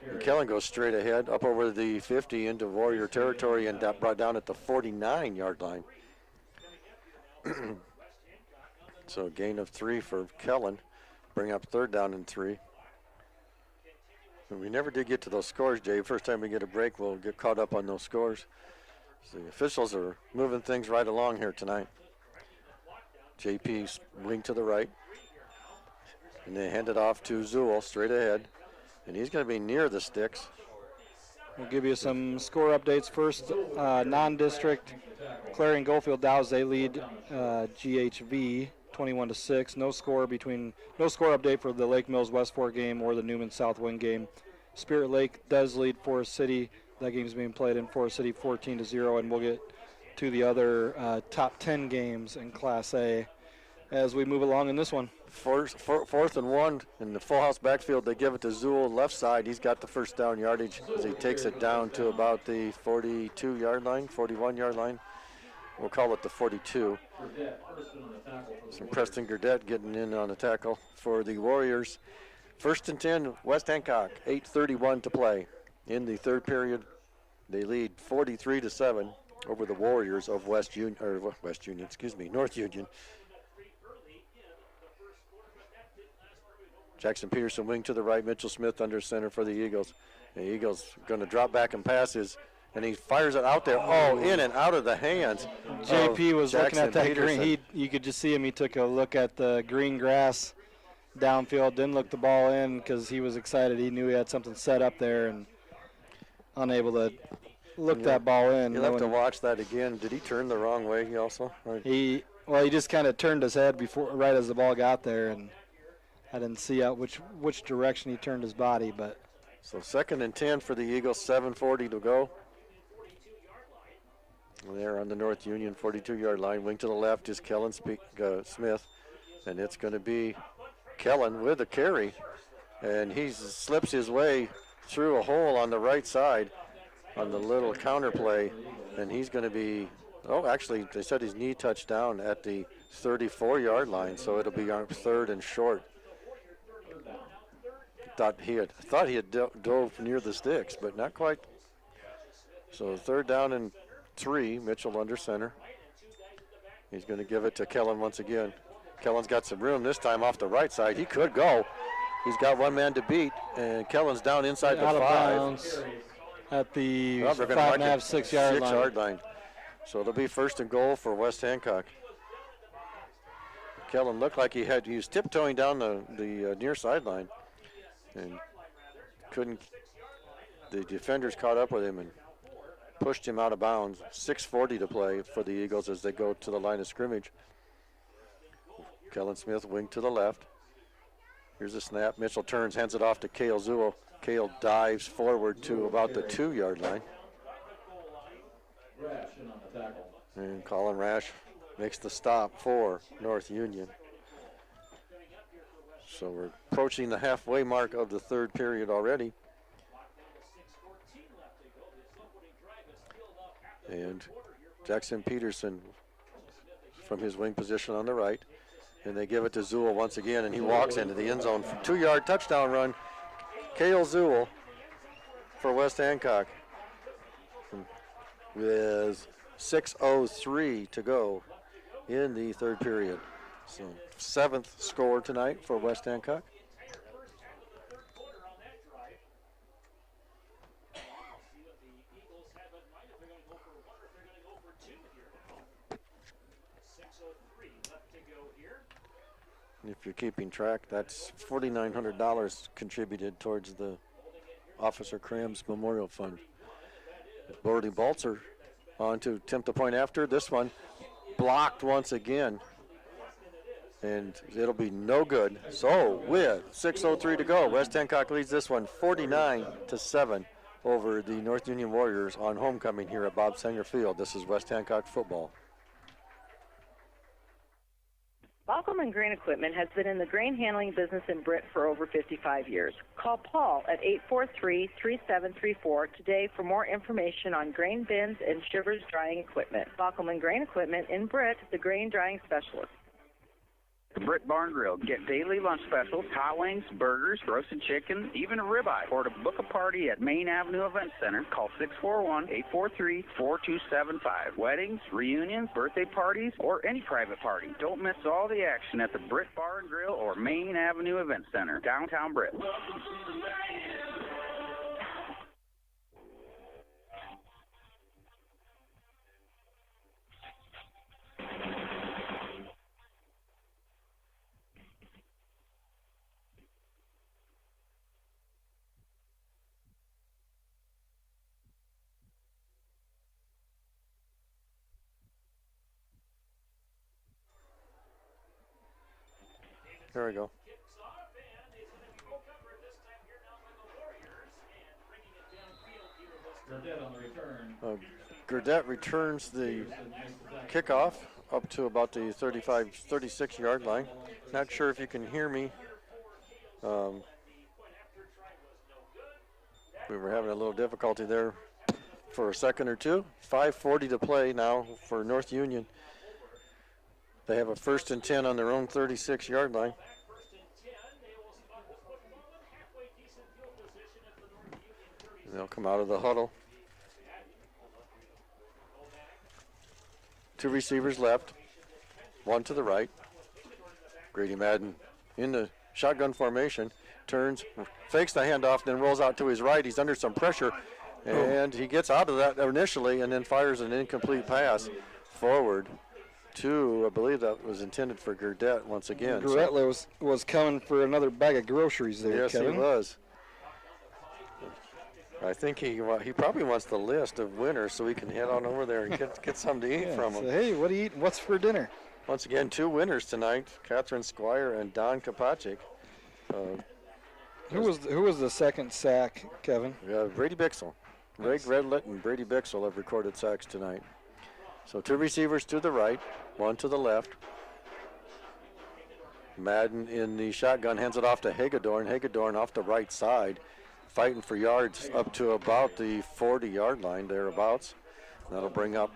And Kellen goes straight ahead up over the 50 into Warrior territory and brought down at the 49-yard line. So a gain of 3 for Kellen. Bring up 3rd down and 3. And we never did get to those scores, Jay. First time we get a break, we'll get caught up on those scores. So the officials are moving things right along here tonight. JP's wing to the right. And they hand it off to Zool straight ahead. And he's going to be near the sticks. We'll give you some score updates first. Non-district, Clarion Goldfield Dows, they lead GHV 21-6. No score update for the Lake Mills West Fork game or the Newman South Wing game. Spirit Lake does lead Forest City. That game is being played in Forest City 14-0, and we'll get to the other top 10 games in Class A as we move along in this one. 4th and 1 in the full house backfield. They give it to Zool left side. He's got the first down yardage as he takes it down to about the 42-yard line, 41-yard line. We'll call it the 42. Some Preston Gurdett getting in on a tackle for the Warriors. 1st and 10, West Hancock, 8:31 to play. In the 3rd period, they lead 43-7 over the Warriors of North Union. Jackson Peterson wing to the right, Mitchell Smith under center for the Eagles. The Eagles going to drop back and passes, and he fires it out there. Oh, in and out of the hands. JP was Jackson looking at that Peterson. green. You could just see him. He took a look at the green grass downfield, didn't look the ball in because he was excited. He knew he had something set up there and unable to look that ball in. You'll have to watch that again. Did he turn the wrong way also? He just kind of turned his head right as the ball got there, and I didn't see out which direction he turned his body. But so 2nd and 10 for the Eagles, 7:40 to go. There on the North Union 42-yard line. Wing to the left is Kellen Smith, and it's going to be Kellen with a carry, and he slips his way through a hole on the right side on the little counter play, and he's going to be, actually they said his knee touched down at the 34-yard line, so it'll be on 3rd and short. Thought he had dove near the sticks, but not quite. So 3rd down and 3, Mitchell under center. He's going to give it to Kellen once again. Kellen's got some room this time off the right side. He could go. He's got one man to beat, and Kellen's down inside the 5. at the Well, they're gonna mark 5.5, it 6 yard line. 6 yard line. So it'll be first and goal for West Hancock. Kellen looked like he was tiptoeing down the near sideline and couldn't. The defenders caught up with him and pushed him out of bounds. 6:40 to play for the Eagles as they go to the line of scrimmage. Kellen Smith wing to the left. Here's a snap. Mitchell turns, hands it off to Cale Zuhl. Cale dives forward to about the 2 yard line. And Colin Rash makes the stop for North Union. So we're approaching the halfway mark of the third period already. And Jackson Peterson from his wing position on the right. And they give it to Zuhl once again, and he walks into the end zone for 2 yard touchdown run. Cale Zuhl for West Hancock with 6:03 to go in the third period. So 7th score tonight for West Hancock. If you're keeping track, that's $4,900 contributed towards the Officer Crams Memorial Fund. Brody Balzer on to attempt the point after. This one blocked once again, and it'll be no good. So with 6:03 to go, West Hancock leads this one 49-7 over the North Union Warriors on homecoming here at Bob Sanger Field. This is West Hancock football. Baukelman Grain Equipment has been in the grain handling business in Britt for over 55 years. Call Paul at 843-3734 today for more information on grain bins and Shivers drying equipment. Baukelman Grain Equipment in Britt, the grain drying specialist. The Britt Barn Grill. Get daily lunch specials, hot wings, burgers, roasted chicken, even a ribeye. Or to book a party at Main Avenue Event Center, call 641-843-4275. Weddings, reunions, birthday parties, or any private party. Don't miss all the action at the Britt Barn Grill or Main Avenue Event Center, downtown Britt. There we go. Gurdett returns the kickoff up to about the 36 yard line. Not sure if you can hear me. We were having a little difficulty there for a second or two. 5:40 to play now for North Union. They have a 1st and 10 on their own 36 yard line. They'll come out of the huddle. 2 receivers left, 1 to the right. Grady Madden in the shotgun formation, turns, fakes the handoff, then rolls out to his right. He's under some pressure, and he gets out of that initially and then fires an incomplete pass forward to, I believe that was intended for Gurdett once again. Gurdett was coming for another bag of groceries there, yes, Kevin. He was. I think he probably wants the list of winners so he can head on over there and get something to eat from them. So, hey, what are you eating? What's for dinner? Once again, 2 winners tonight, Catherine Squire and Don Kopacik. Who was the second sack, Kevin? Brady Bixel. Greg Redlet and Brady Bixel have recorded sacks tonight. So 2 receivers to the right, 1 to the left. Madden in the shotgun hands it off to Hagedorn. Hagedorn off the right side, fighting for yards up to about the 40-yard line, thereabouts. That'll bring up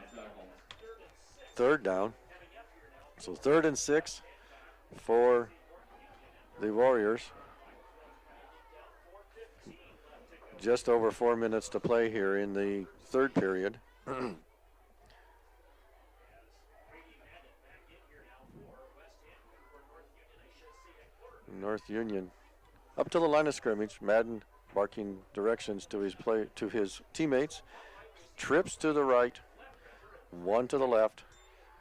3rd down. So 3rd and 6 for the Warriors. Just over 4 minutes to play here in the third period. North Union up to the line of scrimmage. Madden barking directions to his teammates. Trips to the right, one to the left.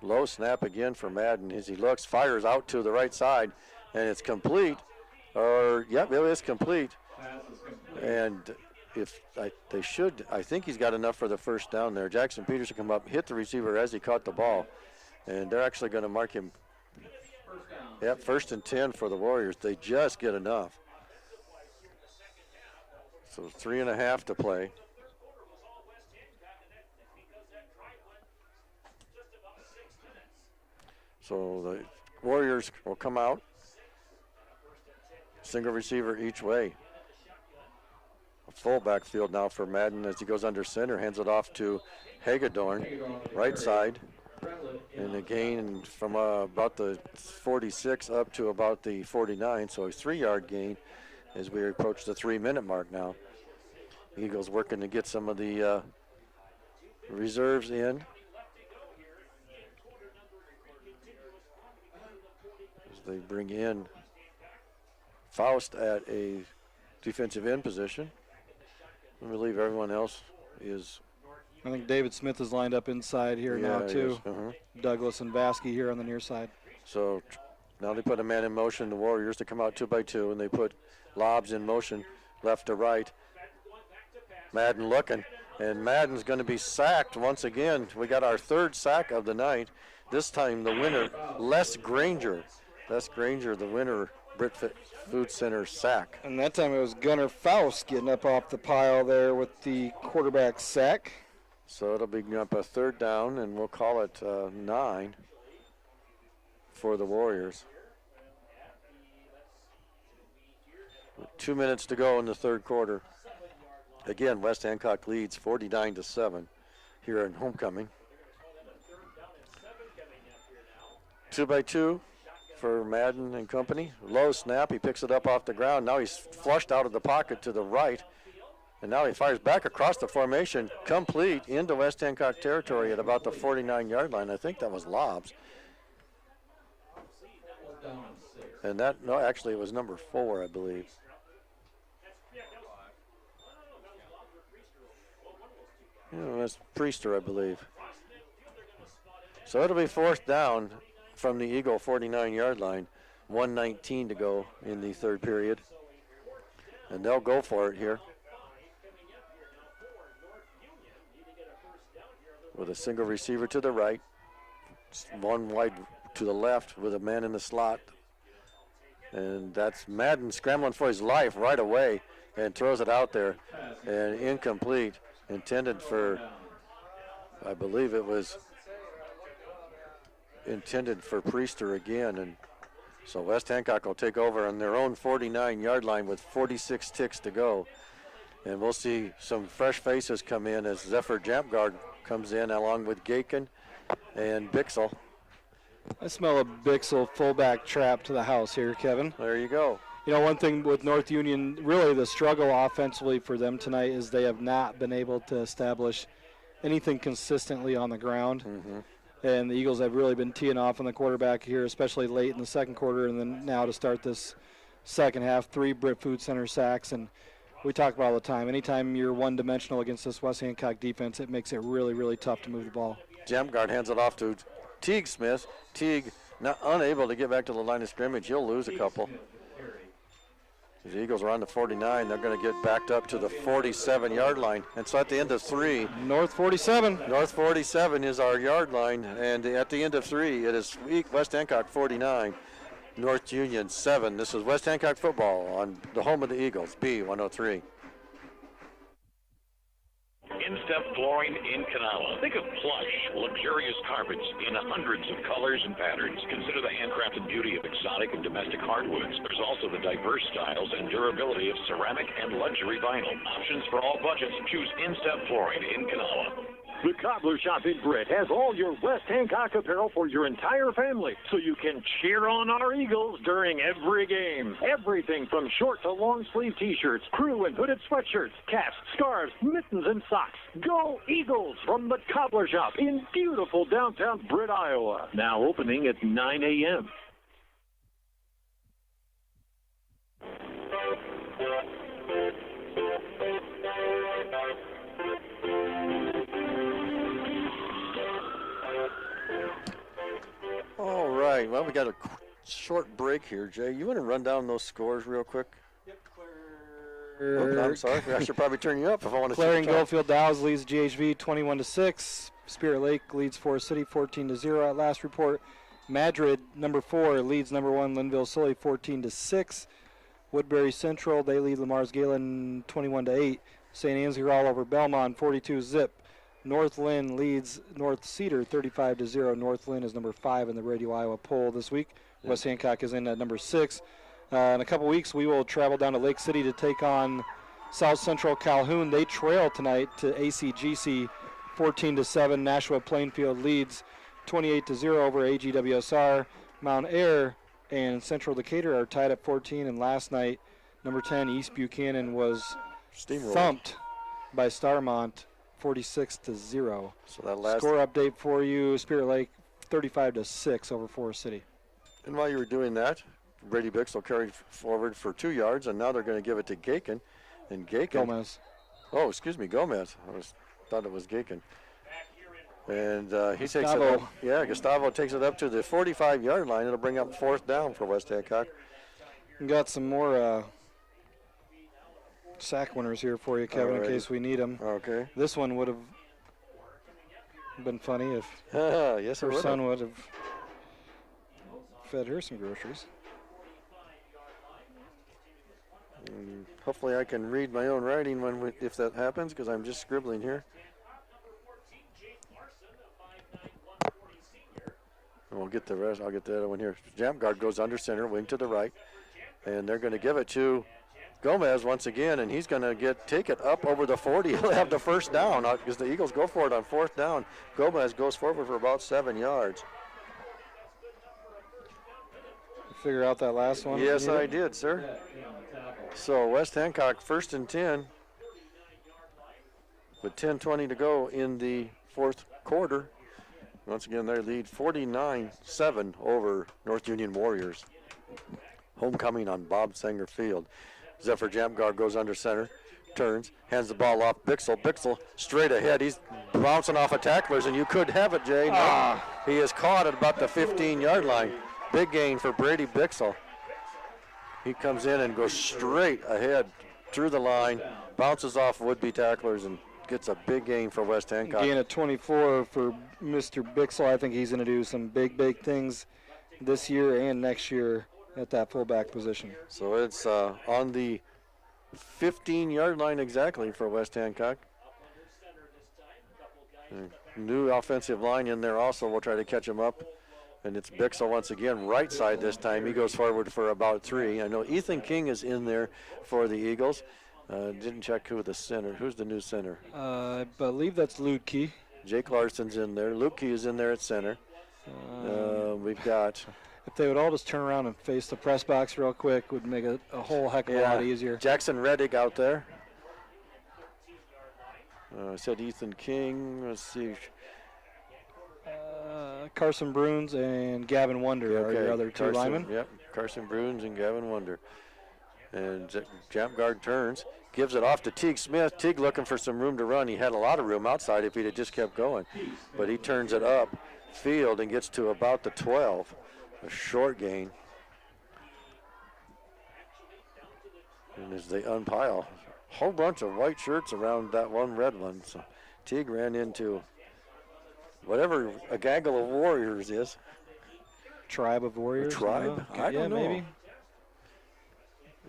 Low snap again for Madden as he looks, fires out to the right side, and it's complete. Yep, it is complete. And I think he's got enough for the first down there. Jackson Peterson come up, hit the receiver as he caught the ball, and they're actually going to mark him. Yep, 1st and 10 for the Warriors. They just get enough. So 3.5 to play. So the Warriors will come out. Single receiver each way. A full backfield now for Madden as he goes under center, hands it off to Hagedorn, right side. And a gain from about the 46 up to about the 49, so a 3-yard gain as we approach the 3-minute mark now. Eagles working to get some of the reserves in. As they bring in Faust at a defensive end position. I believe everyone else is. I think David Smith is lined up inside here now too. Douglas and Vasky here on the near side. So now they put a man in motion, the Warriors, to come out 2 by 2, and they put Lobs in motion left to right. Madden looking, and Madden's going to be sacked once again. We got our 3rd sack of the night. This time the winner, Les Granger. Les Granger, the winner, Britt Food Center sack. And that time it was Gunnar Faust getting up off the pile there with the quarterback sack. So it'll be up a 3rd down, and we'll call it 9 for the Warriors. 2 minutes to go in the 3rd quarter. Again, West Hancock leads 49-7 here in homecoming. 2 by 2 for Madden and company. Low snap, he picks it up off the ground. Now he's flushed out of the pocket to the right. And now he fires back across the formation, complete into West Hancock territory at about the 49-yard line. I think that was Lobs. And actually it was number 4, I believe. Yeah, that's Priester, I believe. So it'll be 4th down from the Eagle 49-yard line. 1:19 to go in the 3rd period. And they'll go for it here. With a single receiver to the right, one wide to the left with a man in the slot. And that's Madden scrambling for his life right away and throws it out there. And incomplete, intended for, I believe it was intended for Priester again. And so West Hancock will take over on their own 49-yard line with 46 ticks to go. And we'll see some fresh faces come in as Zephyr Jampgard comes in along with Gaken and Bixel. I smell a Bixel fullback trap to the house here, Kevin. There you go. You know, one thing with North Union, really the struggle offensively for them tonight is they have not been able to establish anything consistently on the ground. And the Eagles have really been teeing off on the quarterback here, especially late in the 2nd quarter, and then now to start this 2nd half, 3 Britt Food Center sacks. And we talk about all the time, anytime you're one-dimensional against this West Hancock defense, it makes it really, really tough to move the ball. Jamgard hands it off to Teague Smith. Teague not unable to get back to the line of scrimmage. He'll lose a couple. The Eagles are on the 49. They're going to get backed up to the 47-yard line. And so at the end of 3. North 47. North 47 is our yard line. And at the end of 3, it is West Hancock 49, North Union 7. This is West Hancock football on the home of the Eagles, B103. In-step flooring in Kanawha. Think of plush, luxurious carpets in hundreds of colors and patterns. Consider the handcrafted beauty of exotic and domestic hardwoods. There's also the diverse styles and durability of ceramic and luxury vinyl. Options for all budgets. Choose In-step flooring in Kanawha. The Cobbler Shop in Britt has all your West Hancock apparel for your entire family, so you can cheer on our Eagles during every game. Everything from short to long sleeve t-shirts, crew and hooded sweatshirts, caps, scarves, mittens, and socks. Go Eagles from the Cobbler Shop in beautiful downtown Britt, Iowa. Now opening at 9 a.m. All right, well, we got a short break here, Jay. You want to run down those scores real quick? Oh, I'm sorry. I should probably turn you up if I want to see Clarion the time. Goldfield Dow's leads GHV 21-6. Spirit Lake leads Forest City 14-0 at last report. Madrid, number 4, leads number 1 Linville Sully 14-6. Woodbury Central, they lead Lamar's Galen 21-8. St. Ansgar all over Belmont 42-zip. North Lynn leads North Cedar 35-0. North Lynn is number 5 in the Radio Iowa poll this week. Yeah. West Hancock is in at number 6. In a couple weeks, we will travel down to Lake City to take on South Central Calhoun. They trail tonight to ACGC 14-7. Nashua Plainfield leads 28-0 over AGWSR. Mount Ayr and Central Decatur are tied at 14. And last night, number 10 East Buchanan was thumped by Starmont 46-0. So that last score update for you: Spirit Lake 35-6 over Forest City. And while you were doing that, Brady Bixel carried forward for 2 yards, and now they're going to give it to Gaken. And Gaken. Gomez. Oh, excuse me, Gomez. Thought it was Gaken. And he takes it Gustavo. up. Yeah, Gustavo takes it up to the 45-yard line. It'll bring up 4th down for West Hancock. We got some more sack winners here for you, Kevin, in case we need them. Okay. This one would have been funny if yes, her son would have fed her some groceries. And hopefully I can read my own writing if that happens, because I'm just scribbling here. And we'll get the rest. I'll get the other one here. Jump guard goes under center, wing to the right, and they're going to give it to Gomez once again, and he's going to take it up over the 40. He'll have the first down because the Eagles go for it on 4th down. Gomez goes forward for about 7 yards. Figure out that last one? Yes, I did, sir. So West Hancock 1st and 10 with 10:20 to go in the 4th quarter. Once again, they lead 49-7 over North Union Warriors. Homecoming on Bob Sanger Field. Zephyr Jamgard goes under center, turns, hands the ball off Bixel. Bixel straight ahead. He's bouncing off of tacklers, and you could have it, Jay. No, he is caught at about the 15-yard line. Big gain for Brady Bixel. He comes in and goes straight ahead through the line, bounces off would-be tacklers, and gets a big gain for West Hancock. Gain of 24 for Mr. Bixel. I think he's going to do some big things this year and next year at that fullback position. So it's on the 15-yard line exactly for West Hancock. New offensive line in there also. We'll try to catch him up. And it's Bixel once again, right side this time. He goes forward for about 3. I know Ethan King is in there for the Eagles. Didn't check who the center. Who's the new center? I believe that's Lutke. Jake Larson's in there. Lutke is in there at center. We've got... If they would all just turn around and face the press box real quick, would make a whole heck of a lot easier. Jackson Reddick out there. I said Ethan King. Let's see. Carson Bruins and Gavin Wonder are your other two linemen. Yep, Carson Bruins and Gavin Wonder. And Jump Guard turns, gives it off to Teague Smith. Teague looking for some room to run. He had a lot of room outside if he'd have just kept going. But he turns it up field and gets to about the 12. A short gain. And as they unpile, a whole bunch of white shirts around that one red one. So Teague ran into whatever a gaggle of warriors is. Tribe of warriors? A tribe? I don't know. Maybe.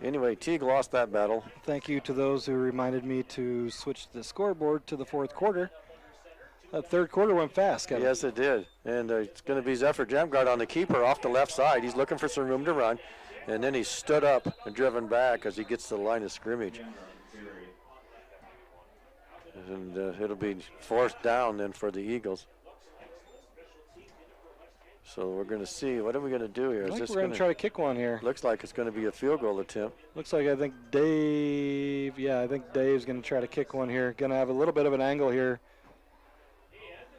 Anyway, Teague lost that battle. Thank you to those who reminded me to switch the scoreboard to the 4th quarter. That 3rd quarter went fast, Kevin. Yes, it did. And it's going to be Zephyr Jamgard on the keeper off the left side. He's looking for some room to run. And then he stood up and driven back as he gets to the line of scrimmage. And it'll be 4th down then for the Eagles. So we're going to see. What are we going to do here? I think we're going to try to kick one here. Looks like it's going to be a field goal attempt. Looks like I think Dave's going to try to kick one here. Going to have a little bit of an angle here,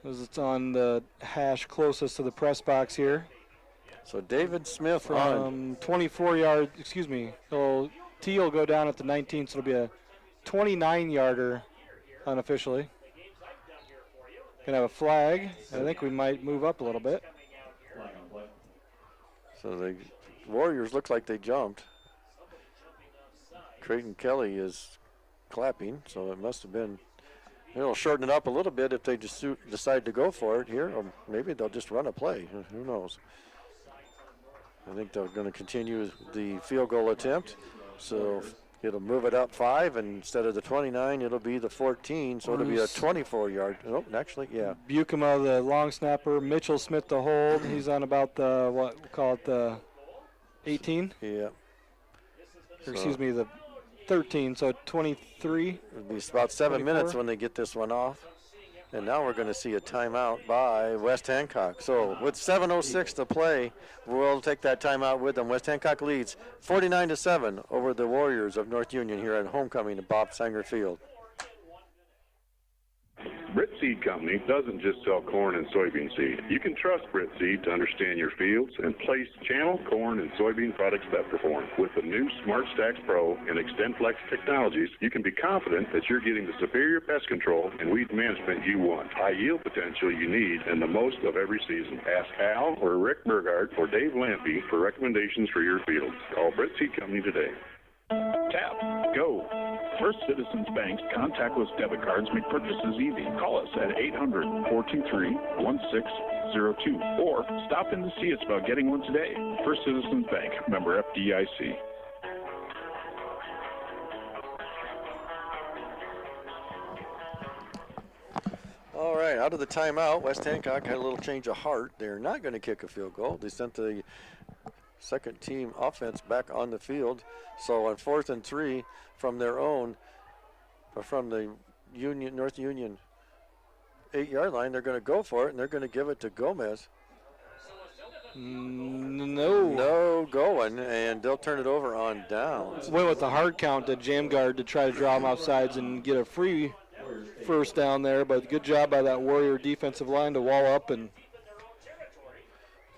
as it's on the hash closest to the press box here. So David Smith from 24 yards, T will go down at the 19, so it'll be a 29-yarder unofficially. Gonna have a flag. I think we might move up a little bit. So the Warriors look like they jumped. Creighton Kelly is clapping, so it must have been. It'll shorten it up a little bit if they just decide to go for it here, or maybe they'll just run a play. Who knows? I think they're going to continue the field goal attempt, so it'll move it up 5, and instead of the 29, it'll be the 14, so it'll be a 24-yard. Oh, actually, yeah. Bukema, the long snapper. Mitchell Smith, the hold. He's on about the, what we'll call it, the 18? Yeah. Or excuse me, the 13, so 23. It'll be about 7 24. minutes when they get this one off. And now we're going to see a timeout by West Hancock. So with 7:06 to play, we'll take that timeout with them. West Hancock leads 49-7 over the Warriors of North Union here at homecoming at Bob Sanger Field. Britt Seed Company doesn't just sell corn and soybean seed. You can trust Britt Seed to understand your fields and place channel corn and soybean products that perform. With the new Smart Stacks Pro and XtendFlex technologies, you can be confident that you're getting the superior pest control and weed management you want, high yield potential you need, and the most of every season. Ask Al or Rick Burgard or Dave Lampy for recommendations for your fields. Call Britt Seed Company today. Tap, go. First Citizens Bank's contactless debit cards make purchases easy. Call us at 800-423-1602 or stop in to see us about getting one today. First Citizens Bank, member FDIC. All right, out of the timeout, West Hancock had a little change of heart. They're not going to kick a field goal. They sent the second team offense back on the field. So on 4th and 3 from their own, or from the North Union 8-yard line, they're going to go for it, and they're going to give it to Gomez. No going, and they'll turn it over on downs. Went with the hard count to jam guard to try to draw them off sides and get a free first down there, but good job by that Warrior defensive line to wall up, and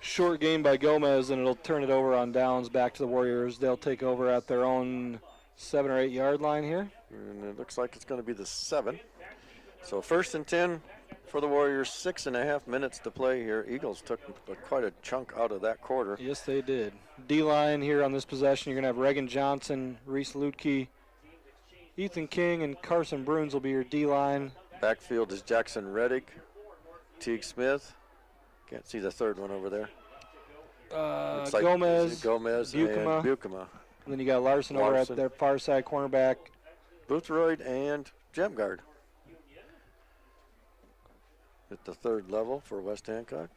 short game by Gomez, and it'll turn it over on downs back to the Warriors. They'll take over at their own 7 or 8 yard line here. And it looks like it's going to be the 7. So 1st and 10 for the Warriors, 6.5 minutes to play here. Eagles took quite a chunk out of that quarter. Yes, they did. D-line here on this possession, you're going to have Reagan Johnson, Reese Lutke, Ethan King, and Carson Bruns will be your D-line. Backfield is Jackson Reddick, Teague Smith. Can't see the third one over there. Gomez, Bukema. And Bukema. And then you got Larson over at their far side cornerback. Boothroyd and Jamgard at the third level for West Hancock.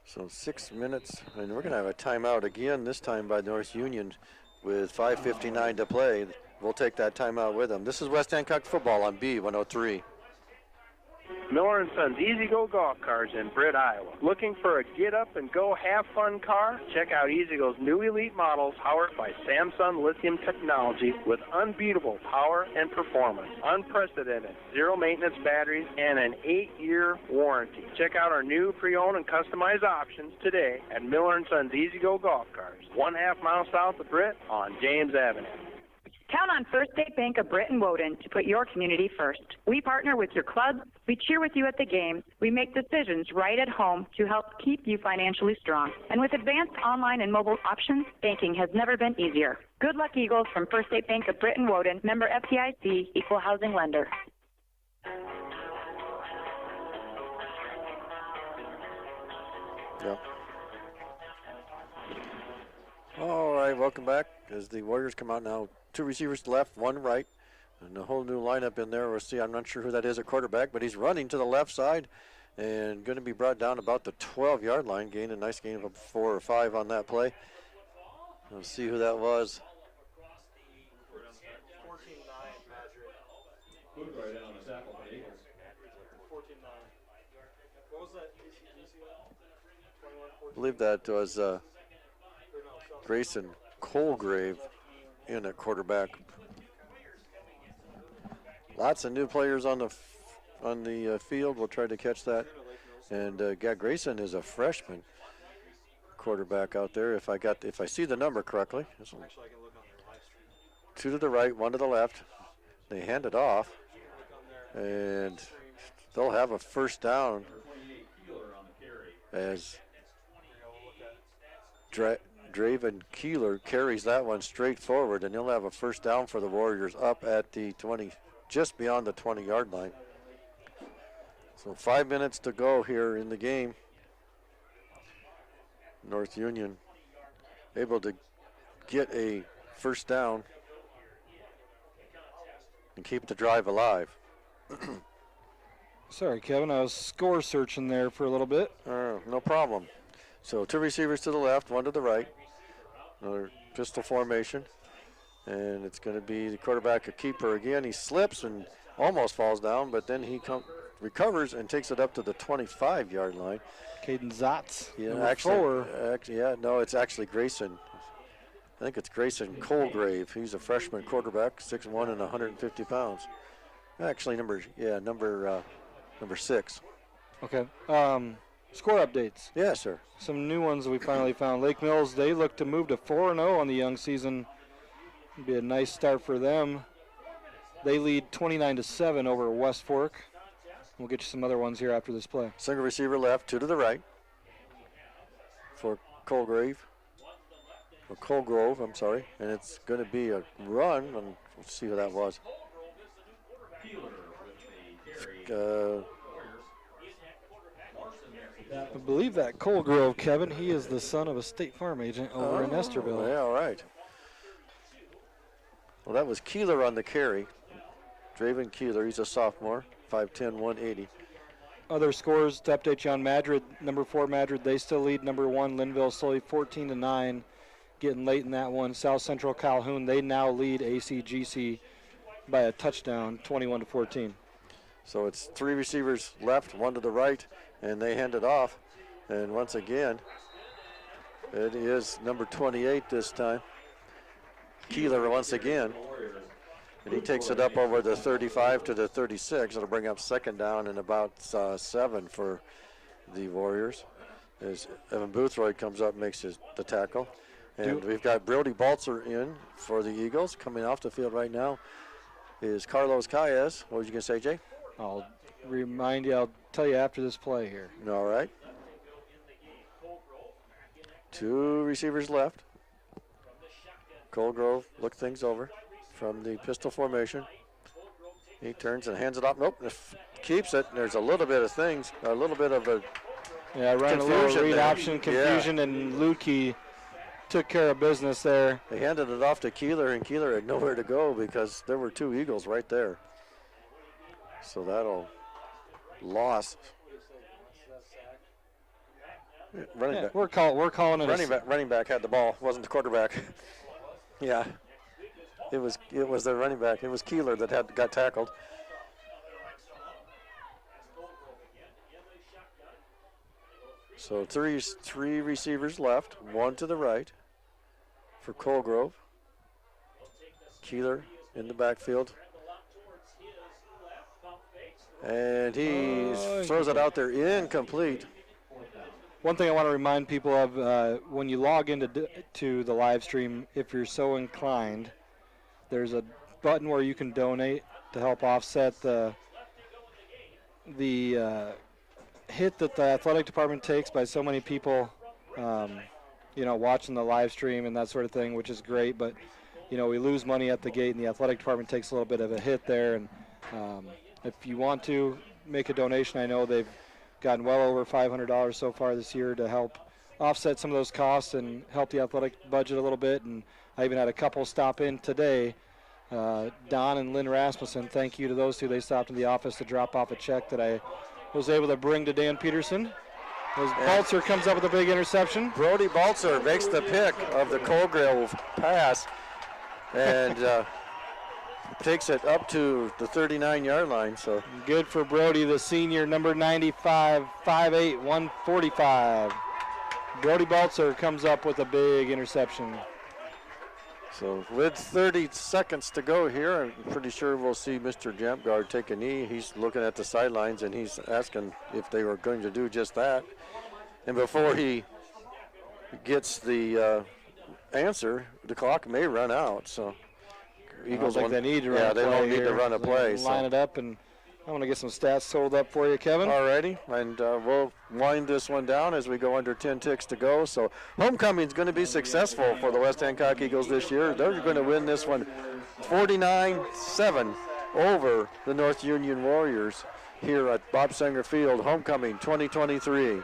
So 6 minutes, and we're going to have a timeout again, this time by North Union with 5:59 to play. We'll take that timeout with them. This is West Hancock football on B103. Miller & Sons Easy Go Golf Cars in Britt, Iowa. Looking for a get-up-and-go have-fun car? Check out Easy Go's new elite models powered by Samsung lithium technology with unbeatable power and performance, unprecedented zero-maintenance batteries, and an 8-year warranty. Check out our new pre-owned and customized options today at Miller & Sons Easy Go Golf Cars, 1/2 mile south of Britt on James Avenue. Count on First State Bank of Britt and Woden to put your community first. We partner with your club, we cheer with you at the game, we make decisions right at home to help keep you financially strong. And with advanced online and mobile options, banking has never been easier. Good luck, Eagles, from First State Bank of Britt and Woden, member FDIC, equal housing lender. Yep. All right, welcome back as the Warriors come out now. 2 receivers left, 1 right, and a whole new lineup in there. We'll see, I'm not sure who that is at quarterback, but he's running to the left side and going to be brought down about the 12-yard line. Gained a nice gain of 4 or 5 on that play. We'll see who that was. I believe that was Grayson Colgrave in at quarterback. Lots of new players on the field. We'll try to catch that. And Grayson is a freshman quarterback out there. If I see the number correctly, 2 to the right, 1 to the left. They hand it off, and they'll have a first down as Draven Keeler carries that one straight forward, and he'll have a first down for the Warriors up at the 20, just beyond the 20-yard line. So 5 minutes to go here in the game. North Union able to get a first down and keep the drive alive. Sorry, Kevin, I was score searching there for a little bit. No problem. So 2 receivers to the left, 1 to the right. Another pistol formation. And it's going to be the quarterback, a keeper again. He slips and almost falls down, but then he recovers and takes it up to the 25-yard line. Caden Zotz, yeah, it's actually Grayson. I think it's Grayson Colgrave. He's a freshman quarterback, 6'1" and 150 pounds. Actually, number 6. Okay. Score updates. Yes, sir. Some new ones that we finally found. Lake Mills, they look to move to 4-0 on the young season. It'd be a nice start for them. They lead 29-7 over West Fork. We'll get you some other ones here after this play. Single receiver left, 2 to the right for Colgrove, I'm sorry. And it's going to be a run, and let's see who that was. I believe that Colgrove, Kevin, he is the son of a State Farm agent over in Esterville. Yeah, all right. Well, that was Keeler on the carry. Draven Keeler, he's a sophomore, 5'10", 180. Other scores to update you on Madrid. Number 4, Madrid, they still lead. Number 1, Linville, slowly 14-9. Getting late in that one. South Central Calhoun, they now lead ACGC by a touchdown, 21-14. So it's 3 receivers left, 1 to the right, and they hand it off. And once again, it is number 28 this time. Keeler once again. And he takes it up over the 35 to the 36. It'll bring up second down and about 7 for the Warriors. As Evan Boothroyd comes up and makes the tackle. And we've got Brody Baltzer in for the Eagles. Coming off the field right now is Carlos Calles. What was you going to say, Jay? I'll remind you, I'll tell you after this play here. All right. 2 receivers left. Colgrove look things over from the pistol formation. He turns and hands it off. Nope, keeps it. There's a little bit of things, a little bit of a ran a little read option confusion, and Lukey took care of business there. They handed it off to Keeler, and Keeler had nowhere to go because there were 2 Eagles right there. So that'll loss. Running back. We're calling it running back had the ball, wasn't the quarterback. Yeah, it was the running back. It was Keeler that got tackled. So three receivers left, 1 to the right for Colgrove. Keeler in the backfield. And he throws it out there incomplete. One thing I want to remind people of, when you log into the live stream, if you're so inclined, there's a button where you can donate to help offset the hit that the athletic department takes by so many people, watching the live stream and that sort of thing, which is great. But, we lose money at the gate, and the athletic department takes a little bit of a hit there. And if you want to make a donation, I know they've gotten well over $500 so far this year to help offset some of those costs and help the athletic budget a little bit. And I even had a couple stop in today, Don and Lynn Rasmussen. Thank you to those 2. They stopped in the office to drop off a check that I was able to bring to Dan Peterson. As Baltzer comes up with a big interception. Brody Baltzer makes the pick of the Colgrove pass and takes it up to the 39-yard line. So good for Brody, the senior, number 95, 5'8", 145. Brody Baltzer comes up with a big interception. So with 30 seconds to go here, I'm pretty sure we'll see Mr. Jampgard take a knee. He's looking at the sidelines, and he's asking if they were going to do just that. And before he gets the answer, the clock may run out. So Eagles I don't think they need to run a play. they won't need to here. run a play. Line it up, and I'm going to get some stats told up for you, Kevin. All righty, and we'll wind this one down as we go under 10 ticks to go. So homecoming is going to be successful for the West Hancock Eagles this year. They're going to win this one 49-7 over the North Union Warriors here at Bob Sanger Field, homecoming 2023.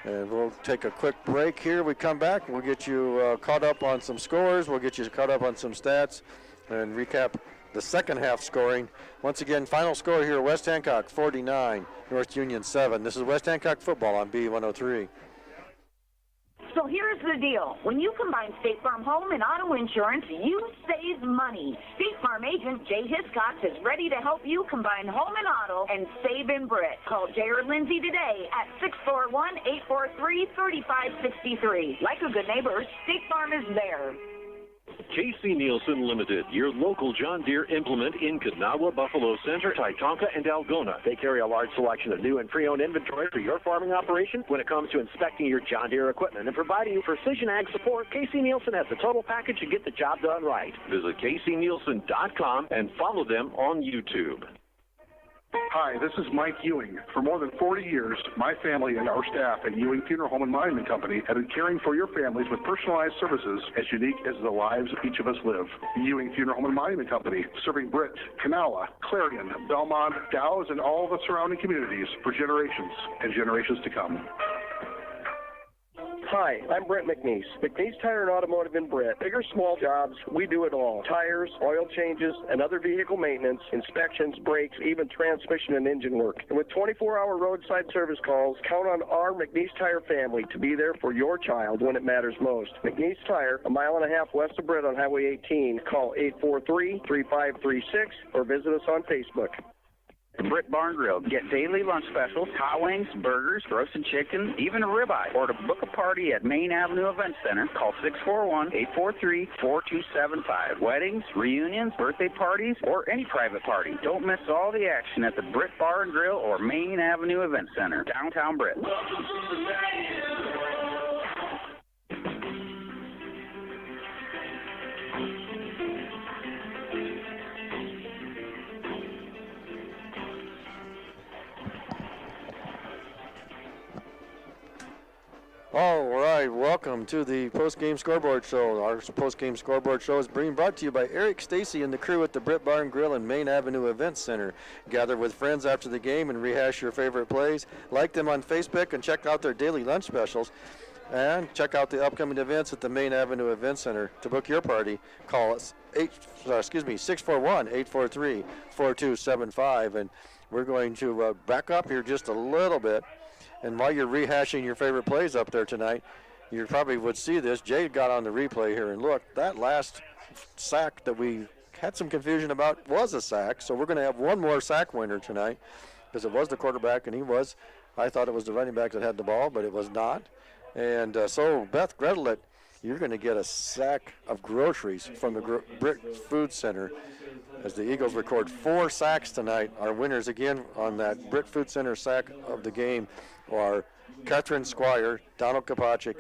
And we'll take a quick break here. We come back, we'll get you caught up on some scores, we'll get you caught up on some stats, and recap the second half scoring. Once again, final score here, West Hancock 49, North Union 7. This is West Hancock football on B103. So here's the deal. When you combine State Farm home and auto insurance, you save money. State Farm agent Jay Hiscox is ready to help you combine home and auto and save in Britt. Call Jay or Lindsay today at 641-843-3563. Like a good neighbor, State Farm is there. K.C. Nielsen Limited, your local John Deere implement in Kanawha, Buffalo Center, Titonka, and Algona. They carry a large selection of new and pre-owned inventory for your farming operation. When it comes to inspecting your John Deere equipment and providing you precision ag support, K.C. Nielsen has the total package to get the job done right. Visit kcnielsen.com and follow them on YouTube. Hi, this is Mike Ewing. For more than 40 years, my family and our staff at Ewing Funeral Home and Monument Company have been caring for your families with personalized services as unique as the lives each of us live. Ewing Funeral Home and Monument Company, serving Britt, Kanawha, Clarion, Belmont, Dow's, and all the surrounding communities for generations and generations to come. Hi, I'm Brent McNeese. McNeese Tire and Automotive in Britt. Big or small jobs, we do it all. Tires, oil changes, and other vehicle maintenance, inspections, brakes, even transmission and engine work. And with 24-hour roadside service calls, count on our McNeese Tire family to be there for your child when it matters most. McNeese Tire, a mile and a half west of Britt on Highway 18. Call 843-3536 or visit us on Facebook. The Britt Barn Grill. Get daily lunch specials, hot wings, burgers, roasted chicken, even a ribeye. Or to book a party at Main Avenue Event Center, call 641-843-4275. Weddings, reunions, birthday parties, or any private party. Don't miss all the action at the Britt Barn Grill or Main Avenue Event Center, downtown Britt. All right, welcome to the post-game scoreboard show. Our post-game scoreboard show is being brought to you by Eric Stacy and the crew at the Britt Barn Grill and Main Avenue Event Center. Gather with friends after the game and rehash your favorite plays. Like them on Facebook and check out their daily lunch specials. And check out the upcoming events at the Main Avenue Event Center. To book your party, call us 641-843-4275. And we're going to back up here just a little bit. And while you're rehashing your favorite plays up there tonight, you probably would see this. Jay got on the replay here, and look, that last sack that we had some confusion about was a sack. So we're going to have one more sack winner tonight because it was the quarterback, and I thought it was the running back that had the ball, but it was not. And so Beth Gredelet, you're going to get a sack of groceries from the Britt Food Center as the Eagles record 4 sacks tonight. Our winners again on that Britt Food Center sack of the game are Catherine Squire, Donald Kopachik,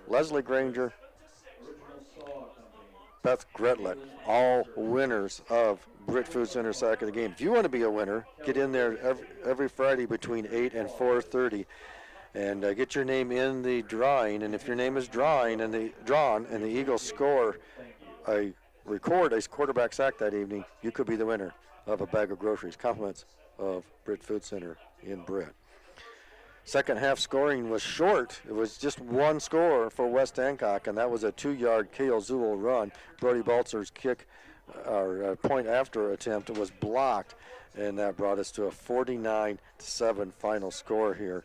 Leslie Granger, Beth Gredelet, all winners of Britt Food Center sack of the game. If you want to be a winner, get in there every Friday between 8 and 4:30 and get your name in the drawing. And if your name is drawn and the Eagles record a quarterback sack that evening, you could be the winner of a bag of groceries. Compliments of Britt Food Center in Britt. Second half scoring was short. It was just one score for West Hancock, and that was a 2-yard Kale Zool run. Brody Baltzer's point after attempt was blocked, and that brought us to a 49-7 final score here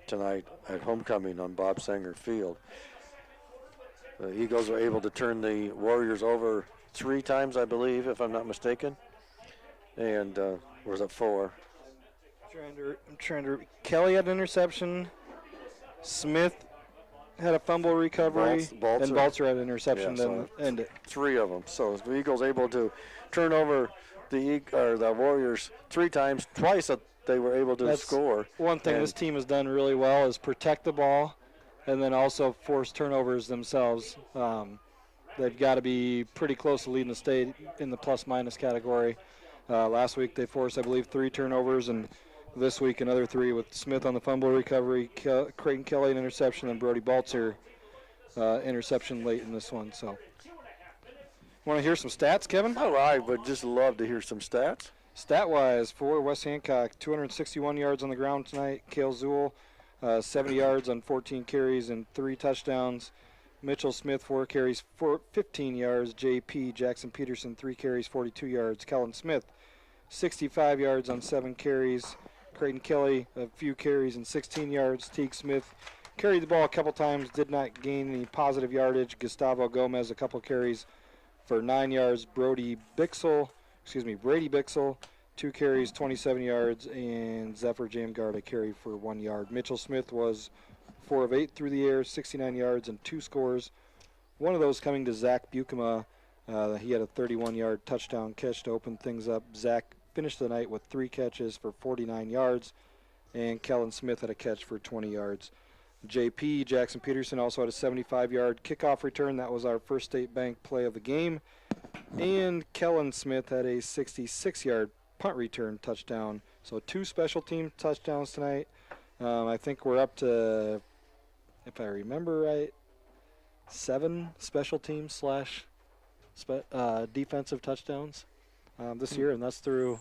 tonight at homecoming on Bob Sanger Field. The Eagles were able to turn the Warriors over 3 times, I believe, if I'm not mistaken. And was it 4? Kelly had an interception. Smith had a fumble recovery. And Balzer had an interception. Yeah, so 3 of them. So the Eagles able to turn over the Warriors 3 times. Twice that they were able to score. One thing this team has done really well is protect the ball and then also force turnovers themselves. they've got to be pretty close to leading the state in the plus-minus category. Last week they forced, I believe, 3 turnovers, and this week another 3 with Smith on the fumble recovery, Creighton Kelly an interception, and Brody Baltzer interception late in this one. So, want to hear some stats, Kevin? Oh, I would just love to hear some stats. Stat-wise, for West Hancock, 261 yards on the ground tonight. Cale Zool, 70 yards on 14 carries and 3 touchdowns. Mitchell Smith, 4 carries, 15 yards. J.P. Jackson Peterson, 3 carries, 42 yards. Kellen Smith, 65 yards on 7 carries. Creighton Kelly, a few carries and 16 yards. Teague Smith carried the ball a couple times, did not gain any positive yardage. Gustavo Gomez, a couple carries for 9 yards. Brady Bixel, 2 carries, 27 yards, and Zephyr Jamgard a carry for 1 yard. Mitchell Smith was 4 of 8 through the air, 69 yards and 2 scores. One of those coming to Zach Bukema. He had a 31-yard touchdown catch to open things up. Zach finished the night with 3 catches for 49 yards, and Kellen Smith had a catch for 20 yards. JP Jackson Peterson also had a 75-yard kickoff return. That was our First State Bank play of the game. And Kellen Smith had a 66-yard punt return touchdown. So 2 special team touchdowns tonight. I think we're up to, if I remember right, 7 special teams / defensive touchdowns this year, and that's through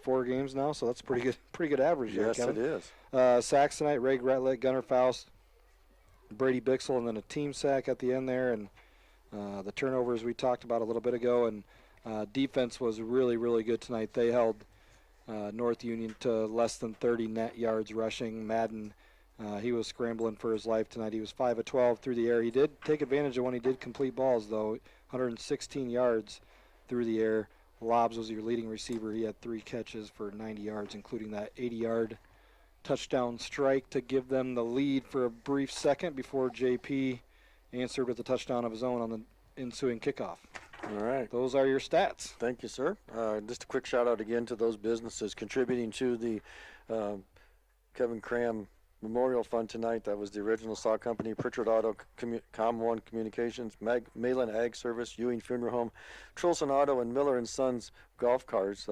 4 games now. So that's pretty good average. Yes, there, it is. Sacks tonight: Ray Gretlick, Gunnar Faust, Brady Bixel, and then a team sack at the end there. And the turnovers we talked about a little bit ago, and defense was really, really good tonight. They held North Union to less than 30 net yards rushing. Madden, he was scrambling for his life tonight. He was 5 of 12 through the air. He did take advantage of when he did complete balls, though. 116 yards through the air. Lobbs was your leading receiver. He had 3 catches for 90 yards, including that 80-yard touchdown strike to give them the lead for a brief second before JP answered with a touchdown of his own on the ensuing kickoff. All right. Those are your stats. Thank you, sir. Just a quick shout-out again to those businesses contributing to the Kevin Cram Memorial Fund tonight. That was the Original Saw Company, Pritchard Auto, Com1 Communications, Malin Ag Service, Ewing Funeral Home, Trolson Auto, and Miller & Sons Golf Cars.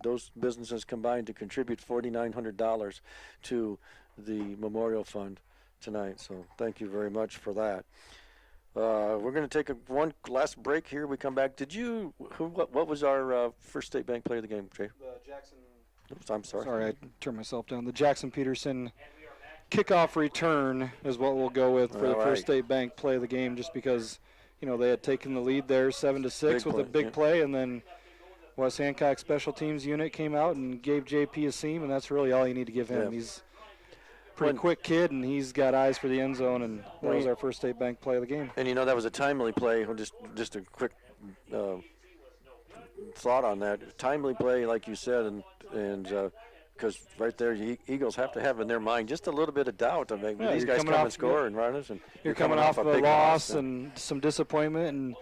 Those businesses combined to contribute $4,900 to the Memorial Fund tonight. So thank you very much for that. We're going to take one last break here. We come back. What was our First State Bank play of the game, Jay? The Jackson. Oops, I'm sorry. Sorry, I turned myself down. The Jackson Peterson kickoff return is what we'll go with for the First State Bank play of the game, just because, they had taken the lead there 7-6 with a big play, and then West Hancock special teams unit came out and gave JP a seam, and that's really all you need to give him. Yeah. He's a pretty quick kid, and he's got eyes for the end zone, and that was our First State Bank play of the game. And that was a timely play. Just a quick thought on that. Timely play, like you said, and because right there, Eagles have to have in their mind just a little bit of doubt. I mean, these guys come and score and run us, and you're coming off a loss and some disappointment, and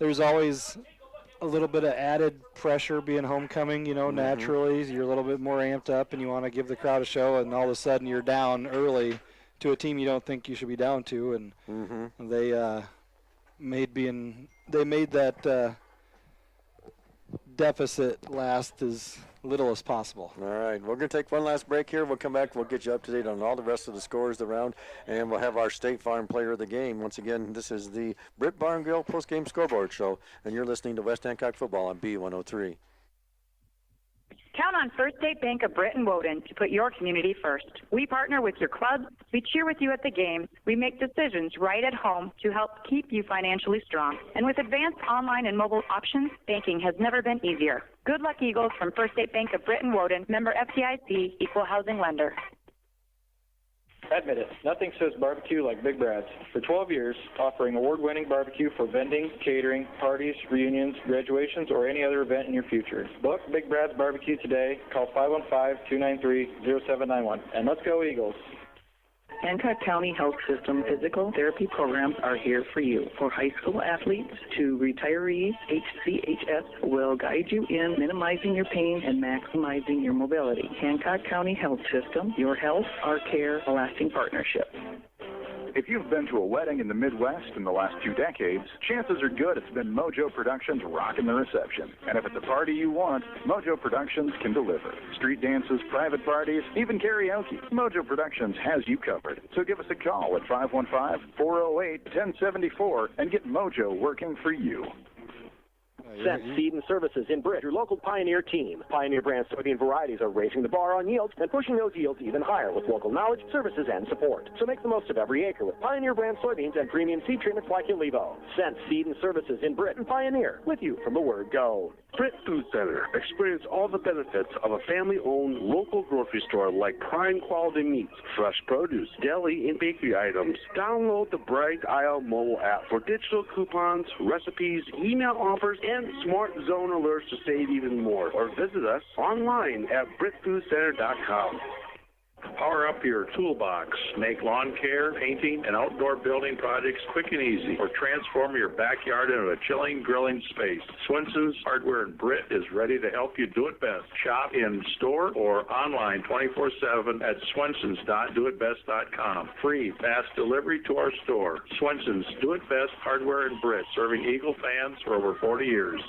there's always a little bit of added pressure being homecoming. Naturally, you're a little bit more amped up, and you want to give the crowd a show, and all of a sudden you're down early to a team you don't think you should be down to, and they made that deficit last as little as possible. All right, we're going to take one last break here. We'll come back. We'll get you up to date on all the rest of the scores around, and we'll have our State Farm Player of the Game. Once again, this is the Britt Barngrill Post-Game Scoreboard Show, and you're listening to West Hancock Football on B103. Count on First State Bank of Britt and Woden to put your community first. We partner with your clubs, we cheer with you at the games, we make decisions right at home to help keep you financially strong. And with advanced online and mobile options, banking has never been easier. Good luck, Eagles, from First State Bank of Britt and Woden, member FDIC, equal housing lender. Admit it, nothing says barbecue like Big Brad's. For 12 years, offering award-winning barbecue for vending, catering, parties, reunions, graduations, or any other event in your future. Book Big Brad's Barbecue today. Call 515-293-0791. And let's go, Eagles. Hancock County Health System physical therapy programs are here for you. For high school athletes to retirees, HCHS will guide you in minimizing your pain and maximizing your mobility. Hancock County Health System, your health, our care, a lasting partnership. If you've been to a wedding in the Midwest in the last 2 decades, chances are good it's been Mojo Productions rocking the reception. And if it's a party you want, Mojo Productions can deliver. Street dances, private parties, even karaoke. Mojo Productions has you covered. So give us a call at 515-408-1074 and get Mojo working for you. Scent Seed and Services in Britt, your local Pioneer team. Pioneer brand soybean varieties are raising the bar on yields and pushing those yields even higher with local knowledge, services, and support. So make the most of every acre with Pioneer brand soybeans and premium seed treatments like Ilevo. Scent Seed and Services in Britt and Pioneer, with you from the word go. Britt Food Center. Experience all the benefits of a family-owned local grocery store like prime quality meats, fresh produce, deli, and bakery items. Download the Bright Aisle mobile app for digital coupons, recipes, email offers, and smart zone alerts to save even more. Or visit us online at BrittFoodCenter.com. Power up your toolbox. Make lawn care, painting, and outdoor building projects quick and easy, or transform your backyard into a chilling, grilling space. Swenson's Hardware in Britt is ready to help you do it best. Shop in store or online 24/7 at swensons.doitbest.com. Free, fast delivery to our store. Swenson's Do It Best Hardware in Britt, serving Eagle fans for over 40 years.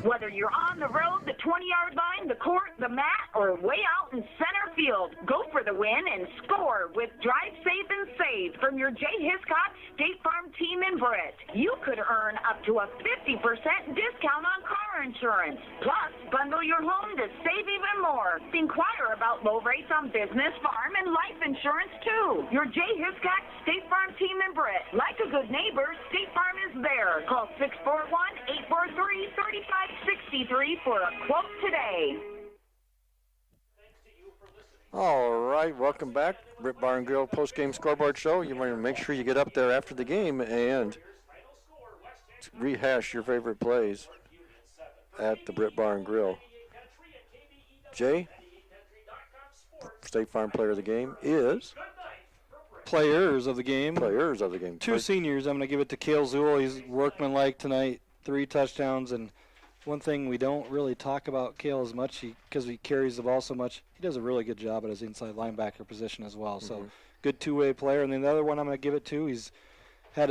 Whether you're on the road, the 20-yard line, the court, the mat, or way out in center field, go for the win and score with Drive Safe and Save from your Jay Hiscock State Farm team in Britt. You could earn up to a 50% discount on car insurance. Plus, bundle your home to save even more. Inquire about low rates on business, farm, and life insurance, too. Your Jay Hiscock State Farm team in Britt. Like a good neighbor, State Farm is there. Call 641-843-3563 for a quote today. All right, welcome back. Britt Bar and Grill post-game scoreboard show. You want to make sure you get up there after the game and rehash your favorite plays at the Britt Bar and Grill. Jay, State Farm Player of the Game is? Players of the game. Players of the game. Two seniors. I'm going to give it to Cale Zool. He's workmanlike tonight. 3 touchdowns. And one thing we don't really talk about Cale as much because he carries the ball so much, he does a really good job at his inside linebacker position as well. So good two-way player. And then the other one I'm going to give it to, he's had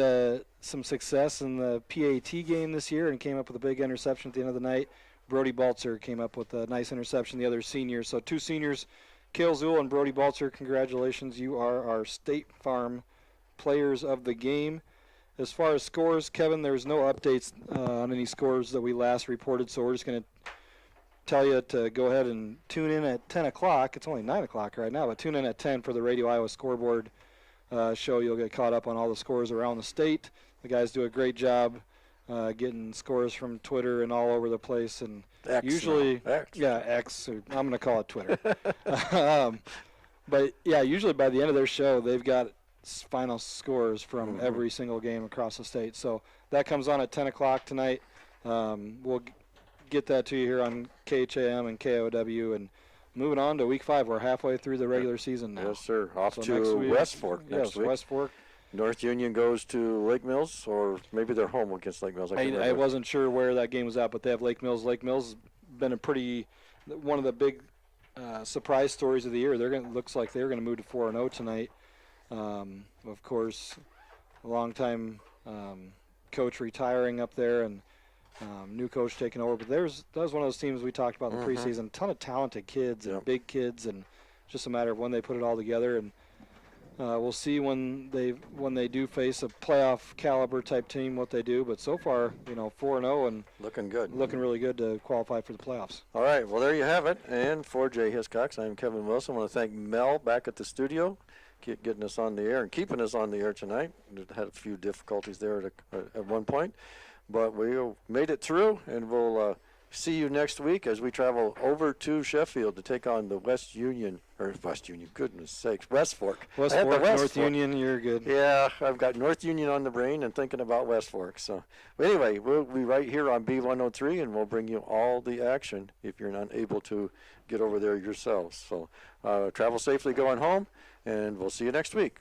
some success in the PAT game this year and came up with a big interception at the end of the night. Brody Baltzer came up with a nice interception, the other senior. So 2 seniors, Cale Zool and Brody Baltzer, congratulations. You are our State Farm Players of the Game. As far as scores, Kevin, there's no updates on any scores that we last reported, so we're just going to tell you to go ahead and tune in at 10 o'clock. It's only 9 o'clock right now, but tune in at 10 for the Radio Iowa Scoreboard show. You'll get caught up on all the scores around the state. The guys do a great job getting scores from Twitter and all over the place. And X usually, X, or I'm going to call it Twitter. But, yeah, usually by the end of their show, they've got final scores from every single game across the state. So that comes on at 10 o'clock tonight. We'll get that to you here on KHAM and KOW. And moving on to Week 5, we're halfway through the regular season now. Yes, sir. Off so to West Fork next week. West Fork. North Union goes to Lake Mills, or maybe they're home against Lake Mills. I wasn't sure where that game was at, but they have Lake Mills. Lake Mills has been one of the big surprise stories of the year. Looks like they're going to move to 4-0 tonight. Of course, a long-time coach retiring up there and new coach taking over. But that was one of those teams we talked about in the preseason. A ton of talented kids and big kids, and just a matter of when they put it all together. And we'll see when they do face a playoff caliber type team what they do. But so far, 4-0 and looking good, looking really good to qualify for the playoffs. All right, well there you have it. And for Jay Hiscox, I'm Kevin Wilson. I want to thank Mel back at the studio, getting us on the air and keeping us on the air tonight. We had a few difficulties there at one point, but we made it through, and we'll see you next week as we travel over to Sheffield to take on the West Union, goodness sakes, West Fork. West Fork, North Union, you're good. Yeah, I've got North Union on the brain and thinking about West Fork. So, but anyway, we'll be right here on B103, and we'll bring you all the action if you're not able to get over there yourselves. So, travel safely going home, and we'll see you next week.